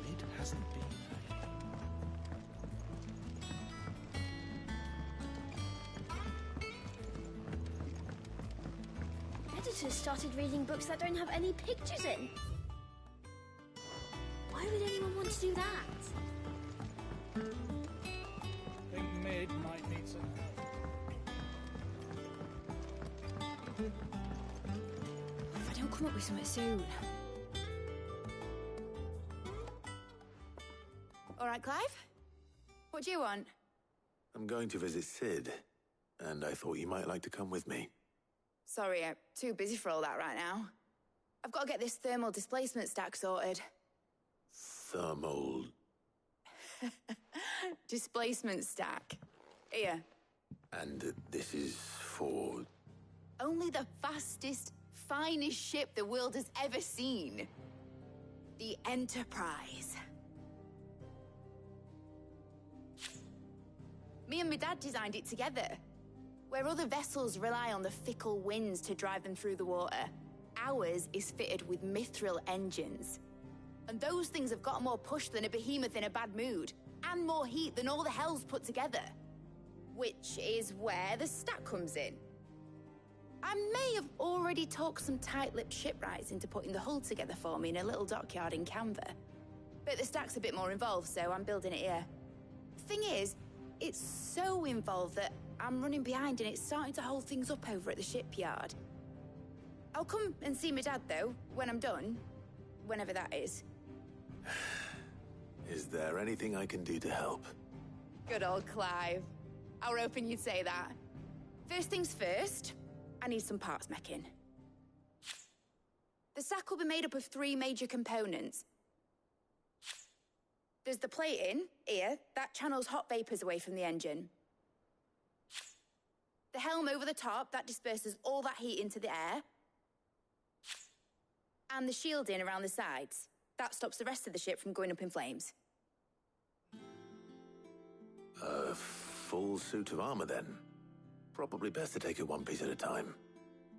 Mid hasn't been Editors started reading books that don't have any pictures in. Why would anyone want to do that? think Mid might need some help. If I don't come up with something soon. All right, Clive? What do you want? I'm going to visit Sid, and I thought you might like to come with me. Sorry, I'm too busy for all that right now. I've got to get this thermal displacement stack sorted. Thermal... Displacement stack. Here. And this is for... Only the fastest, finest ship the world has ever seen. The Enterprise. Me and my dad designed it together. Where other vessels rely on the fickle winds to drive them through the water, ours is fitted with mithril engines. And those things have got more push than a behemoth in a bad mood, and more heat than all the hells put together. Which is where the stack comes in. I may have already talked some tight-lipped shipwrights into putting the hull together for me in a little dockyard in Canva. But the stack's a bit more involved, so I'm building it here. Thing is, it's so involved that I'm running behind and it's starting to hold things up over at the shipyard. I'll come and see my dad, though, when I'm done. Whenever that is. Is there anything I can do to help? Good old Clive. I were hoping you'd say that. First things first, I need some parts meching. The sack will be made up of 3 major components. There's the plating, here, that channels hot vapors away from the engine. The helm over the top, that disperses all that heat into the air. And the shielding around the sides. That stops the rest of the ship from going up in flames. A full suit of armor, then. Probably best to take it one piece at a time.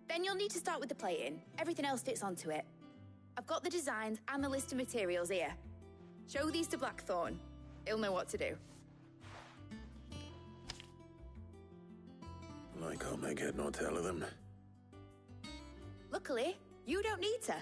Then you'll need to start with the plating. Everything else fits onto it. I've got the designs and the list of materials here. Show these to Blackthorn. He'll know what to do. I can't make head nor tail of them. Luckily, you don't need to.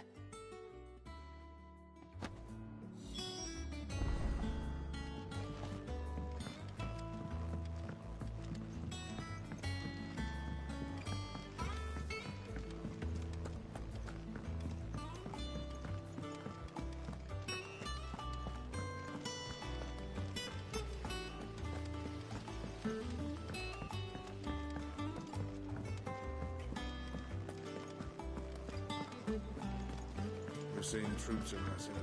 We're seeing troops amassing.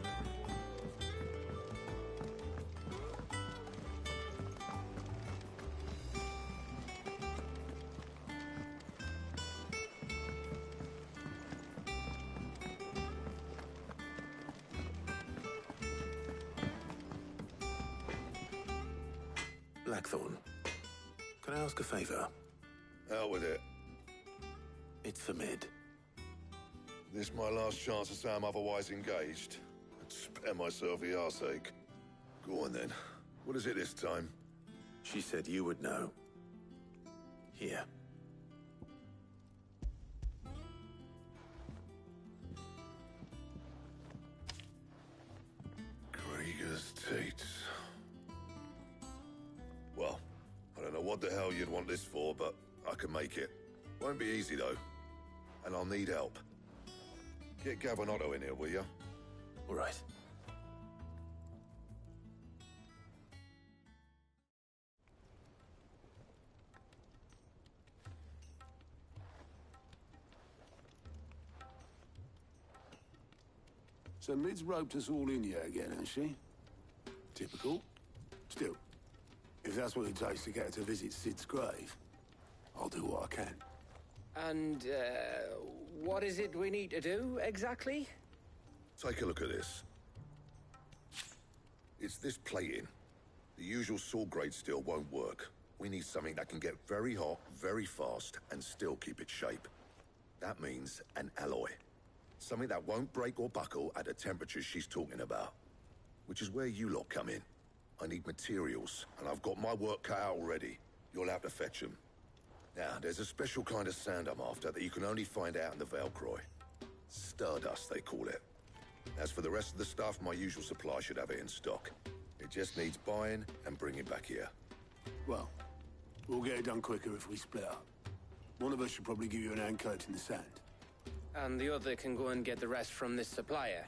Blackthorn, can I ask a favor? Out with it. It's for Mid. This my last chance to say I'm otherwise engaged. I'd spare myself the arseache. Go on then. What is it this time? She said you would know. Here. Krieger's Tates. Well, I don't know what the hell you'd want this for, but I can make it. Won't be easy though. And I'll need help. Get Gavin Otto in here, will ya? All right. So Mid's roped us all in here again, has she? Typical. Still, if that's what it takes to get her to visit Sid's grave, I'll do what I can. And, what is it we need to do, exactly? Take a look at this. It's this plating. The usual sword-grade steel won't work. We need something that can get very hot, very fast, and still keep its shape. That means an alloy. Something that won't break or buckle at the temperatures she's talking about. Which is where you lot come in. I need materials, and I've got my work cut out already. You'll have to fetch them. Now, there's a special kind of sand I'm after that you can only find out in the Velcroy. Stardust, they call it. As for the rest of the stuff, my usual supply should have it in stock. It just needs buying and bringing back here. Well, we'll get it done quicker if we split up. One of us should probably give you an hand coat in the sand. And the other can go and get the rest from this supplier.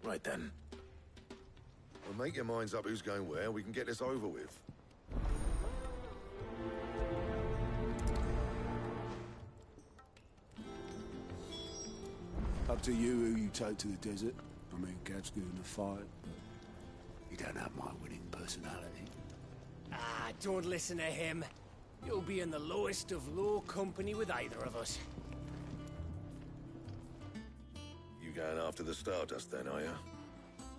Right then. Well, make your minds up who's going where, and we can get this over with. Up to you who you take to the desert. I mean, Gav's good in the fight, but you don't have my winning personality. Ah, don't listen to him. You'll be in the lowest of low company with either of us. You going after the Stardust then, are you?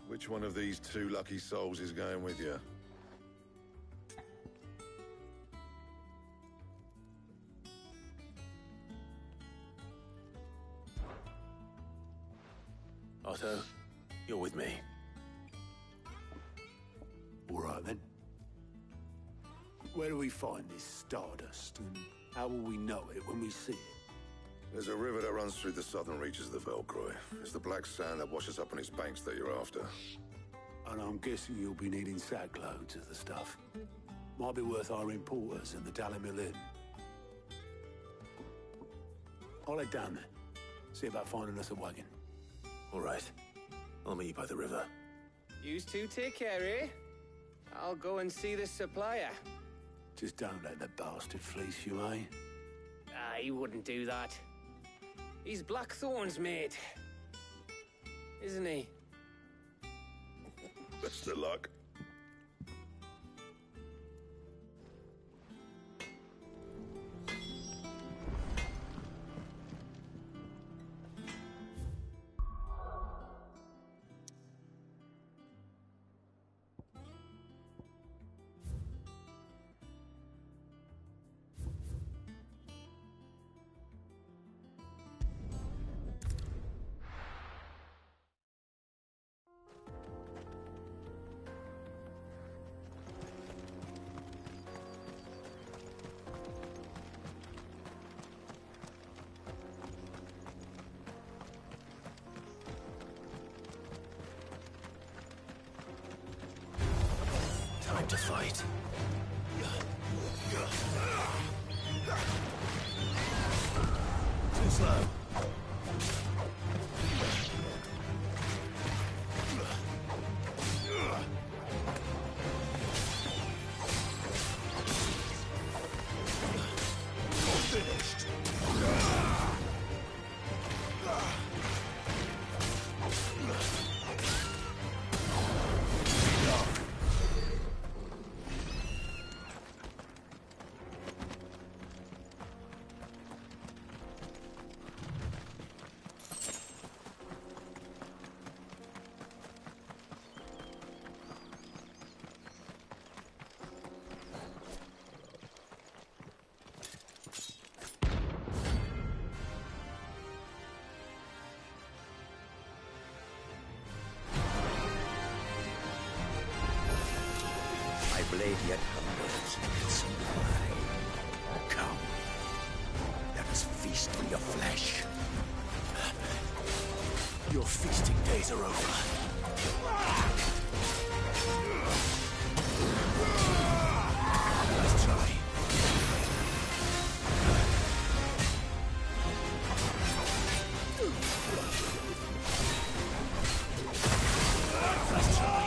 Which one of these 2 lucky souls is going with you? Otto, you're with me. All right, then. Where do we find this Stardust, and how will we know it when we see it? There's a river that runs through the southern reaches of the Velcroy. It's the black sand that washes up on its banks that you're after. And I'm guessing you'll be needing sack loads of the stuff. Might be worth hiring porters at the Dalimil Inn. I'll head down there. See about finding us a wagon. All right. I'll meet you by the river. You two take care, eh? I'll go and see the supplier. Just don't let the bastard fleece you, eh? He wouldn't do that. He's Blackthorn's mate. Isn't he? Best of luck. Time to fight. Too slow. Finished. Blade yet hungers, so do I. Come, let us feast on your flesh. Your feasting days are over. Let's try. Let's try.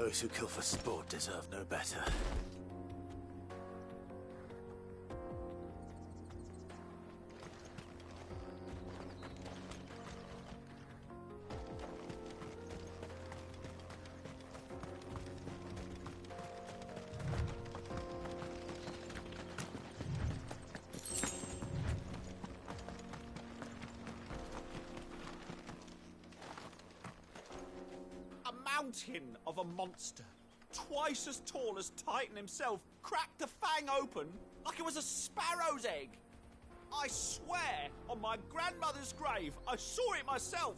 Those who kill for sport deserve no better. Mountain of a monster, twice as tall as Titan himself, cracked a fang open like it was a sparrow's egg. I swear on my grandmother's grave, I saw it myself.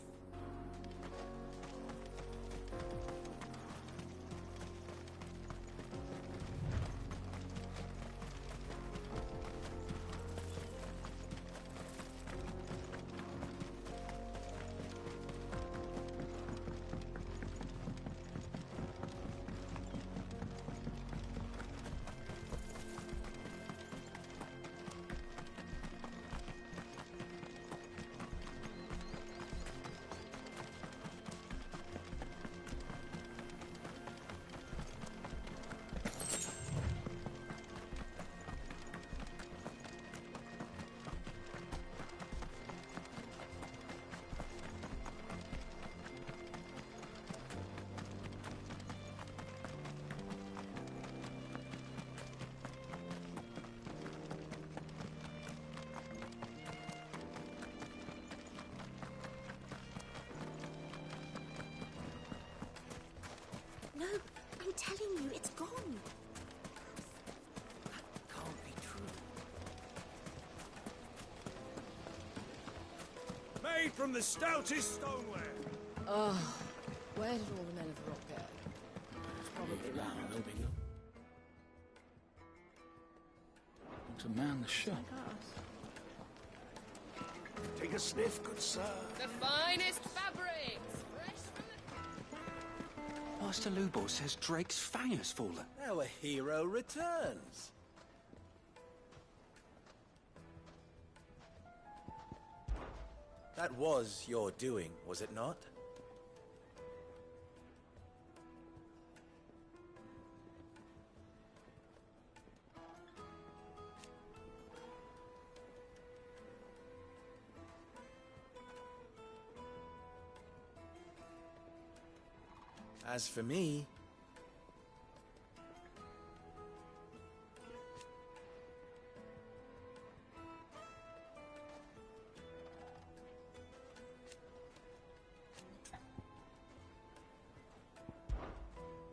No, I'm telling you, it's gone. That can't be true. Made from the stoutest stoneware. Oh, where did all the men of the rock go? It's probably round a little bit. To man the shop. Take a sniff, good sir. The finest fabrics! Master Lubor says Drake's fang has fallen. Our hero returns. That was your doing, was it not? As for me...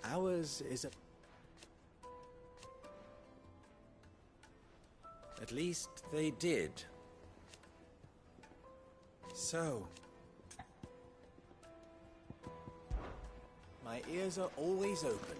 ours is a... At least they did. So... my ears are always open.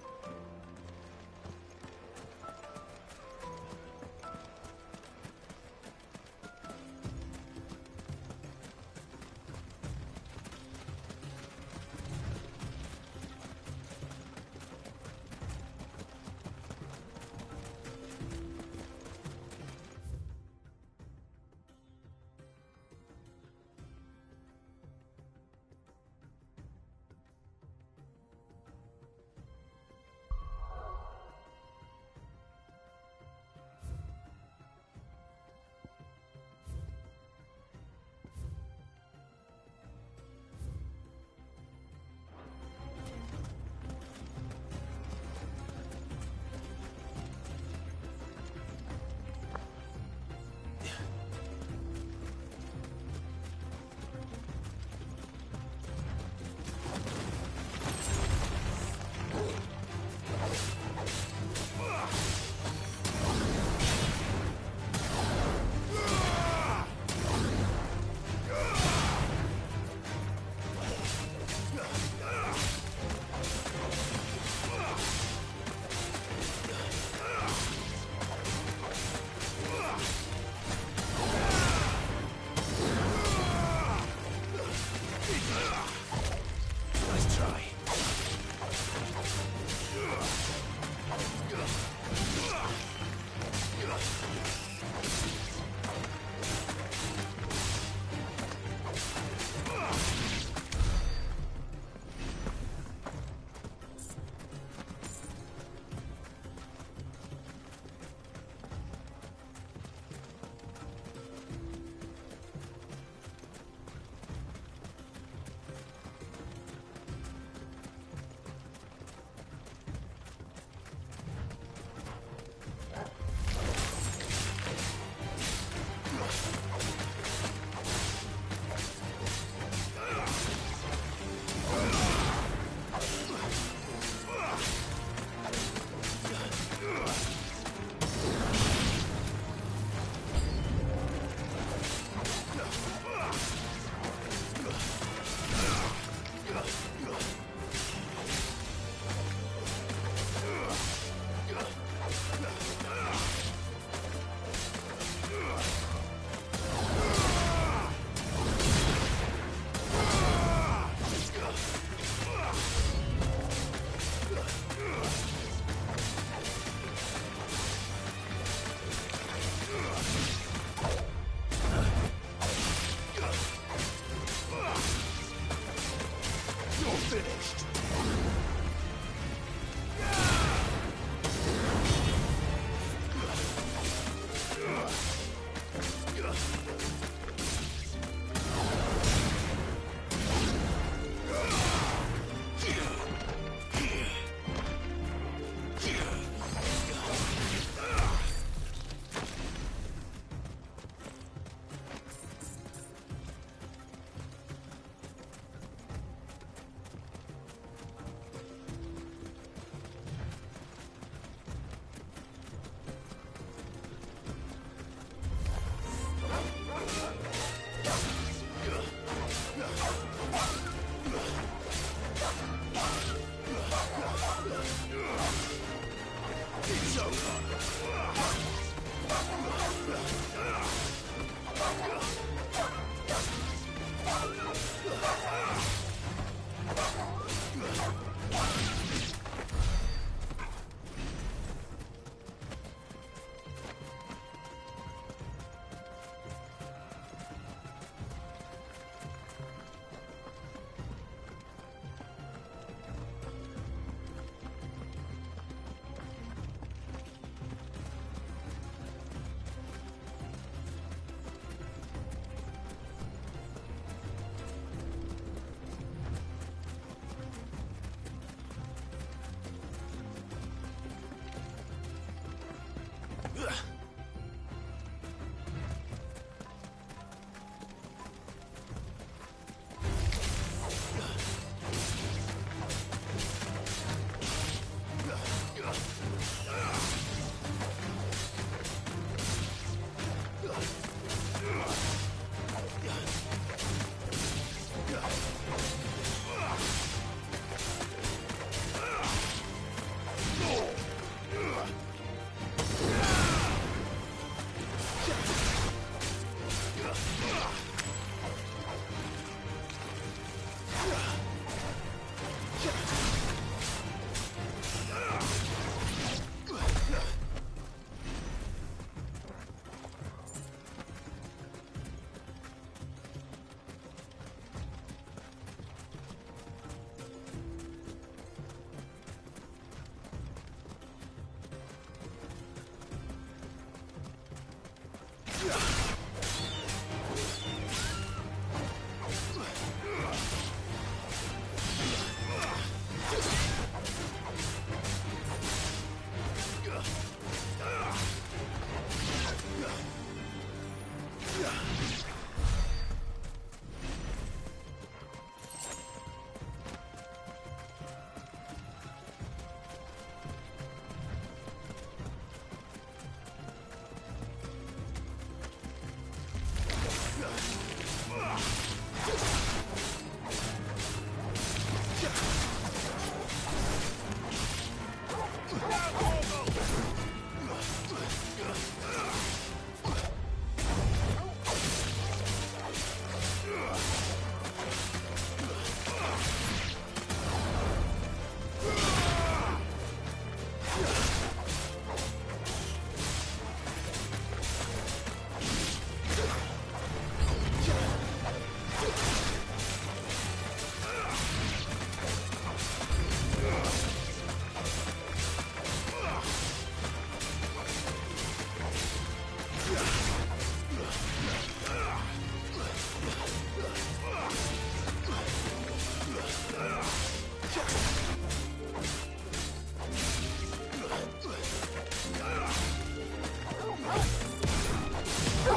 It's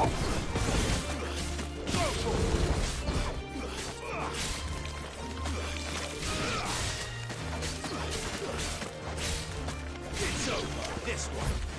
over, this one.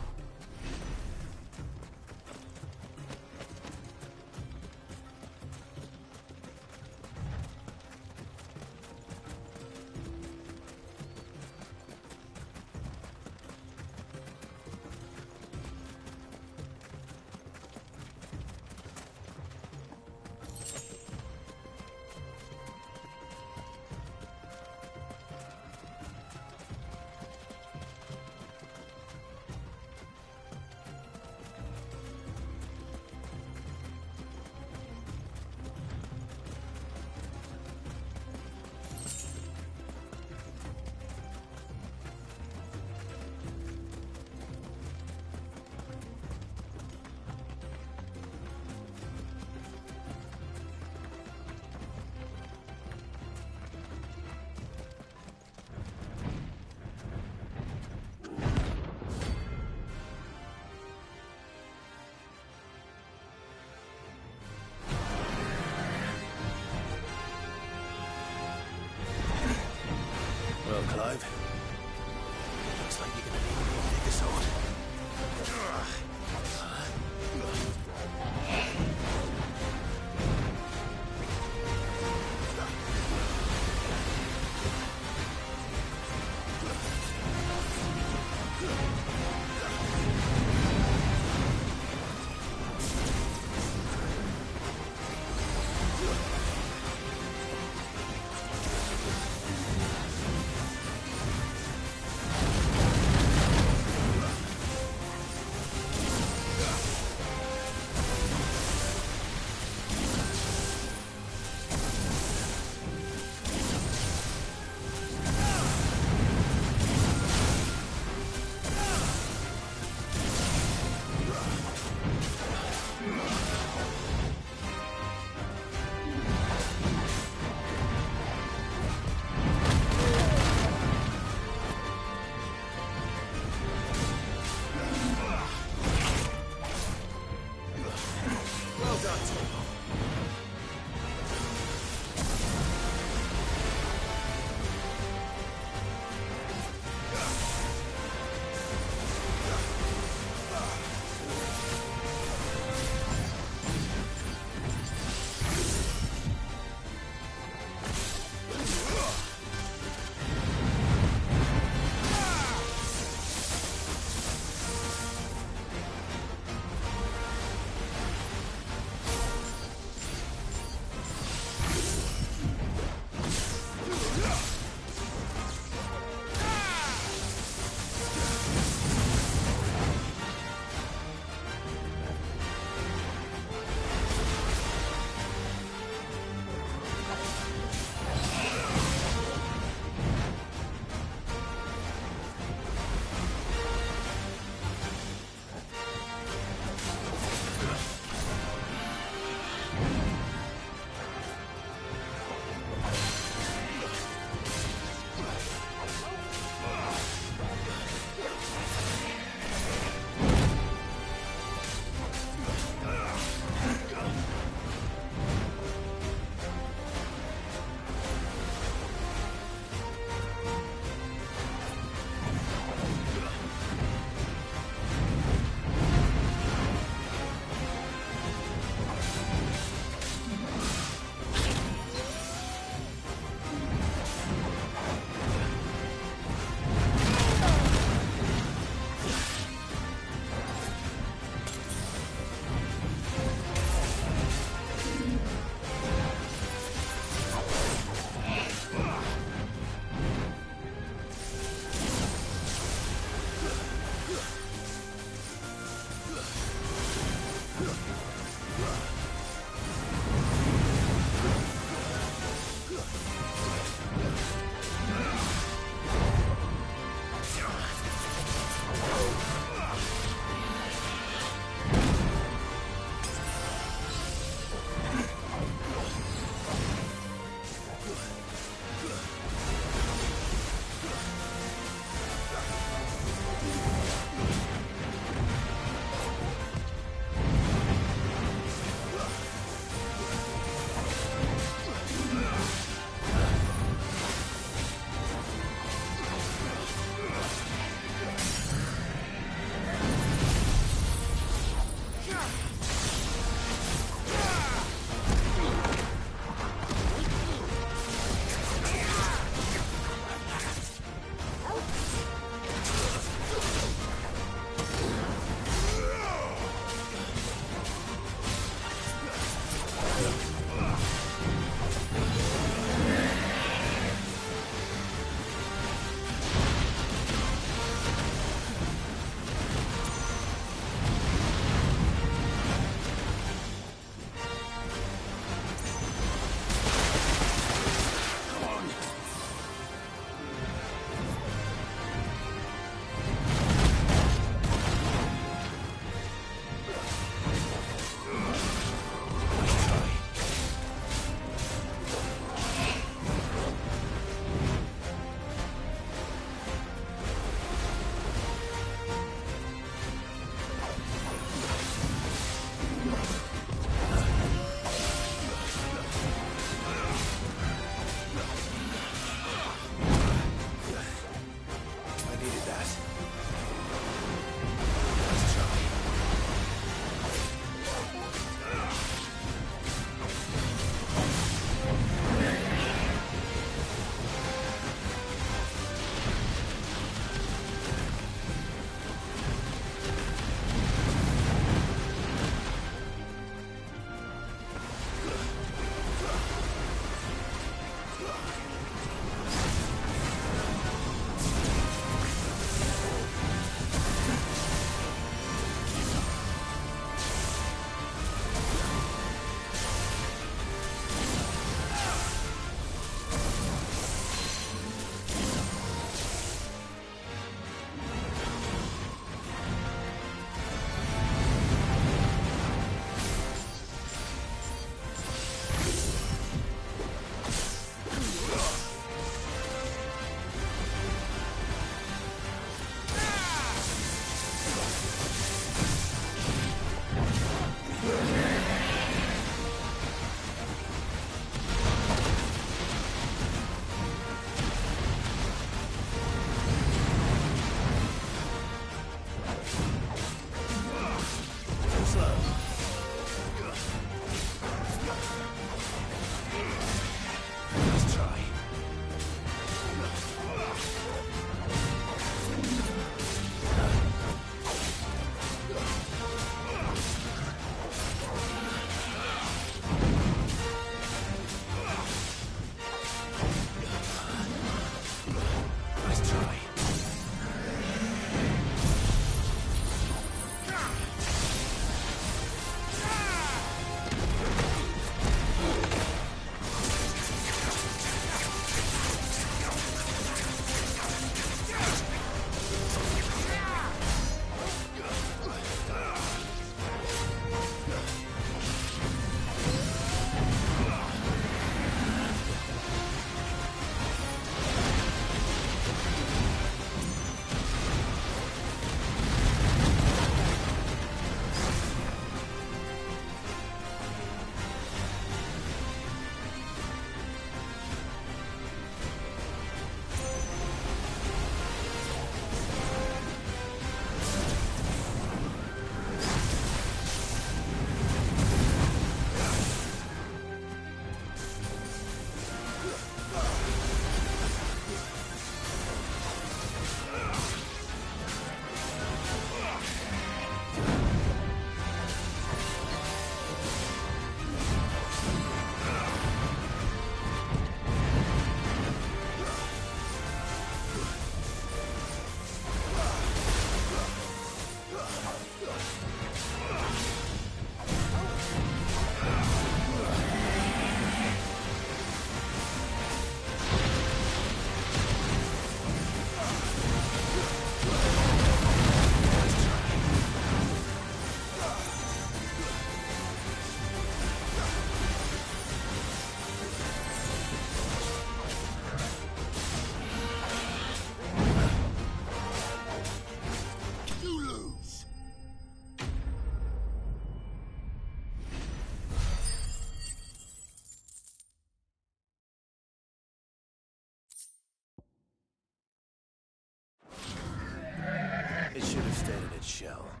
shell.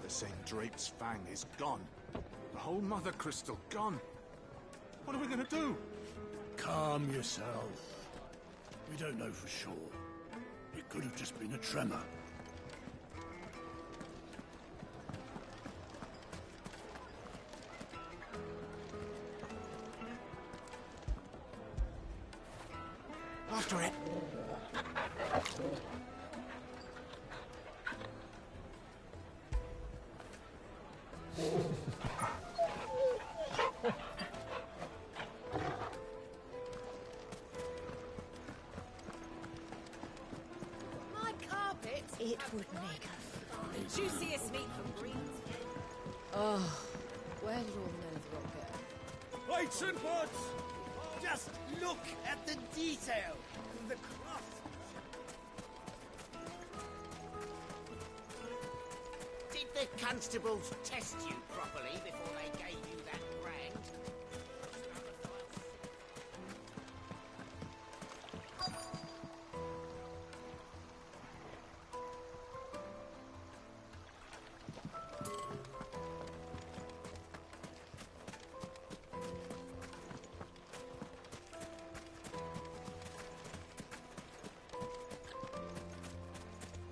The same Drake's fang is gone. The whole Mother Crystal gone. What are we gonna do? Calm yourself. We don't know for sure. It could have just been a tremor. After it. My carpet? It would make a juiciest meat from greens. Oh, where did all the men of the rock go? Weights and woods! Just look at the detail. The cloth. Did the constables test you properly before they gave you that brand?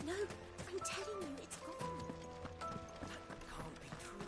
No, I'm telling you, it's gone. Can't be true.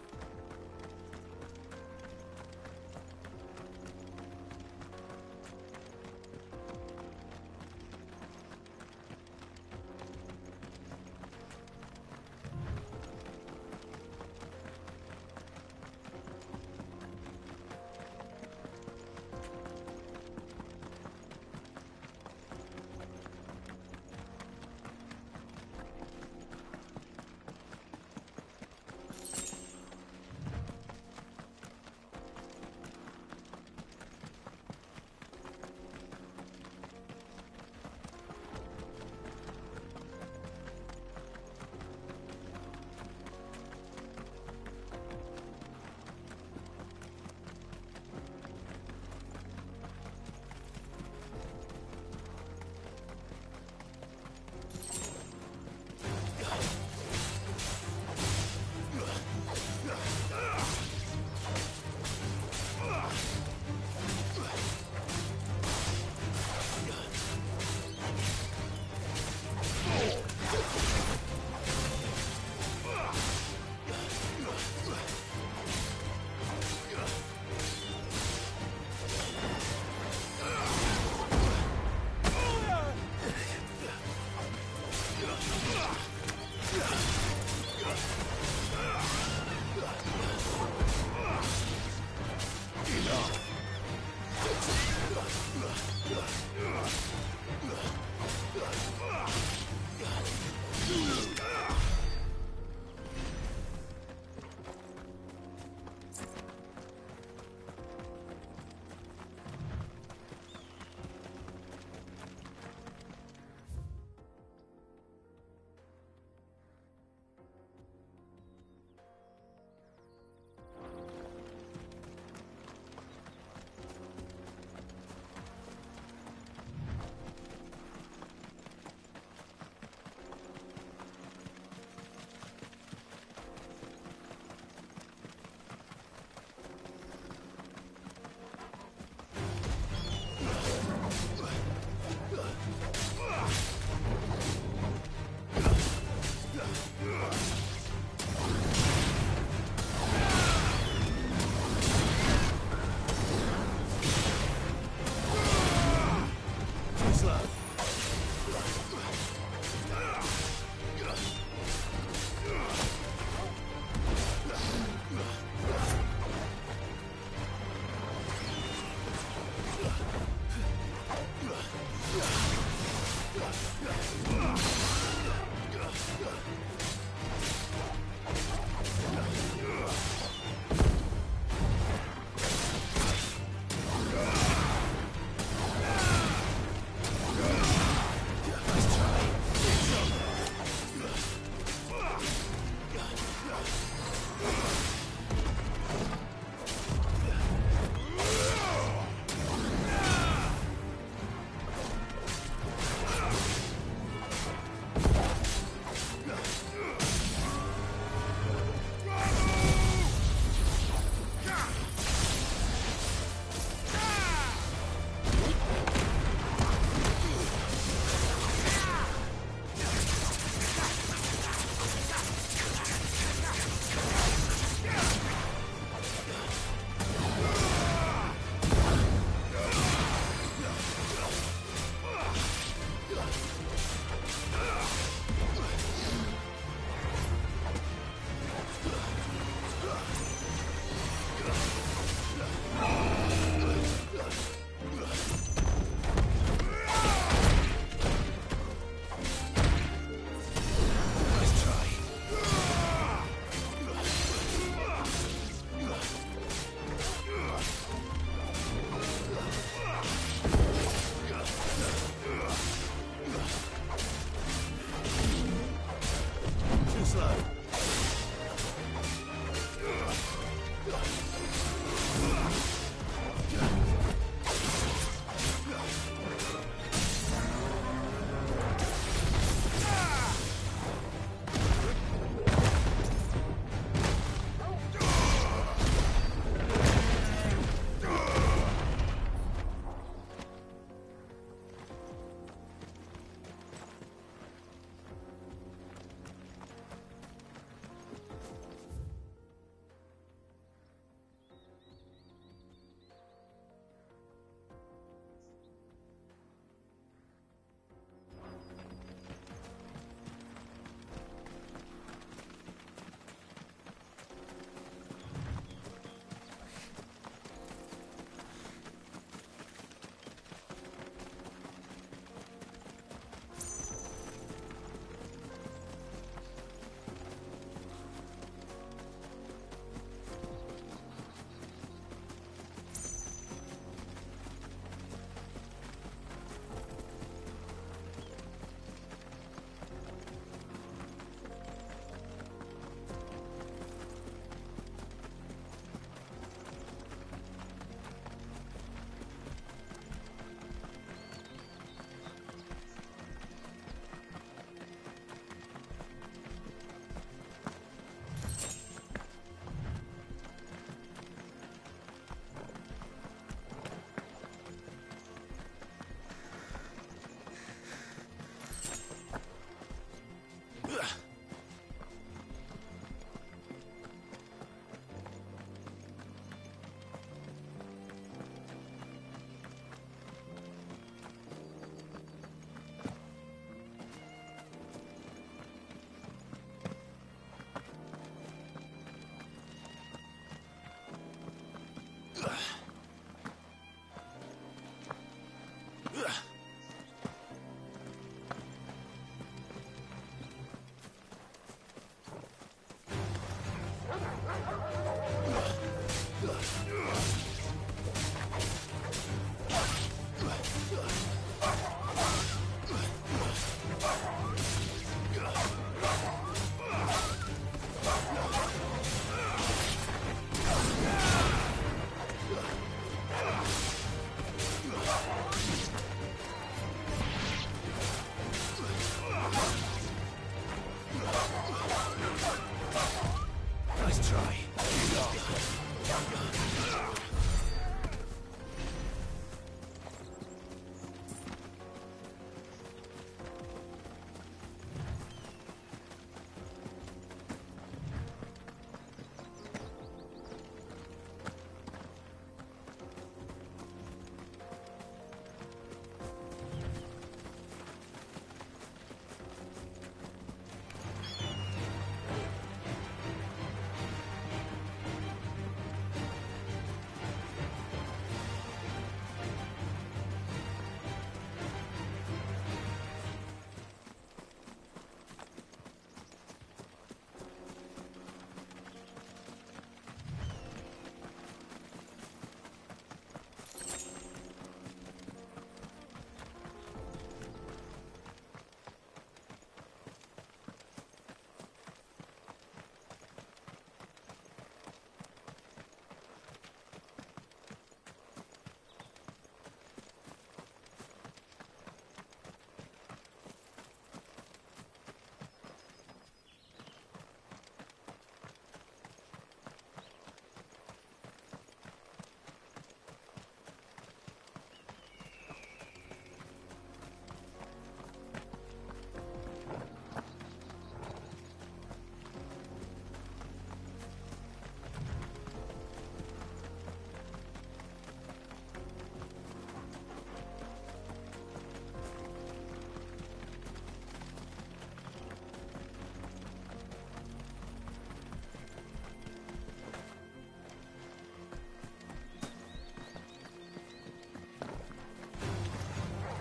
Nice try.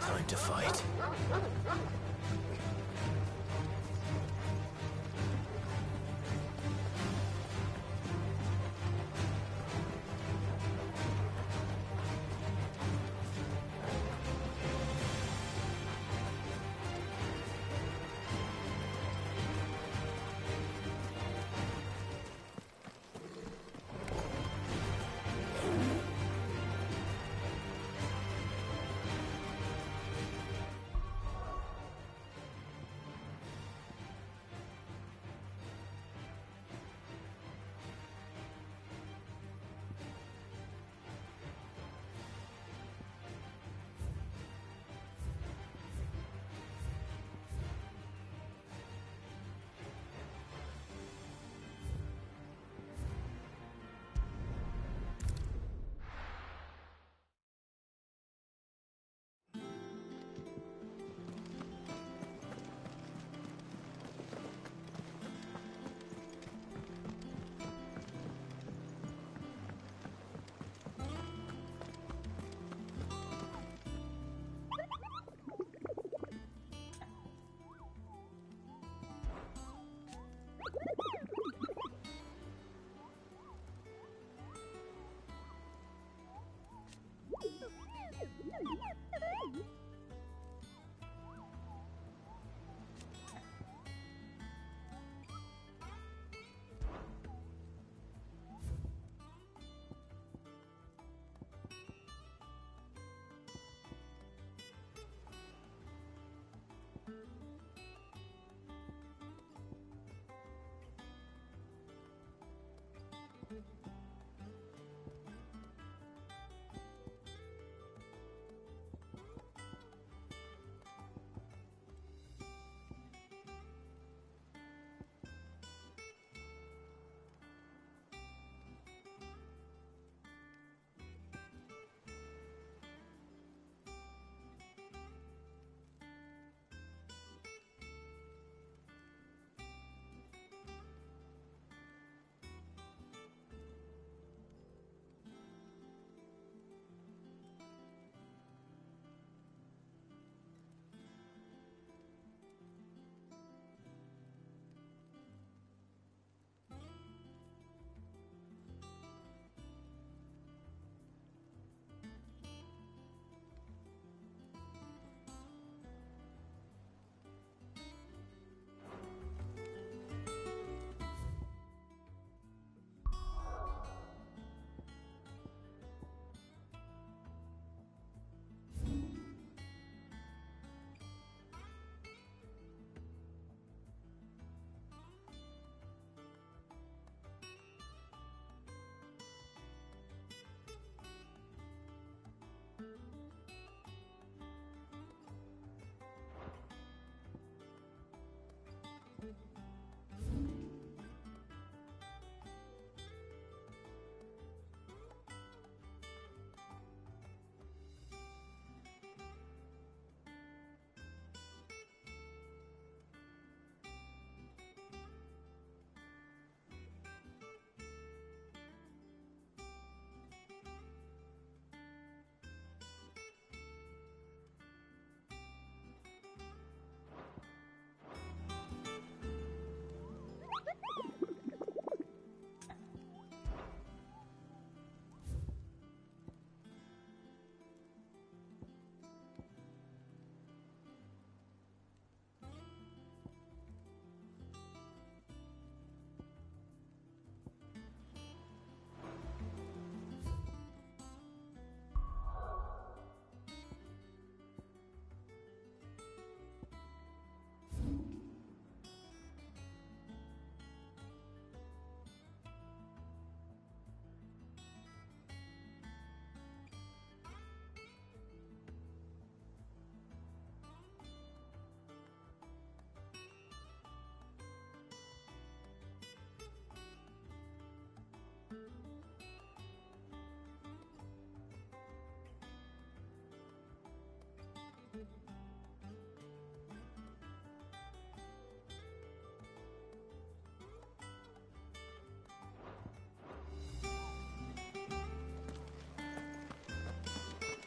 Time to fight.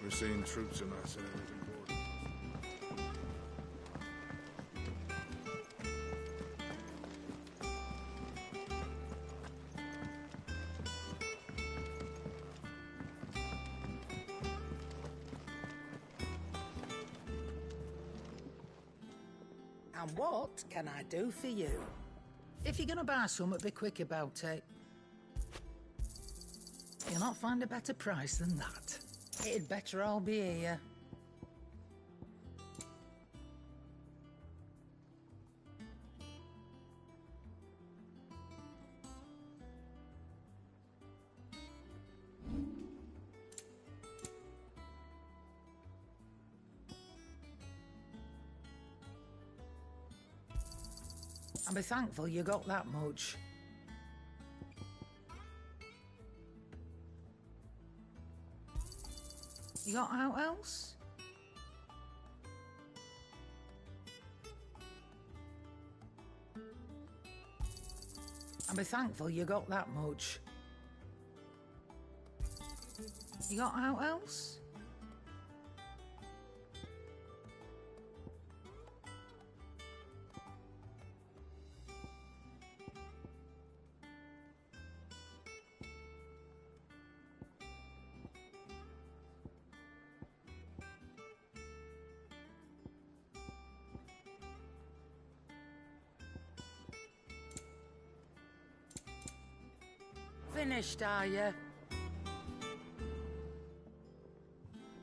Never seen troops amass in anything more. And what can I do for you? If you're gonna buy something, be quick about it. You'll not find a better price than that. It'd better all be here. And be thankful you got that much. You got out else? And be thankful you got that much. You got out else? Finished, are you?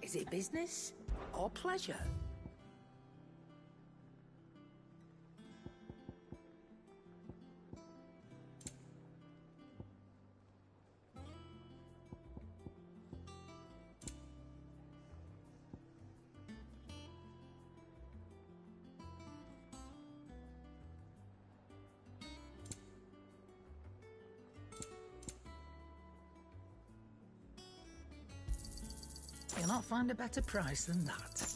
Is it business or pleasure? You'll not find a better price than that.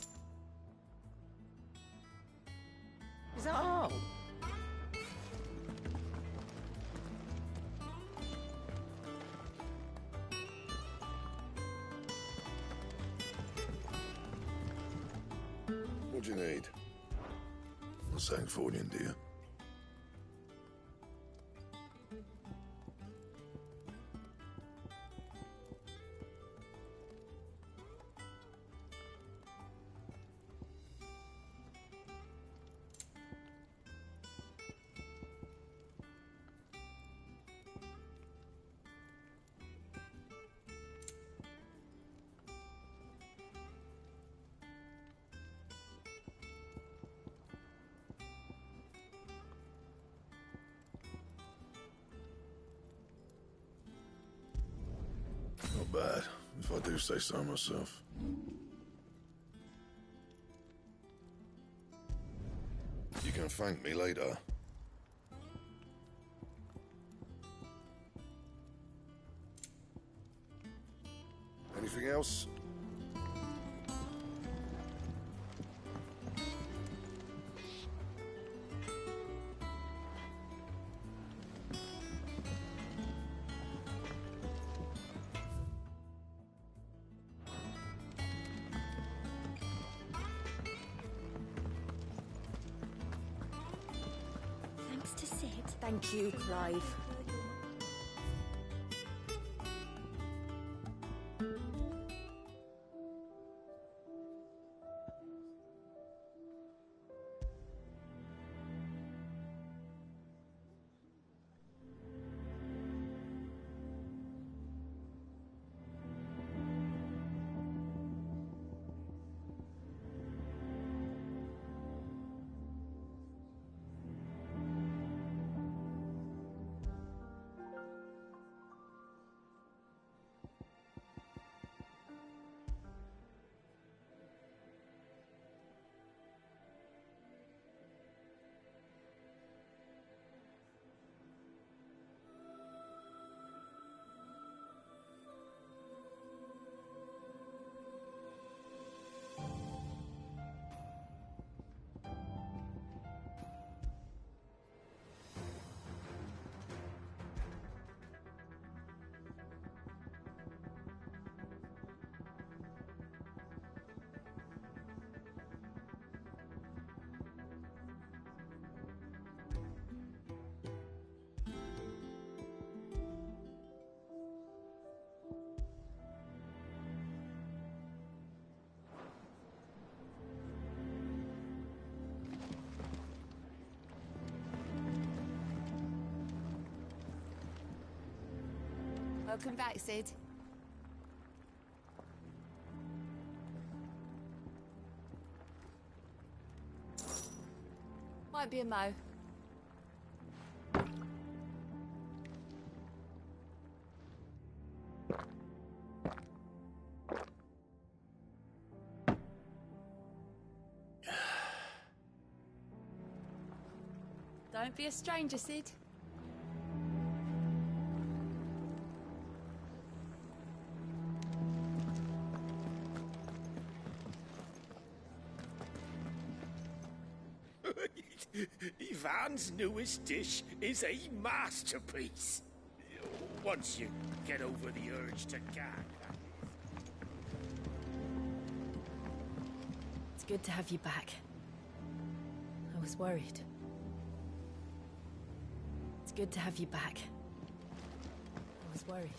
Is that all? What do you need? A Sangforian, dear. Not bad, if I do say so myself. You can thank me later. Anything else? Thanks to Sid. Thank you, Clive. Welcome back, Sid. Might be a mo. Don't be a stranger, Sid. Ivan's newest dish is a masterpiece. Once you get over the urge to gag. It's good to have you back. I was worried. It's good to have you back. I was worried.